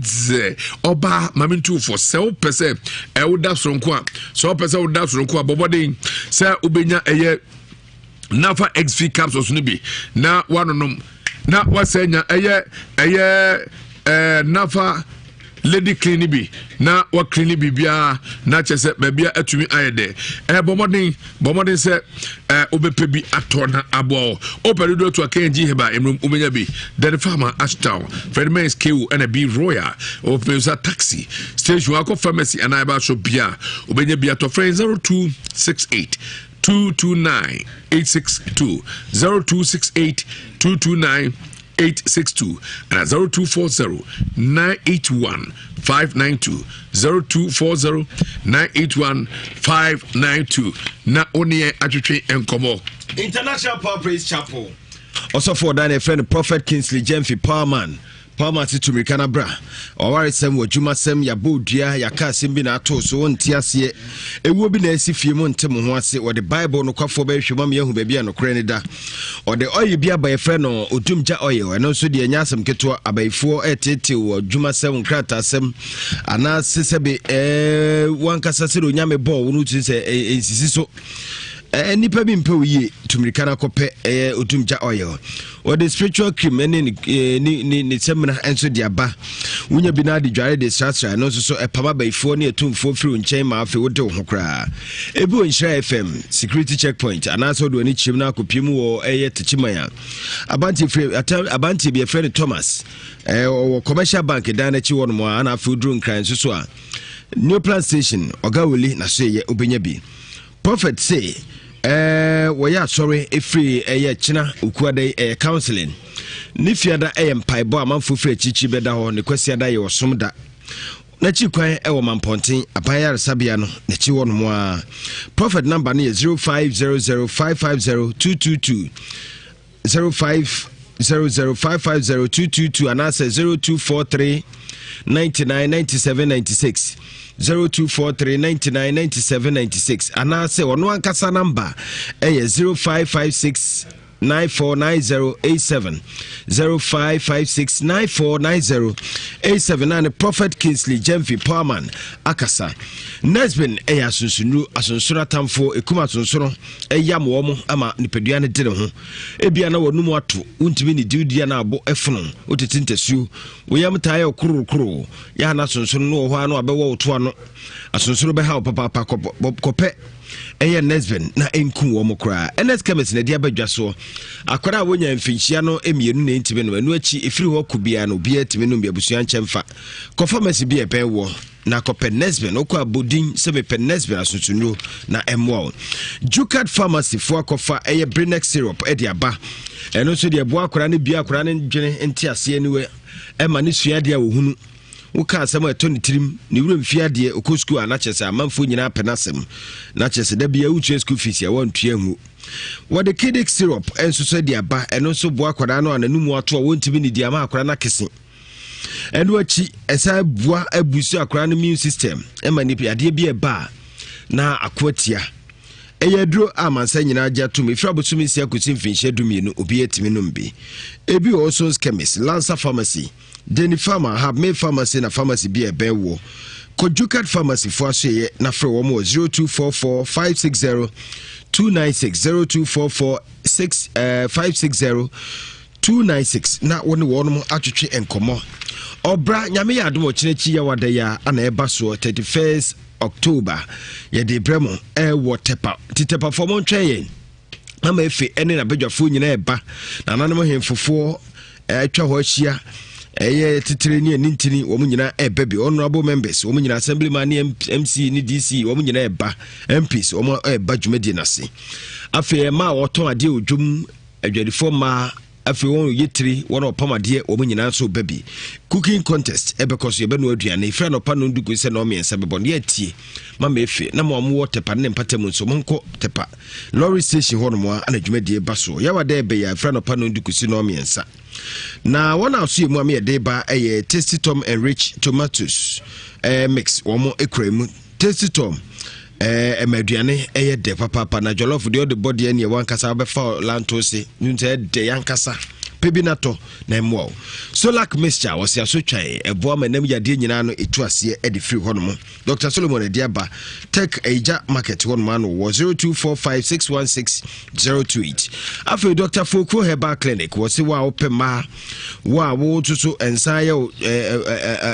oba mamintu for sell percent wo da sonko a so percent wo da sonko a bobo de se ubenya eye nafa xv capsules no bi na wanonom na wasenya eye nafa lady clinic bi na wa clinic bibia na chese babia atumi ayede bomodin se obepe bi atona abo operedo to akenji heba emrum umenya bi the farmer ashtown Fredman's KU and a B Royal openza taxi station wako pharmacy and I shop bia ubenya bia to friend 0268 229 862 0268 229 862 and 0240 981 592 0240 981 592 na onye atwetwe enkomo International Power Praise Chapel also for that friend Prophet Kingsley Jemfi Powerman to Mikana bra or some wo juma sem ya bodia ya ka sem bi na ato so wonti ase ewo bi na asifie mu ntem ho ase or the Bible no kwafo ba hwema me hu ba bia no kore ne da or the oil bi abai frɛ no odumja oil eno so de anya asem keto abaifo etete wo juma sem krata sem ana sesebe wankasa se do nyame bo wo no tu se ensisi so nipa bi mpe oye tumirika na kope otumja oil or the spiritual cream ni semina enso dia ba wonya bi na de dware de stratra no so epama baifo ne etumfo firi nchen ma afi wode ho kra ebi Nhyira FM security checkpoint anaso do ani chim na akopiem wo techimaya abanti bi friend Thomas o commercial bank dan na chi wono mo ana afi drum kran so a new plan station ogawoli na so ye obenya bi prophet say waya sorry efri china ukuade counseling ni fiada mpaibo amanfo fri chichi beda ho ne kwasiada ye osomda na chi kwan wo mamponten abayar sabia no na chi wono mo a prophet number ne 0500550222 0500550222 and answer 0243 999796 0243999796 and I say on one kasa number 0556 949087 0556949087 and the Prophet Kingsley Jemfi Powerman Akasa Nesbin asunsunu asunsura tamfo ekuma asunsuro eyam wo ama nipedua ne dire ho ebia na wonum ato untimi ne diudia na abo efono otetintesu woyam taye okurukuru ya na asunsuro no ho ano abewo oto ano asunsuro be ha papa kope Nesbin na enku wo mokra NS Chemist na dia badwaso akwara wonya mfinchia no emienu na ntime no anu achi efiri ho kubia no bia time no biabusua nchemfa konfirmasi bia pen wo na kope Nesbin okwa bodin sebe pen Nesbin asusunro na emwo Jukat Pharmacy fo akofa Brenex syrup ediaba eno so de bo akwara ne bia akwara ne dwene entiase aniwe ema ne suade wo hunu uka asema etoni tirim ni wure mfiade okosku anachese amanfo nyina penasem na chese da bia uche school fees ya wontua hu what the kiddick syrup enso so dia ba eno so bo akwara no ananum ato wontimi ni dia ma akwara na kese eno achi esa bua abusu akwara no immune system ema ni ade bia ba na akwatia eyedro amansa nyina agya to me frabosumi sia kusim finhye dumienu obi etimi no mbi ebi Olson's Chemist Lancer Pharmacy Denny Pharma have made pharmacy na pharmacy be a bewo Kojukat Pharmacy for say na frɛ wo mo 0244 560 296 na woni mo atwetwe enkomo obra nyame ya adom okyerechi ya wada ya ana eba so 31st October ye de bremo wo tepa titepa for mo ntwen ama efe ene na bedwafo nyina eba na nanom hemfofo atwa ho ahia titire ni nintini wo nyina ebebi honorable members wo nyina assemblyman ni MC ni DC wo nyina eba MPs wo eba dwumadi nase afi ma woton ade odwum adwadifo ma afi won yetiri won opamade wo nyina so baby cooking contest because ye be no aduane ifra no pa no ndugu se no miensa bebo ne atie mama efe na mo wo tepa ne mpatam nso monko tepa lorry station ho no mo anadwumadi ba so ya wada ebe ya ifra no pa no ndugu se no miensa na one aso emu am ye de ba Tasty Tom enriched tomatoes mix womo ekremu Tasty Tom emaduane de papa na jollof de body ene wan kasa be fa lantose nte de yankasa pebinato na emo Solak mixture was ya so twan ebo ma nam yade nyina no etu ase e de free hono Dr. Solomon Ediaba Tech Eja Market one man was 0245616028 afi Dr. Foko Herbal Clinic was wa open ma wa wo tutu ensaye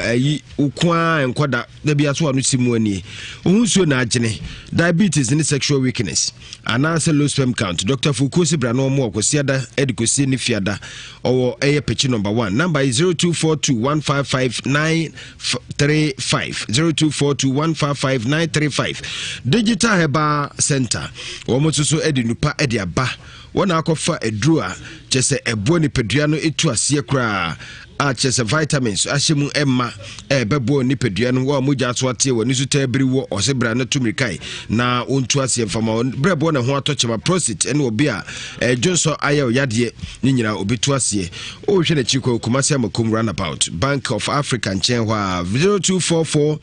ayi ukwa enkoda da bia so anu simu ani ohunsuo na agene diabetes and sexual weakness anase low sperm count Dr. Foko Sibra no mo akosiada edikosi ni fiada or pechi number 1 number is 0242155935 0242155935 Digital Herbal Center womoto so edinupa ediaba wona akofa edrua chese eboni pedua no etu ase kra chese vitamins ahyemu emma bebo ni pedua no wa muja so atie woni so tabiri wo osebra na tumrikai na ontu ase mfama brebo na ho atochema prosit ene obi a jonso aye oyade ni nyina obetu ase o hwe na chiko kumasi amakom runabout Bank of Africa nchen hwa 0244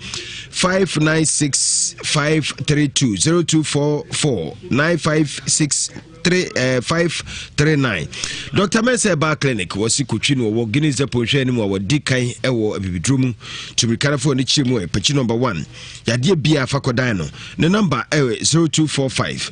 596 532 0244 956 539 Dr. Mensa Herbal Clinic was kutwi no wo Guinness Pohwe ni mo wadi kan ewo abibidrum tumrikarafo ni chimu pechi number 1 yade bia fakodan no ne number 0245